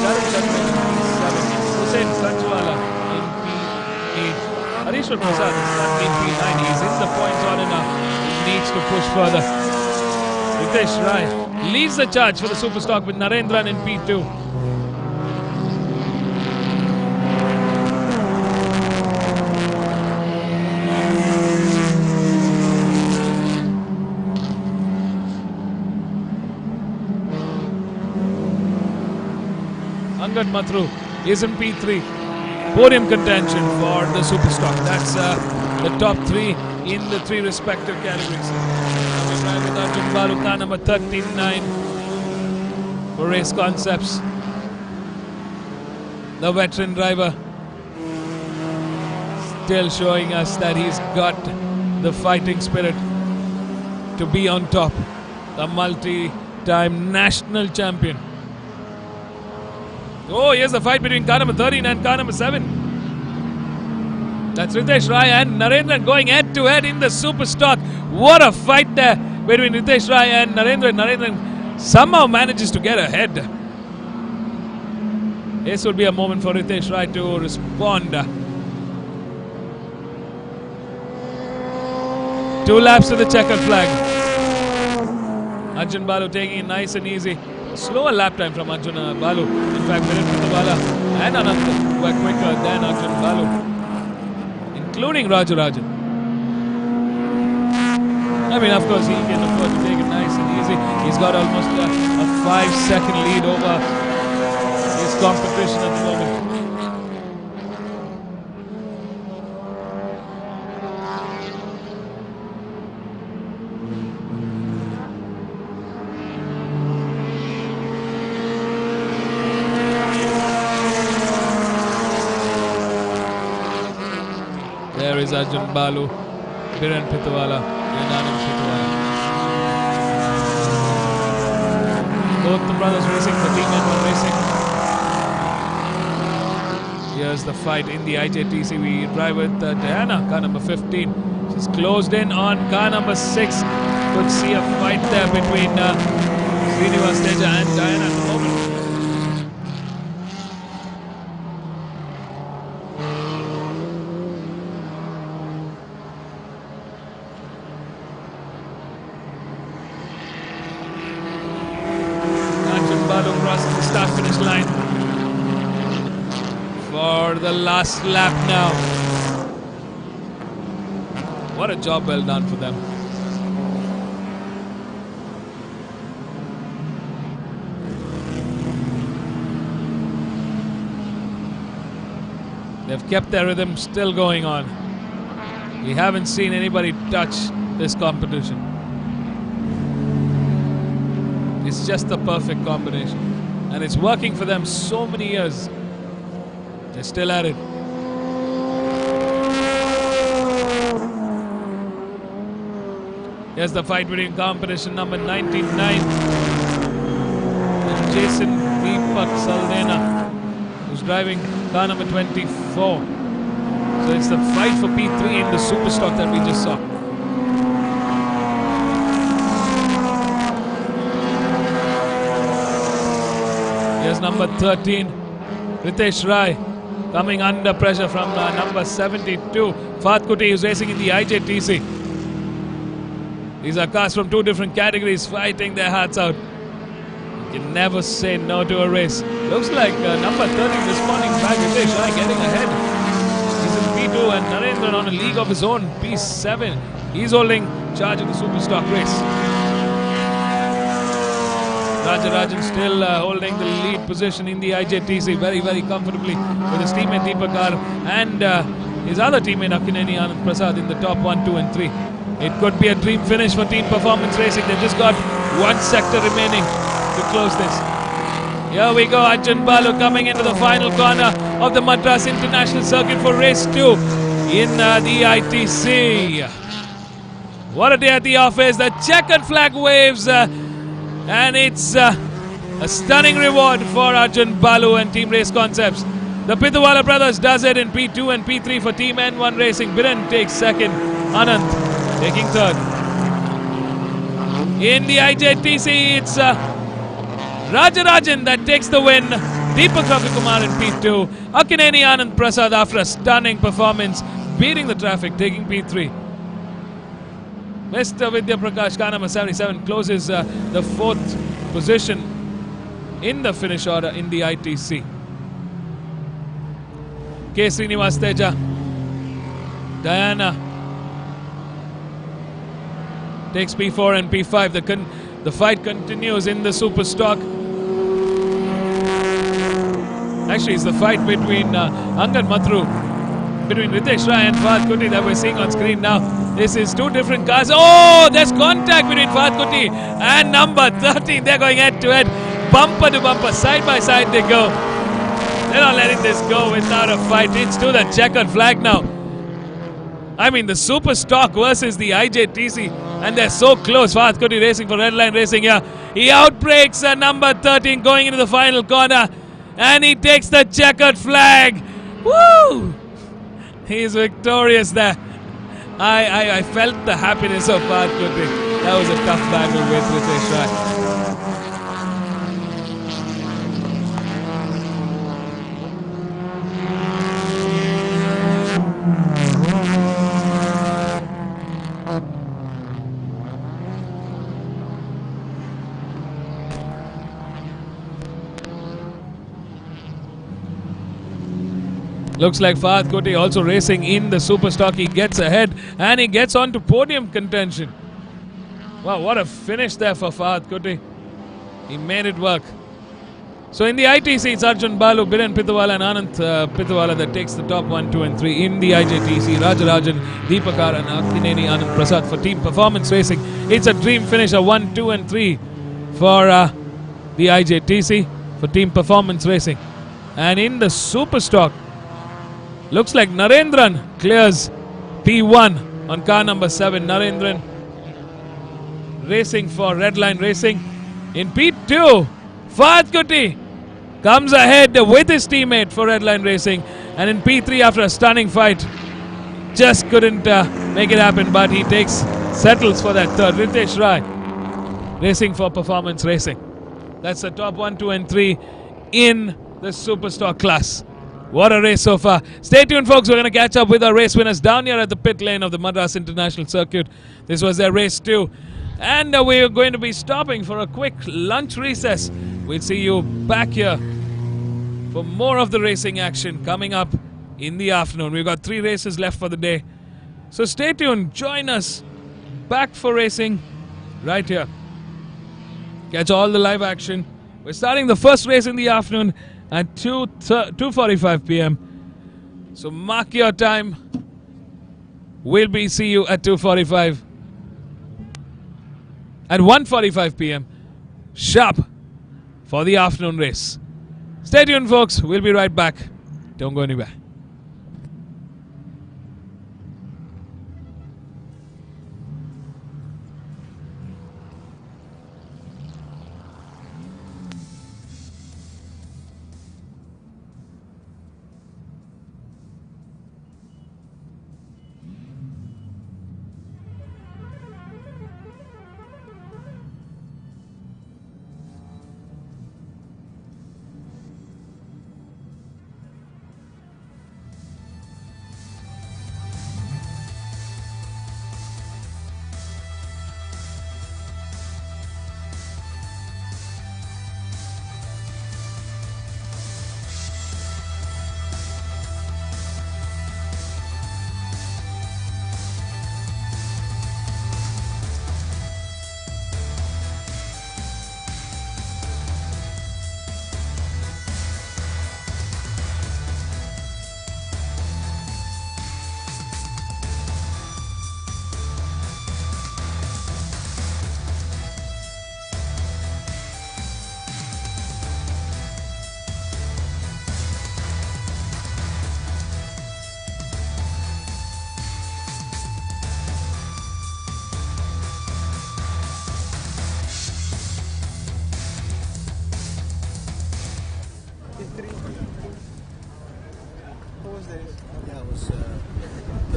Charan Chandra in P7, Hussain Kanchwala in P8, Harishwar Prasad is in P9. He's in the points order now. He needs to push further. Ritesh Rai leads the charge for the Superstock with Narendran in P2. Angad Mathru is in P3. Podium contention for the Superstock. That's the top 3 in the 3 respective categories. Coming right with Arjun Balu, car number 39 for Race Concepts. The veteran driver still showing us that he's got the fighting spirit to be on top. The multi-time national champion. Oh, here's the fight between car number 13 and car number 7. That's Ritesh Rai and Narendran going head to head in the Superstock. What a fight there between Ritesh Rai and Narendran. Narendran somehow manages to get ahead. This would be a moment for Ritesh Rai to respond. 2 laps to the checkered flag. Arjun Balu taking it nice and easy. Slower lap time from Arjun Balu. In fact, Viren Prithabala and Anand were quicker than Arjun Balu, including Rajarajan. I mean, of course, he can afford to take it nice and easy. He's got almost a 5-second lead over his competition at the moment. There is Arjun Balu, Viren Prithabala and Anand Prithabala. Both the brothers racing for Team N1 Racing. Here's the fight in the IJTC. We drive with Diana, car number 15. She's closed in on car number 6. Could see a fight there between Srinivas Teja and Diana at the moment. Crosses the start-finish line for the last lap now. What a job well done for them. They've kept their rhythm still going on. We haven't seen anybody touch this competition. It's just the perfect combination. And it's working for them so many years. They're still at it. Here's the fight between competition number 99 and Jason Deepak Saldena, who's driving car number 24. So it's the fight for P3 in the Superstock that we just saw. Here's number 13, Ritesh Rai, coming under pressure from number 72, Fahad Kuti, who's racing in the IJTC. These are cars from 2 different categories fighting their hearts out. You can never say no to a race. Looks like number 13 responding back. Ritesh Rai getting ahead. He's in P2, and Narendran on a league of his own, P7. He's holding charge of the Super Stock race. Rajarajan still holding the lead position in the IJTC very, very comfortably with his teammate Deepakar and his other teammate Akineni Anand Prasad in the top 1, 2 and 3. It could be a dream finish for Team Performance Racing. They've just got one sector remaining to close this. Here we go, Arjun Balu coming into the final corner of the Madras International Circuit for race 2 in the ITC. What a day at the office. The checkered flag waves and it's a stunning reward for Arjun Balu and Team Race Concepts. The Pithuwala brothers does it in P2 and P3 for Team N1 Racing. Biren takes second, Anand taking third. In the IJTC, it's Rajarajan that takes the win. Deepak Ravikumar in P2. Akineni Anand Prasad after a stunning performance, beating the traffic, taking P3. Mr. Vidya Prakash, car number 77, closes the fourth position in the finish order in the ITC. K. Srinivas Teja, Diana takes P4 and P5. The fight continues in the Super Stock. Actually, it's the fight between Angad Mathru, between Ritesh Rai and Fahad Kuti that we're seeing on screen now. This is two different cars. Oh, there's contact between Fahad Kuti and number 13. They're going head to head, bumper to bumper, side by side they go. They're not letting this go without a fight. It's to the checkered flag now. I mean, the Super Stock versus the IJTC, and they're so close. Fahad Kuti racing for Redline Racing here. He outbreaks number 13 going into the final corner, and he takes the checkered flag. Woo! He's victorious there. I felt the happiness of Fahad Kuti. That was a tough battle with Ritesh Rai. Looks like Fahad Kuti also racing in the Super Stock. He gets ahead and he gets on to podium contention. Wow, what a finish there for Fahad Kuti. He made it work. So in the ITC, it's Arjun Balu, Biren Pithuwala and Anand Pithuwala that takes the top 1, 2 and 3. In the IJTC, Rajarajan, Deepakar and Akineni Anand Prasad for Team Performance Racing. It's a dream finish, a 1, 2 and 3 for the IJTC for Team Performance Racing. And in the Super Stock, looks like Narendran clears P1 on car number 7. Narendran racing for Redline Racing. In P2, Fahad Kuti comes ahead with his teammate for Redline Racing. And in P3, after a stunning fight, just couldn't make it happen, but he settles for that third. Ritesh Rai racing for Performance Racing. That's the top 1, 2 and 3 in the Super Stock class. What a race so far. Stay tuned, folks. We're going to catch up with our race winners down here at the pit lane of the Madras International Circuit. This was their race 2. And we're going to be stopping for a quick lunch recess. We'll see you back here for more of the racing action coming up in the afternoon. We've got 3 races left for the day. So stay tuned. Join us back for racing right here. Catch all the live action. We're starting the first race in the afternoon at 2:45 p.m. So mark your time. We'll see you at 2:45. At 1:45 p.m. sharp for the afternoon race. Stay tuned, folks. We'll be right back. Don't go anywhere.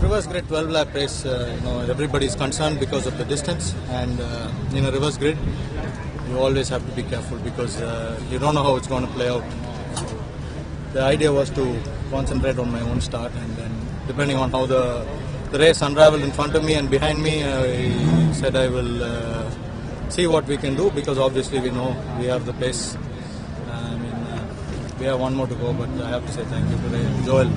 reverse grid 12 lap race, everybody is concerned because of the distance, and in a reverse grid, you always have to be careful because you don't know how it's going to play out. So the idea was to concentrate on my own start, and then depending on how the race unraveled in front of me and behind me, I said I will see what we can do, because obviously we know we have the pace. We have one more to go, but I have to say thank you to Joel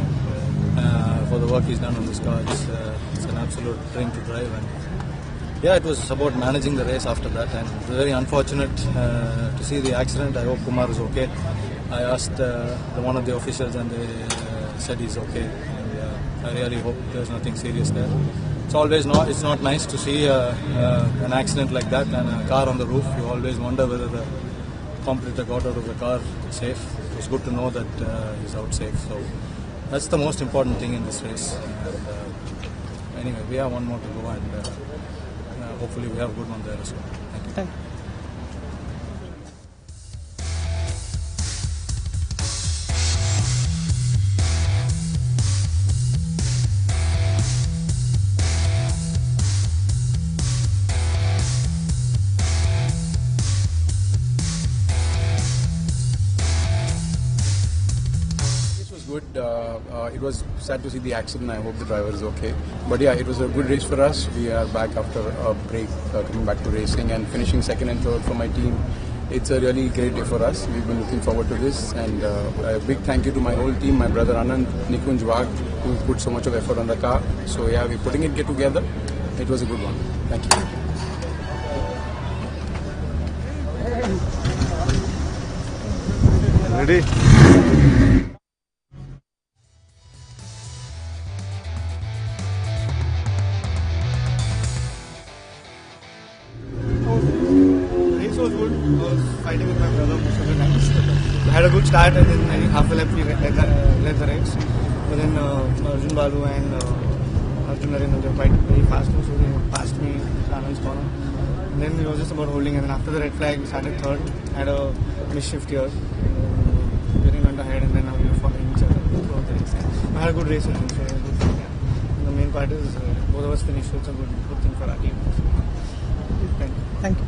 for the work he's done on this car. It's an absolute dream to drive, and yeah, it was about managing the race after that, and it was very unfortunate to see the accident. I hope Kumar is okay. I asked one of the officials, and they said he's okay, and I really hope there's nothing serious there. It's not nice to see an accident like that and a car on the roof. You always wonder whether the competitor got out of the car safe. It was good to know that he's out safe. So that's the most important thing in this race. And, anyway, we have one more to go, and hopefully we have a good one there as well. Thank you. Good. It was sad to see the accident. I hope the driver is okay. But yeah, it was a good race for us. We are back after a break, coming back to racing and finishing second and third for my team. It's a really great day for us. We've been looking forward to this, and a big thank you to my whole team, my brother Anand, Nikunj Wag, who put so much of effort on the car. So yeah, we're putting it together. It was a good one. Thank you. Ready? Fighting with my brother most of the times. I had a good start, and then I think half a lap we led the race. But then Arjun Balu and Arjun Narendra were quite very fast, so they passed me in Anand's corner. And then it was just about holding, and then after the red flag we started third, had a misshift here. Getting went ahead, and then we were following each other throughout the race. And I had a good race with him, so it was good. Yeah. The main part is both of us finished, so it's a good thing for our team. So, thank you. Thank you.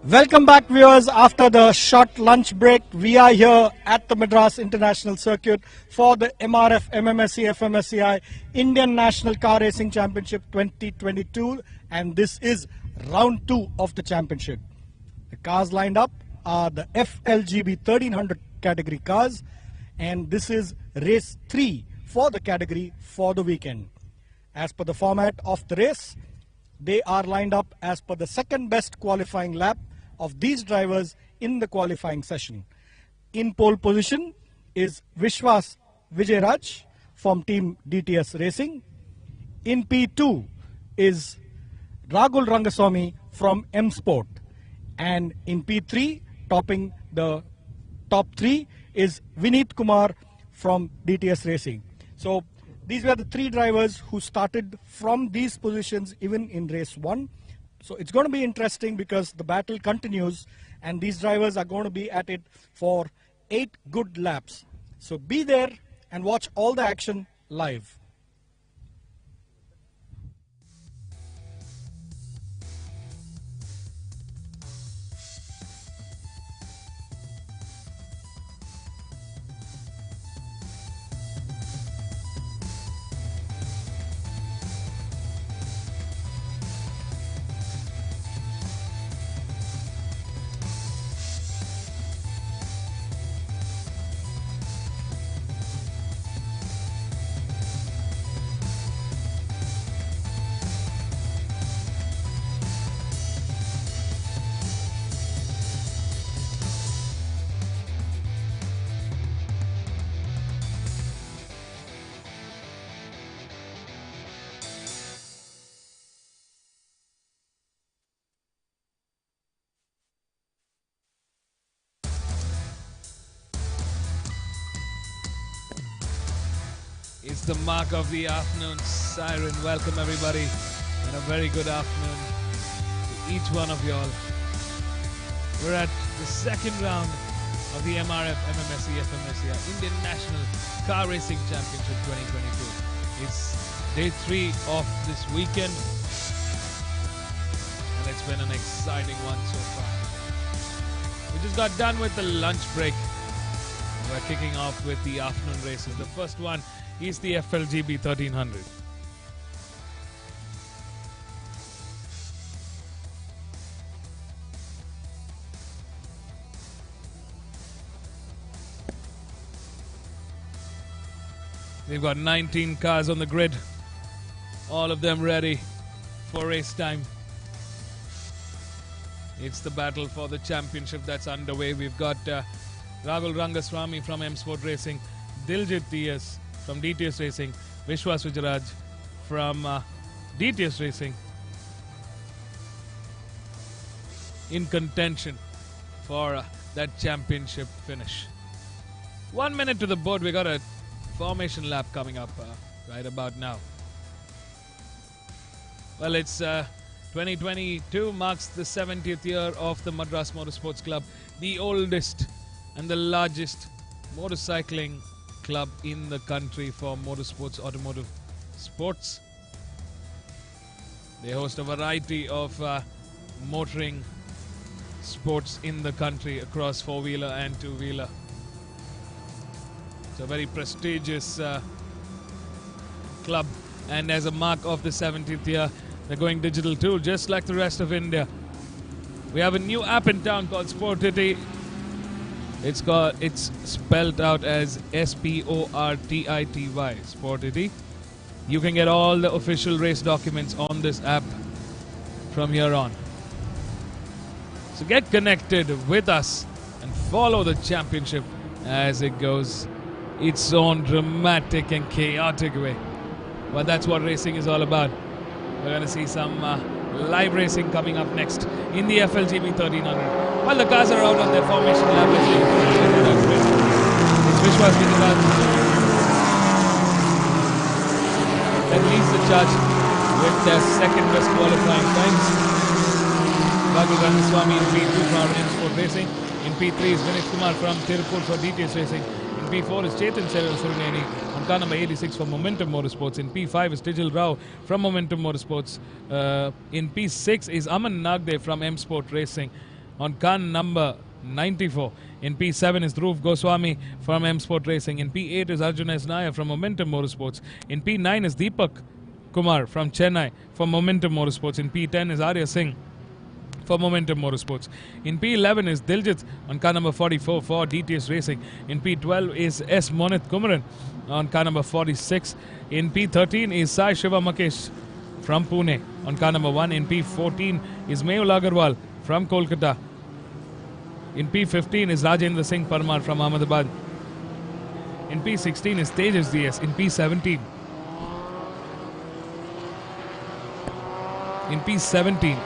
Welcome back, viewers. After the short lunch break, we are here at the Madras International Circuit for the MRF MMSC fmsci Indian National Car Racing Championship 2022, and this is round 2 of the championship. The cars lined up are the FLGB 1300 category cars, and this is race 3 for the category for the weekend. As per the format of the race, they are lined up as per the second best qualifying lap of these drivers in the qualifying session. In pole position is Vishwas Vijayaraj from team DTS Racing. In P2 is Rahul Rangaswamy from M Sport. And in P3, topping the top 3 is Vineet Kumar from DTS Racing. So these were the 3 drivers who started from these positions even in race 1. So it's going to be interesting because the battle continues and these drivers are going to be at it for 8 good laps. So be there and watch all the action live. It's the mark of the afternoon siren. Welcome everybody and a very good afternoon to each one of y'all. We're at the second round of the MRF MMSC fmsci Indian National Car Racing Championship 2022. It's day 3 of this weekend and it's been an exciting one so far. We just got done with the lunch break. We're kicking off with the afternoon races. The first one is the FLGB 1300. We've got 19 cars on the grid, all of them ready for race time. It's the battle for the championship that's underway. We've got Rahul Rangaswamy from M Sport Racing, Diljit TS from DTS Racing, Vishwas Vijayaraj from DTS Racing in contention for that championship finish. 1 minute to the board. We got a formation lap coming up right about now. Well, it's 2022 marks the 70th year of the Madras Motorsports Club, the oldest and the largest motorcycling club in the country for motorsports, automotive sports. They host a variety of motoring sports in the country across 4-wheeler and 2-wheeler. It's a very prestigious club, and as a mark of the 70th year, they're going digital too, just like the rest of India. We have a new app in town called Sportity. It's spelled out as SPORTITY, Sportity. You can get all the official race documents on this app from here on. So get connected with us and follow the championship as it goes its own dramatic and chaotic way. But that's what racing is all about. We're going to see some live racing coming up next in the FLGB 1300. While the cars are out on their formation lap, it's Vishwas Vijayaraj that leads the charge with their second best qualifying times. Rahul Rangaswamy in P2 from M Sport Racing. In P3 is Vineet Kumar from Tirupur for DTS Racing. In P4 is Chetan Suruneni on car number 86 for Momentum Motorsports. In P5 is Tijal Rao from Momentum Motorsports. In P6 is Aman Nagde from M Sport Racing. on car number 94. In P7 is Dhruv Goswami from M Sport Racing. In P8 is Arjun S. Nair from Momentum Motorsports. In P9 is Deepak Kumar from Chennai for Momentum Motorsports. In P10 is Arya Singh for Momentum Motorsports. In P11 is Diljit on car number 44 for DTS Racing. In P12 is S. Monit Kumaran on car number 46. In P13 is Sai Shiva Makesh from Pune on car number 1. In P14 is Mehul Agarwal from Kolkata. In P15 is Rajendra Singh Parmar from Ahmedabad. In P16 is Tejas DS. In P17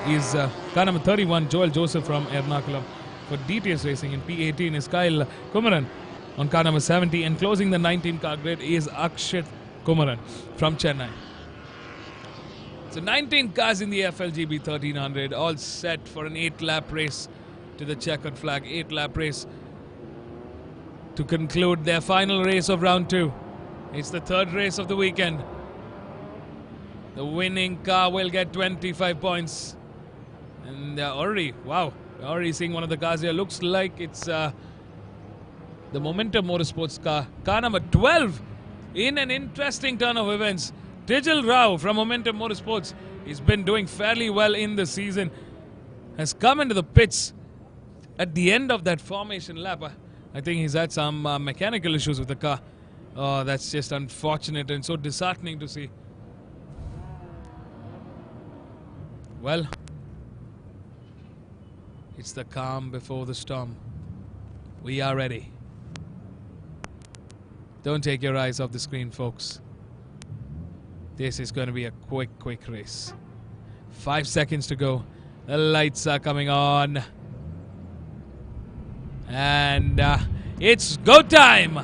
is car number 31 Joel Joseph from Ernakulam for DTS Racing. In P18 is Kyle Kumaran on car number 70, and closing the 19 car grid is Akshit Kumaran from Chennai. So 19 cars in the FLGB 1300, all set for an 8-lap race to the checkered flag. 8-lap race to conclude their final race of round 2. It's the third race of the weekend. The winning car will get 25 points. And already seeing one of the cars here. Looks like it's the Momentum Motorsports car. Car number 12 in an interesting turn of events. Tijal Rao from Momentum Motorsports. He's been doing fairly well in the season. Has come into the pits at the end of that formation lap. I think he's had some mechanical issues with the car. Oh, that's just unfortunate and so disheartening to see. Well, it's the calm before the storm. We are ready. Don't take your eyes off the screen, folks. This is going to be a quick race. 5 seconds to go. The lights are coming on. And it's go time!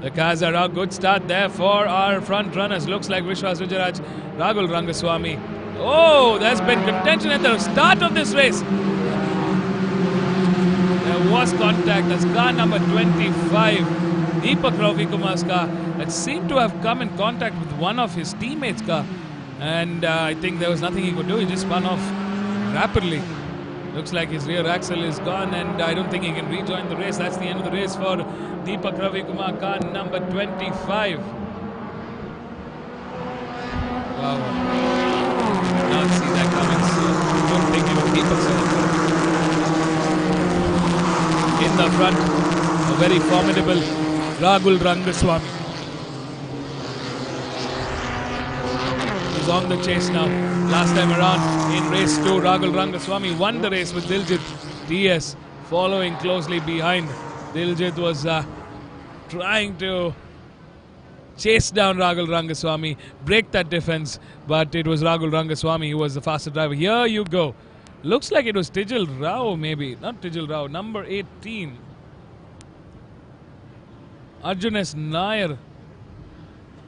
The cars are out. Good start there for our front runners. Looks like Vishwas Vijaraj, Rahul Rangaswamy. Oh, there's been contention at the start of this race. There was contact. That's car number 25, Deepak Ravi Kumar's car, that seemed to have come in contact with one of his teammates' car. And I think there was nothing he could do. He just spun off rapidly. Looks like his rear axle is gone, and I don't think he can rejoin the race. That's the end of the race for Deepak Ravi Kumar, car number 25. Wow. Did not see that coming. So don't think it was Deepak's fault. In the front, a very formidable Rahul Rangaswamy. He's on the chase now. Last time around in race 2, Rahul Rangaswamy won the race with Diljit DS following closely behind. Diljit was trying to chase down Rahul Rangaswamy, break that defense, but it was Rahul Rangaswamy who was the faster driver. Here you go. Looks like it was Tijal Rao, maybe. Not Tijal Rao, number 18. Arjun S. Nair,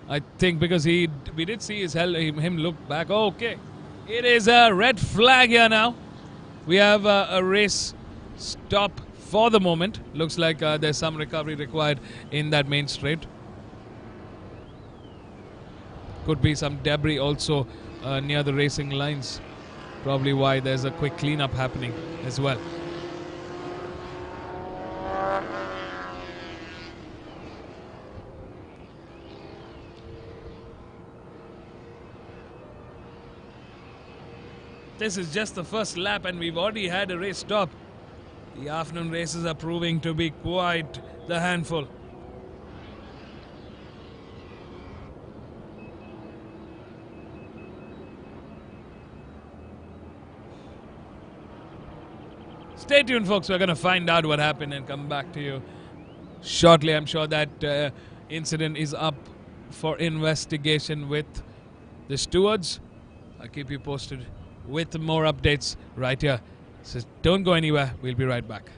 I think, because we did see him look back. Oh, okay. It is a red flag here now. We have a race stop for the moment. Looks like there's some recovery required in that main straight. Could be some debris also near the racing lines. Probably why there's a quick cleanup happening as well. This is just the first lap and we've already had a race stop. The afternoon races are proving to be quite the handful. Stay tuned, folks. We're going to find out what happened and come back to you shortly. I'm sure that incident is up for investigation with the stewards. I'll keep you posted with more updates right here. So don't go anywhere. We'll be right back.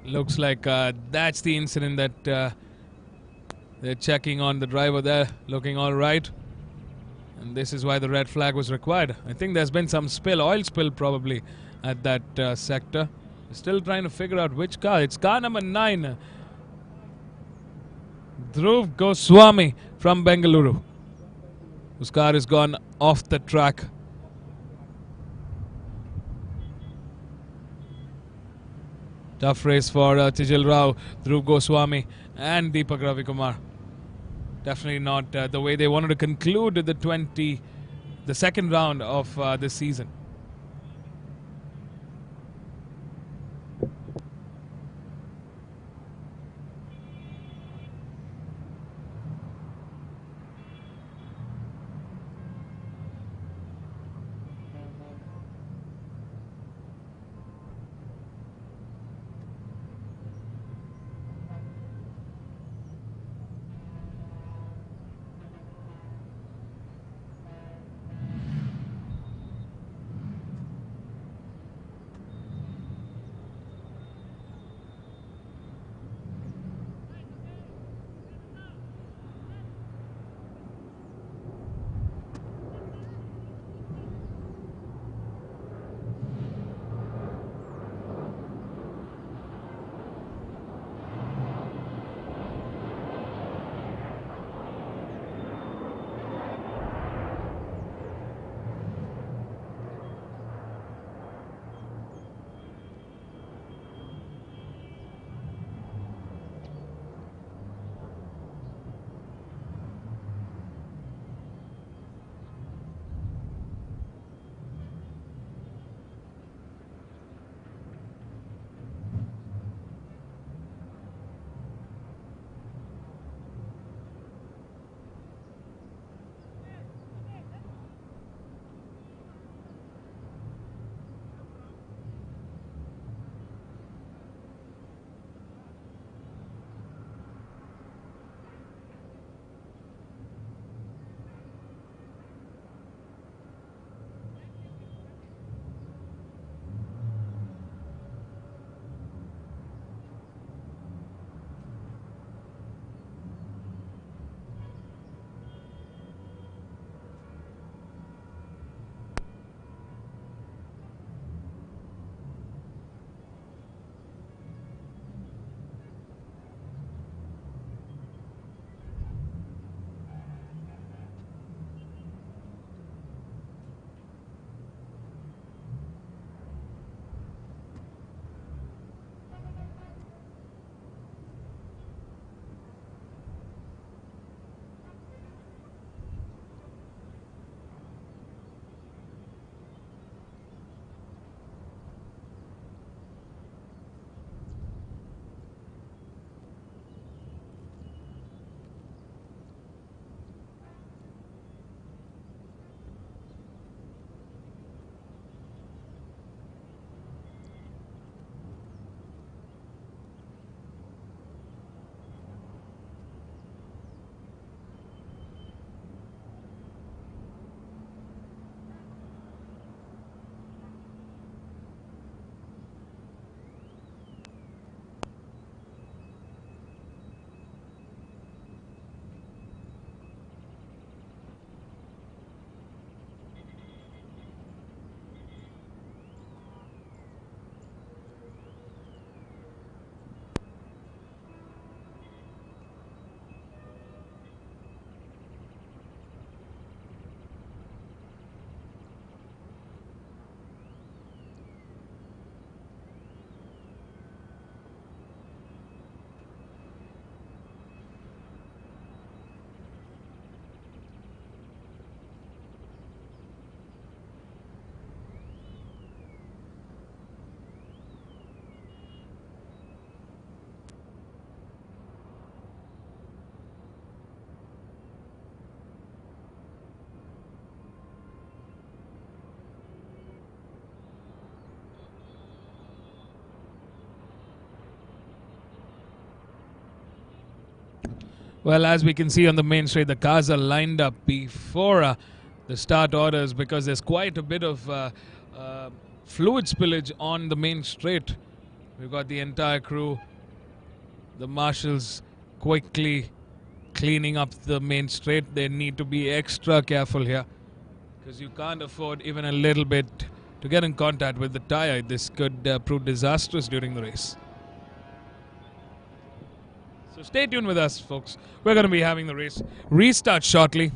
Looks like that's the incident that they're checking on the driver there, looking all right. And this is why the red flag was required. I think there's been some spill, oil spill probably, at that sector. Still trying to figure out which car. It's car number 9. Dhruv Goswami from Bengaluru, whose car has gone off the track. Tough race for Tijil Rao, Dhruv Goswami and Deepak Ravikumar. Definitely not the way they wanted to conclude the second round of this season. Well, as we can see on the main straight, the cars are lined up before the start orders because there's quite a bit of fluid spillage on the main straight We've got the entire crew, the marshals quickly cleaning up the main straight. They need to be extra careful here because you can't afford even a little bit to get in contact with the tire. This could prove disastrous during the race. So stay tuned with us, folks. We're going to be having the race restart shortly.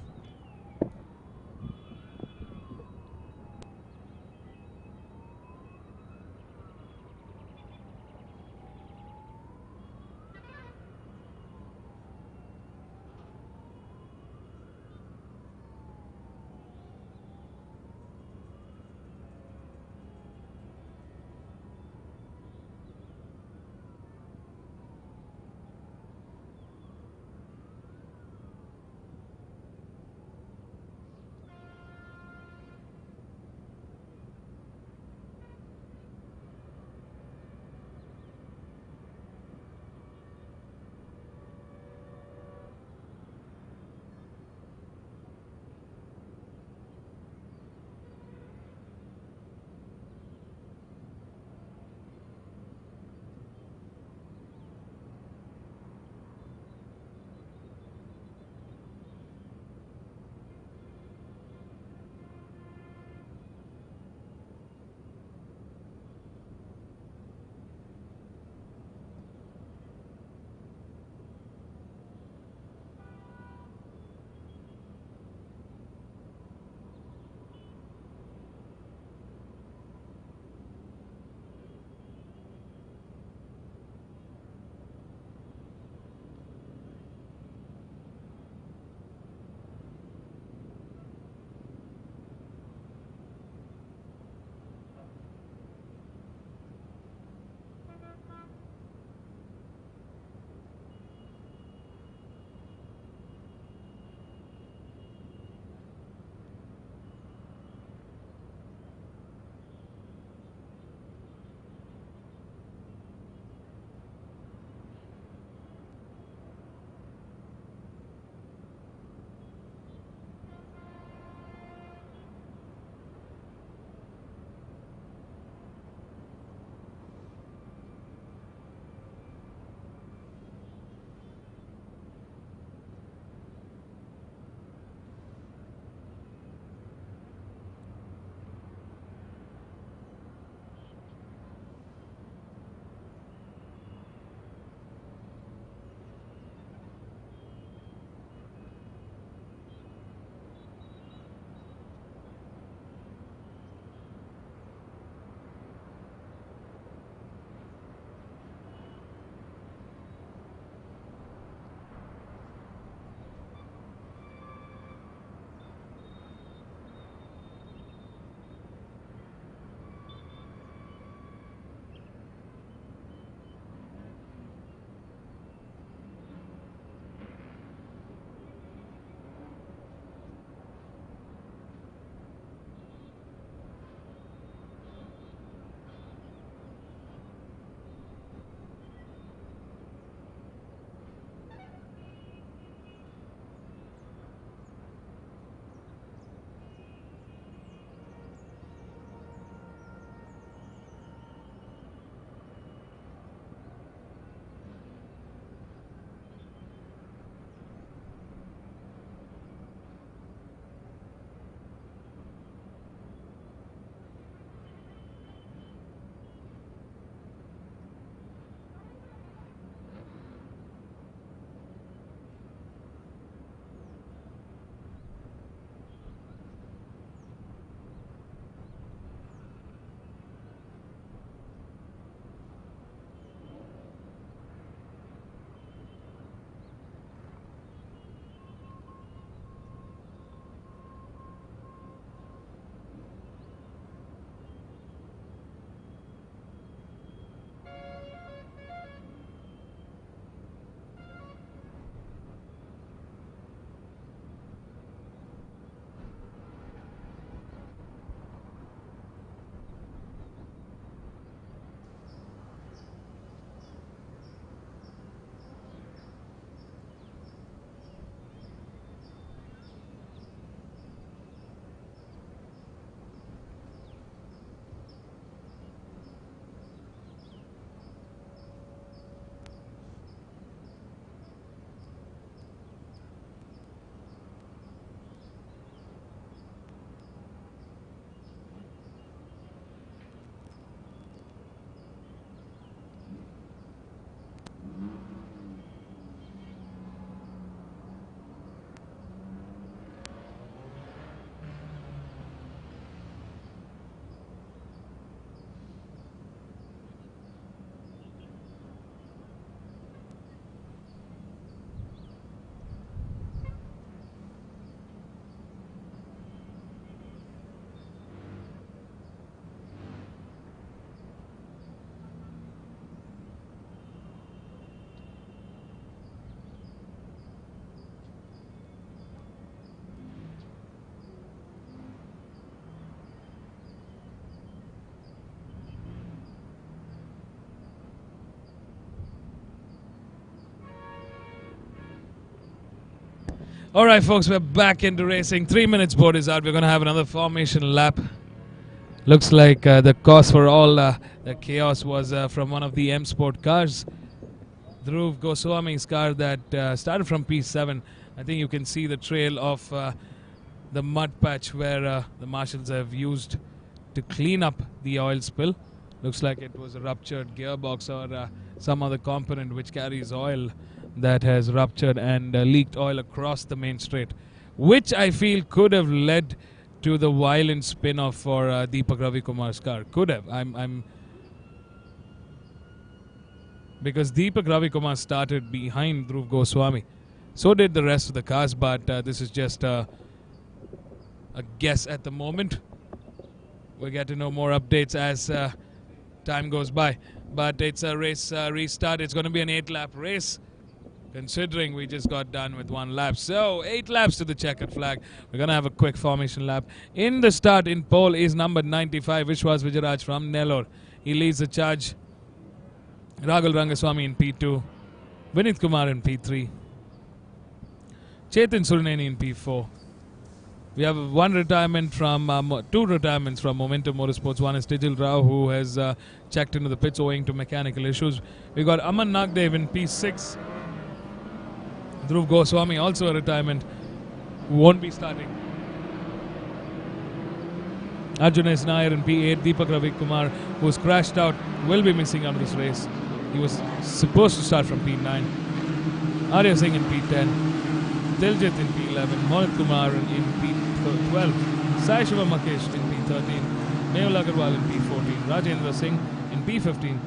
All right, folks, we're back into racing. 3 minutes board is out. We're going to have another formation lap. Looks like the cause for all the chaos was from one of the M Sport cars. Dhruv Goswami's car that started from P7. I think you can see the trail of the mud patch where the marshals have used to clean up the oil spill. Looks like it was a ruptured gearbox or some other component which carries oil that has ruptured and leaked oil across the main straight, which I feel could have led to the violent spin-off for Deepak Ravi Kumar's car. Could have. Because Deepak Ravi Kumar started behind Dhruv Goswami. So did the rest of the cars, but this is just a guess at the moment. We'll get to know more updates as time goes by. But it's a race restart. It's going to be an 8-lap race, considering we just got done with 1 lap. So 8 laps to the checkered flag. We're going to have a quick formation lap. In the start in pole is number 95, Vishwas Vijayaraj from Nellore. He leads the charge. Rahul Rangaswamy in P2. Vinith Kumar in P3. Chetan Suruneni in P4. We have two retirements from Momentum Motorsports. One is Tijil Rao, who has checked into the pits owing to mechanical issues. We got Aman Nagdev in P6. Dhruv Goswami, also a retirement, who won't be starting. Arjunesh Nair in P8. Deepak Ravi Kumar, who's crashed out, will be missing out of this race. He was supposed to start from P9. Arya Singh in P10. Diljit in P11. Mohit Kumar in P12. Sai Shiva Makesh in P13. Mehul Agarwal in P14. Rajendra Singh in P15.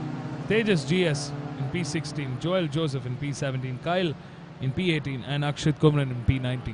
Tejas GS in P16. Joel Joseph in P17. Kyle in P18 and Akshit Kumran in P19.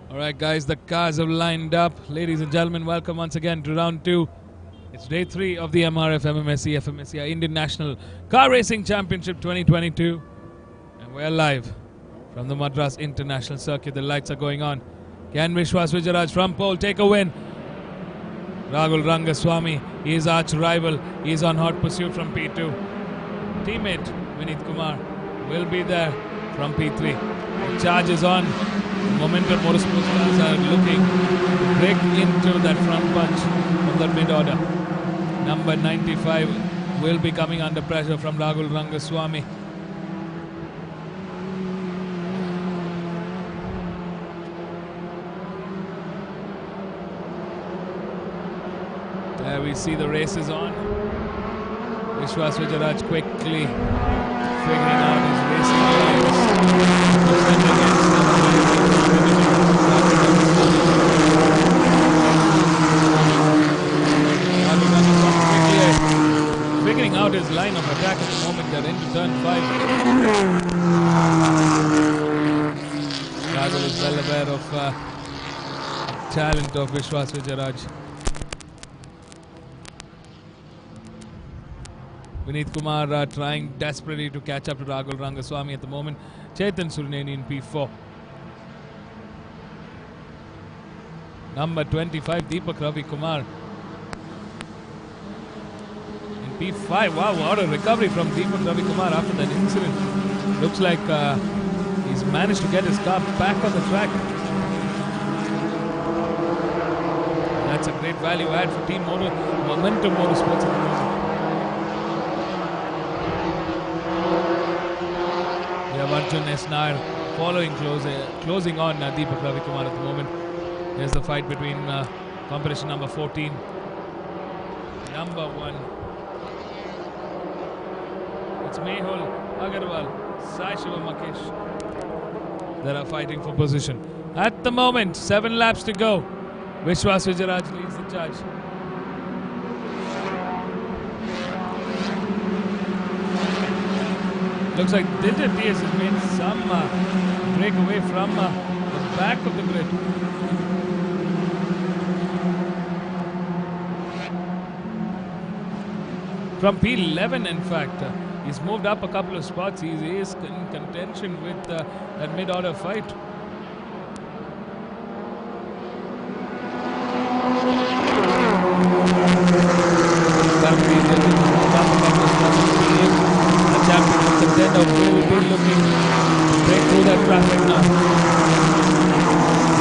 Alright guys, the cars have lined up. Ladies and gentlemen, welcome once again to round 2. It's day 3 of the MRF MMSC fmsci Indian National Car Racing Championship 2022. And we're live from the Madras International Circuit. The lights are going on. Can Vishwas Vijayaraj from pole take a win? Rahul Rangaswamy, he is arch rival. He is on hot pursuit from P2. Teammate Vinith Kumar will be there from P3. The charge is on. Momentum Motorsports cars are looking to break into that front punch from that mid-order. Number 95 will be coming under pressure from Rahul Rangaswamy. There we see the race is on. Vishwas Vijayaraj quickly figuring out his racing legs. Figuring out his line of attack at the moment. They're into turn 5. Ragul is well aware of talent of Vishwas Vijayaraj. Vineet Kumar trying desperately to catch up to Ragul Rangaswamy at the moment. Chetan Surneni in P4. Number 25, Deepak Ravi Kumar in P5. Wow, what a recovery from Deepak Ravi Kumar after that incident. Looks like he's managed to get his car back on the track. That's a great value add for Team Momentum Motorsports at the moment. We have Arjun S. Nair following closing on Deepak Ravi Kumar at the moment. Here's the fight between competition number 14, number 1. It's Mehul Agarwal, Sai Shiva Makesh that are fighting for position. At the moment, 7 laps to go. Vishwas Vijayaraj leads the charge. Looks like Diljit Diaz has made some breakaway from the back of the grid. From P11, in fact, he's moved up a couple of spots. He is in contention with that mid-order fight. Championship contender will be looking to break through that traffic now.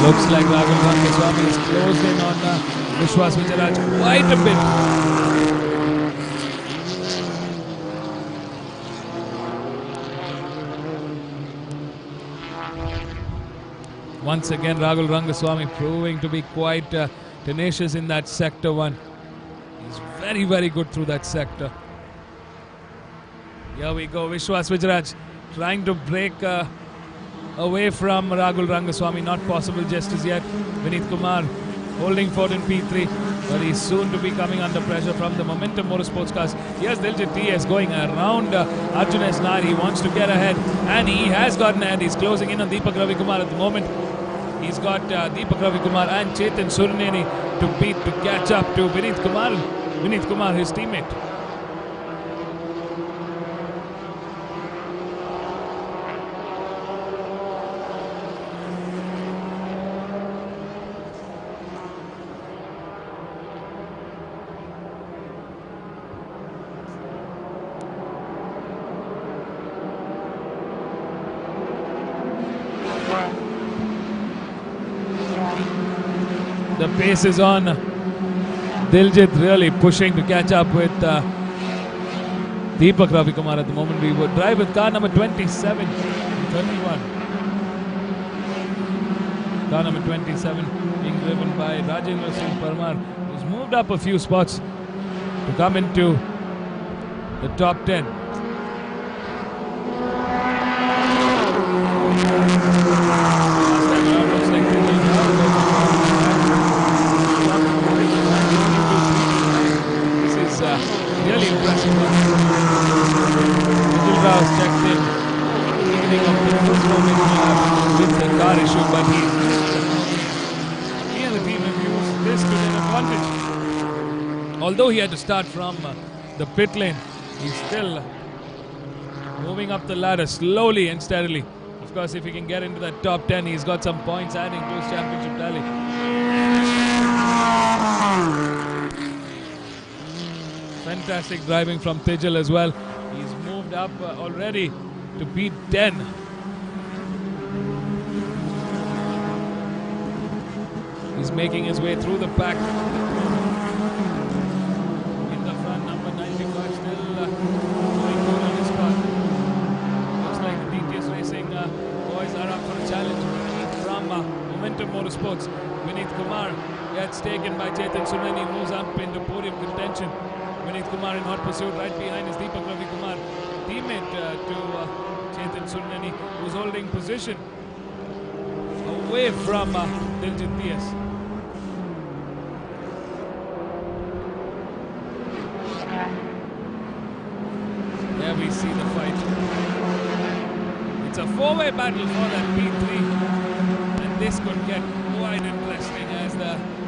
Looks like Ragul Rangaswamy is closed in on Vishwas Vijayaraj quite a bit. Once again, Ragul Rangaswamy proving to be quite tenacious in that sector 1. He's very, very good through that sector. Here we go, Vishwas Vijayaraj trying to break away from Ragul Rangaswamy. Not possible just as yet. Vineet Kumar holding forth in P3, but he's soon to be coming under pressure from the Momentum Motorsports cars. Here's Diljit Diaz going around Arjun S. Nair. He wants to get ahead, and he has gotten ahead. He's closing in on Deepak Ravi Kumar at the moment. He's got Deepak Ravi Kumar and Chetan Surneni to beat, to catch up to Vineet Kumar, his teammate. The pace is on. Diljit really pushing to catch up with Deepak Ravi Kumar at the moment. We would drive with car number 27, 31. Car number 27 being driven by Rajendra Singh Parmar, who's moved up a few spots to come into the top 10. Really impressive. Vijay Rao's checked in beginning of the first formation lap with the car issue, but he and the team have used this to their advantage. Although he had to start from the pit lane, he's still moving up the ladder slowly and steadily. Of course, if he can get into that top 10, he's got some points adding to his championship tally. Fantastic driving from Tejal as well. He's moved up already to beat 10. He's making his way through the pack. In the front, number 95 still going good on his spot. Looks like the DTS Racing boys are up for a challenge from Momentum Motorsports. Vineet Kumar gets taken by Chetan Sureni, moves up into podium contention. Vineet Kumar in hot pursuit, right behind is Deepak Ravi Kumar, teammate to Chetan Sureni, who's holding position away from Diljit Diaz. There we see the fight. It's a four-way battle for that P3, and this could get quite interesting as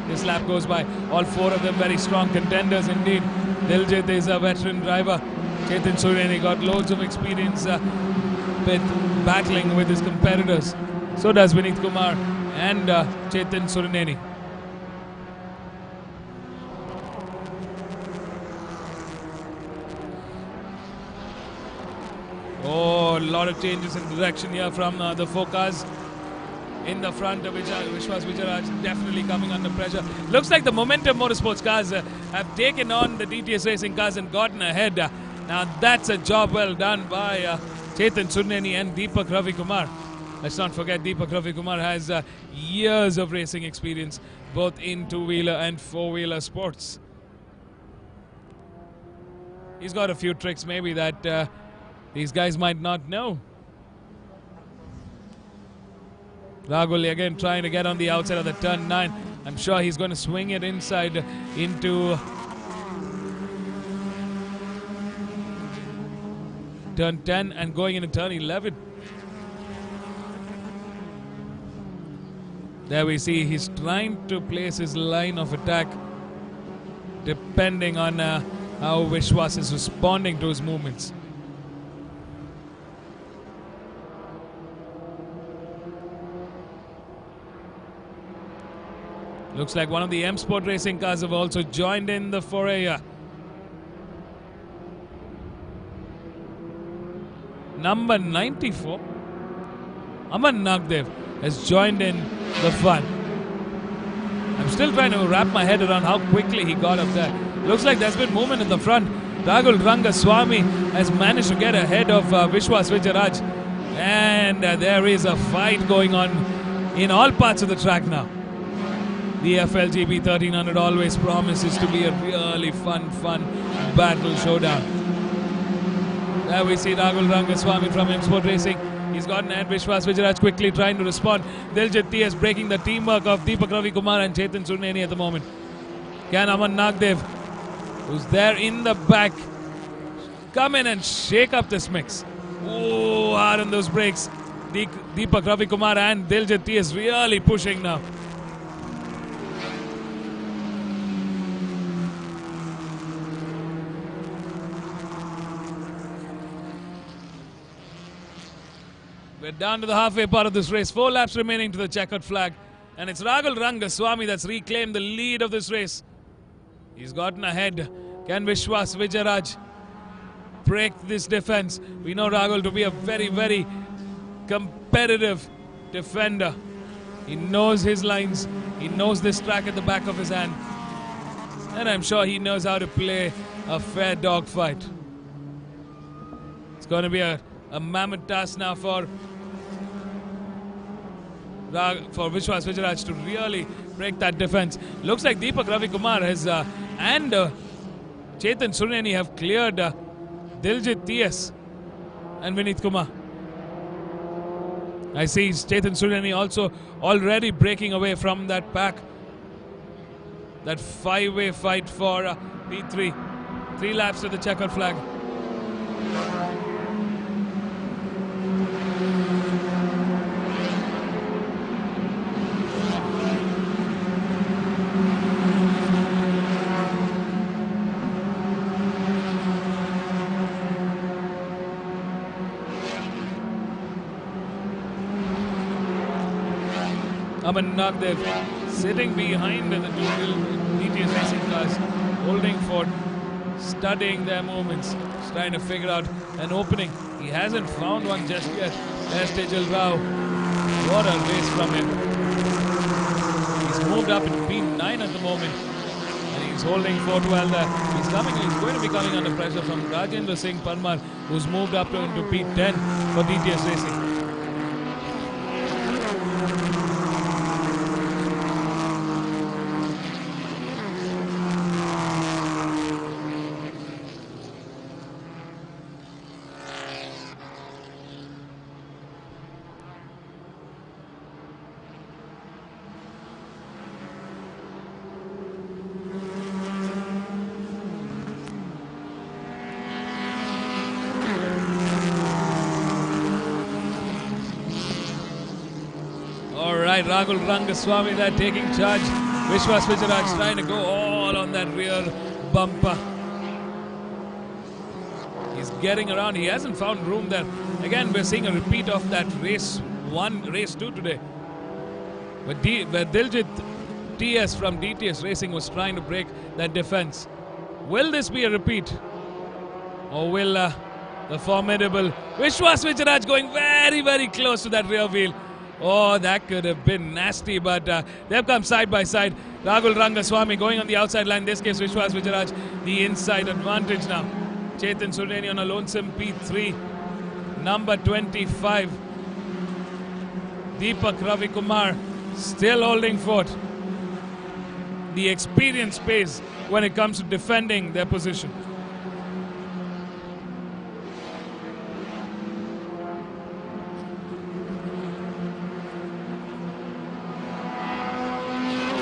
this lap goes by. All four of them very strong contenders indeed. Diljit is a veteran driver. Chetan Sureni got loads of experience with battling with his competitors. So does Vineet Kumar and Chetan Sureni. Oh, a lot of changes in direction here from the four cars in the front. Vishwas Vijayaraj definitely coming under pressure. Looks like the Momentum Motorsports cars have taken on the DTS Racing cars and gotten ahead. Now that's a job well done by Chetan Sureni and Deepak Ravi Kumar. Let's not forget Deepak Ravi Kumar has years of racing experience both in two-wheeler and four-wheeler sports. He's got a few tricks maybe that these guys might not know. Rahul again trying to get on the outside of the turn 9. I'm sure he's going to swing it inside into turn 10 and going into turn 11. There we see he's trying to place his line of attack depending on how Vishwas is responding to his movements. Looks like one of the M Sport Racing cars have also joined in the foray here. Number 94, Aman Nagdev, has joined in the fun. I'm still trying to wrap my head around how quickly he got up there. Looks like there's been movement in the front. Rahul Rangaswamy has managed to get ahead of Vishwas Vijayaraj. And there is a fight going on in all parts of the track now. The FLGB 1300 always promises to be a really fun battle showdown. There we see Rahul Rangaswamy from M Sport Racing. He's gotten at Vishwas Vijayaraj quickly trying to respond. Diljit Diaz breaking the teamwork of Deepak Ravi Kumar and Chetan Sureni at the moment. Can Aman Nagdev, who's there in the back, come in and shake up this mix? Oh, hard on those brakes. Deepak Ravi Kumar and Diljit Diaz really pushing now. We're down to the halfway part of this race. 4 laps remaining to the checkered flag. And it's Rahul Rangaswamy that's reclaimed the lead of this race. He's gotten ahead. Can Vishwas Vijayaraj break this defense? We know Rahul to be a very competitive defender. He knows his lines. He knows this track at the back of his hand. And I'm sure he knows how to play a fair dogfight. It's going to be a mammoth task now for Vishwas Vijayaraj to really break that defense. Looks like Deepak Ravi Kumar has and Chetan Sureni have cleared Diljit Diaz and Vineet Kumar. I see Chetan Sureni also already breaking away from that pack. That 5-way fight for P3. 3 laps to the checkered flag. Aman Nagdev sitting behind the DTS Racing cars, holding fort, studying their movements, just trying to figure out an opening. He hasn't found one just yet. There's Tejal Rao. What a race from him. He's moved up in P9 at the moment, and he's holding fort well there. He's going to be coming under pressure from Rajendra Singh Parmar, who's moved up into P10 for DTS Racing. right, Rahul Rangaswamy there taking charge. Vishwas Vijayaraj trying to go all on that rear bumper. He's getting around. He hasn't found room there. Again, we're seeing a repeat of that race 1, race 2 today. Where Diljit TS from DTS Racing was trying to break that defense. Will this be a repeat? Or will the formidable Vishwas Vijayaraj going very, very close to that rear wheel? Oh, that could have been nasty, but they've come side by side. Rahul Rangaswamy going on the outside line. This gives Vishwas Vijayaraj the inside advantage now. Chetan Surneni on a lonesome P3. Number 25. Deepak Ravikumar still holding fort. The experience pays when it comes to defending their position.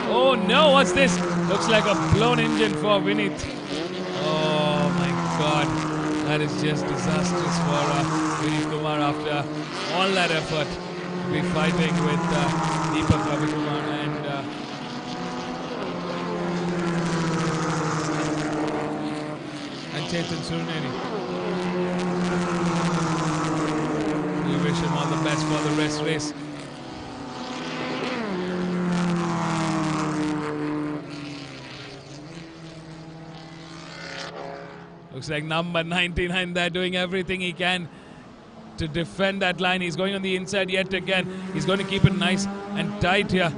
Oh no, what's this? Looks like a blown engine for Vinith. Oh my god, that is just disastrous for Vinith Kumar after all that effort to be fighting with Deepak Ravikumar and Chetan Surneni. We wish him all the best for the rest race. Looks like number 99 there doing everything he can to defend that line. He's going on the inside yet again. He's going to keep it nice and tight here.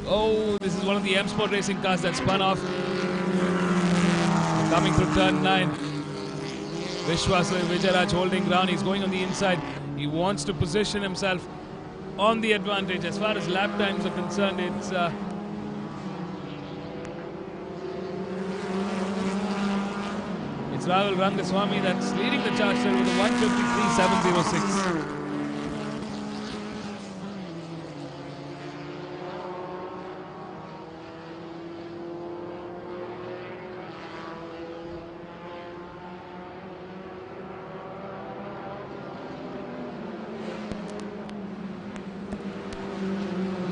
Oh, this is one of the M Sport Racing cars that spun off. Coming through turn 9. Vishwas Vijayaraj holding ground. He's going on the inside. He wants to position himself on the advantage. As far as lap times are concerned, it's Rahul Rangaswamy that's leading the charge there with a 1:53.706.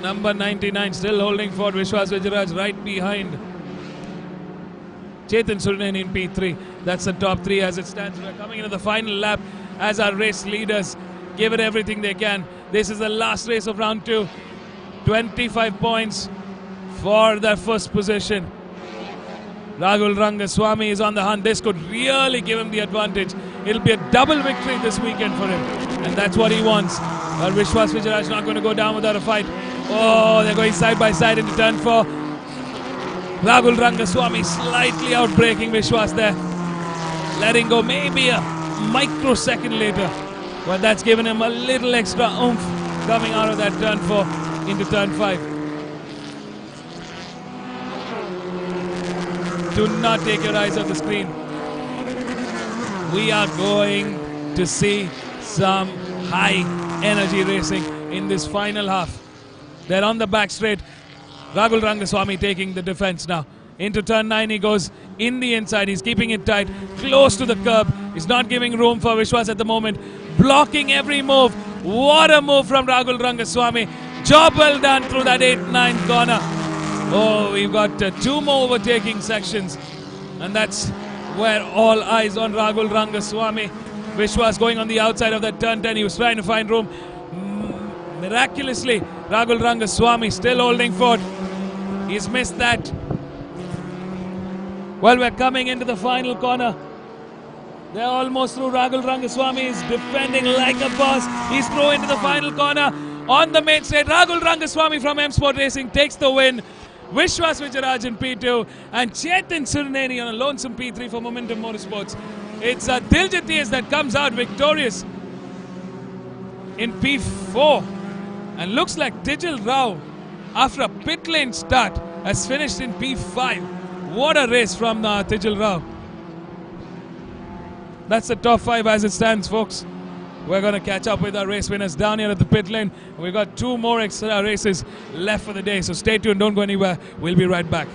Number 99 still holding for Vishwas Vijayaraj right behind Chetan Surneni in P3. That's the top 3 as it stands. We're coming into the final lap as our race leaders give it everything they can. This is the last race of round 2. 25 points for the first position. Rahul Rangaswamy is on the hunt. This could really give him the advantage. It'll be a double victory this weekend for him, and that's what he wants. But Vishwas Vijayaraj not going to go down without a fight. Oh, they're going side by side into turn 4. Rahul Rangaswamy slightly outbraking Vishwas there. Letting go maybe a microsecond later. But that's given him a little extra oomph coming out of that turn 4 into turn 5. Do not take your eyes off the screen. We are going to see some high energy racing in this final half. They're on the back straight. Rahul Rangaswamy taking the defense now. Into turn 9 he goes in the inside. He's keeping it tight, close to the curb. He's not giving room for Vishwas at the moment. Blocking every move. What a move from Rahul Rangaswamy. Job well done through that 8-9 corner. Oh, we've got 2 more overtaking sections. And that's where all eyes on Rahul Rangaswamy. Vishwas going on the outside of that turn 10. He was trying to find room. Miraculously, Rahul Rangaswamy still holding fort. He's missed that. Well, we're coming into the final corner. They're almost through. Rahul Rangaswamy is defending like a boss. He's through into the final corner. On the main straight, Rahul Rangaswamy from M Sport Racing takes the win. Vishwas Vijayaraj in P2 and Chetan Surneni on a lonesome P3 for Momentum Motorsports. It's Diljit TS that comes out victorious in P4. And looks like Tijal Rao, after a pit lane start, has finished in P5. What a race from Tijal Rao. That's the top 5 as it stands, folks. We're going to catch up with our race winners down here at the pit lane. We've got 2 more extra races left for the day, so stay tuned, don't go anywhere. We'll be right back.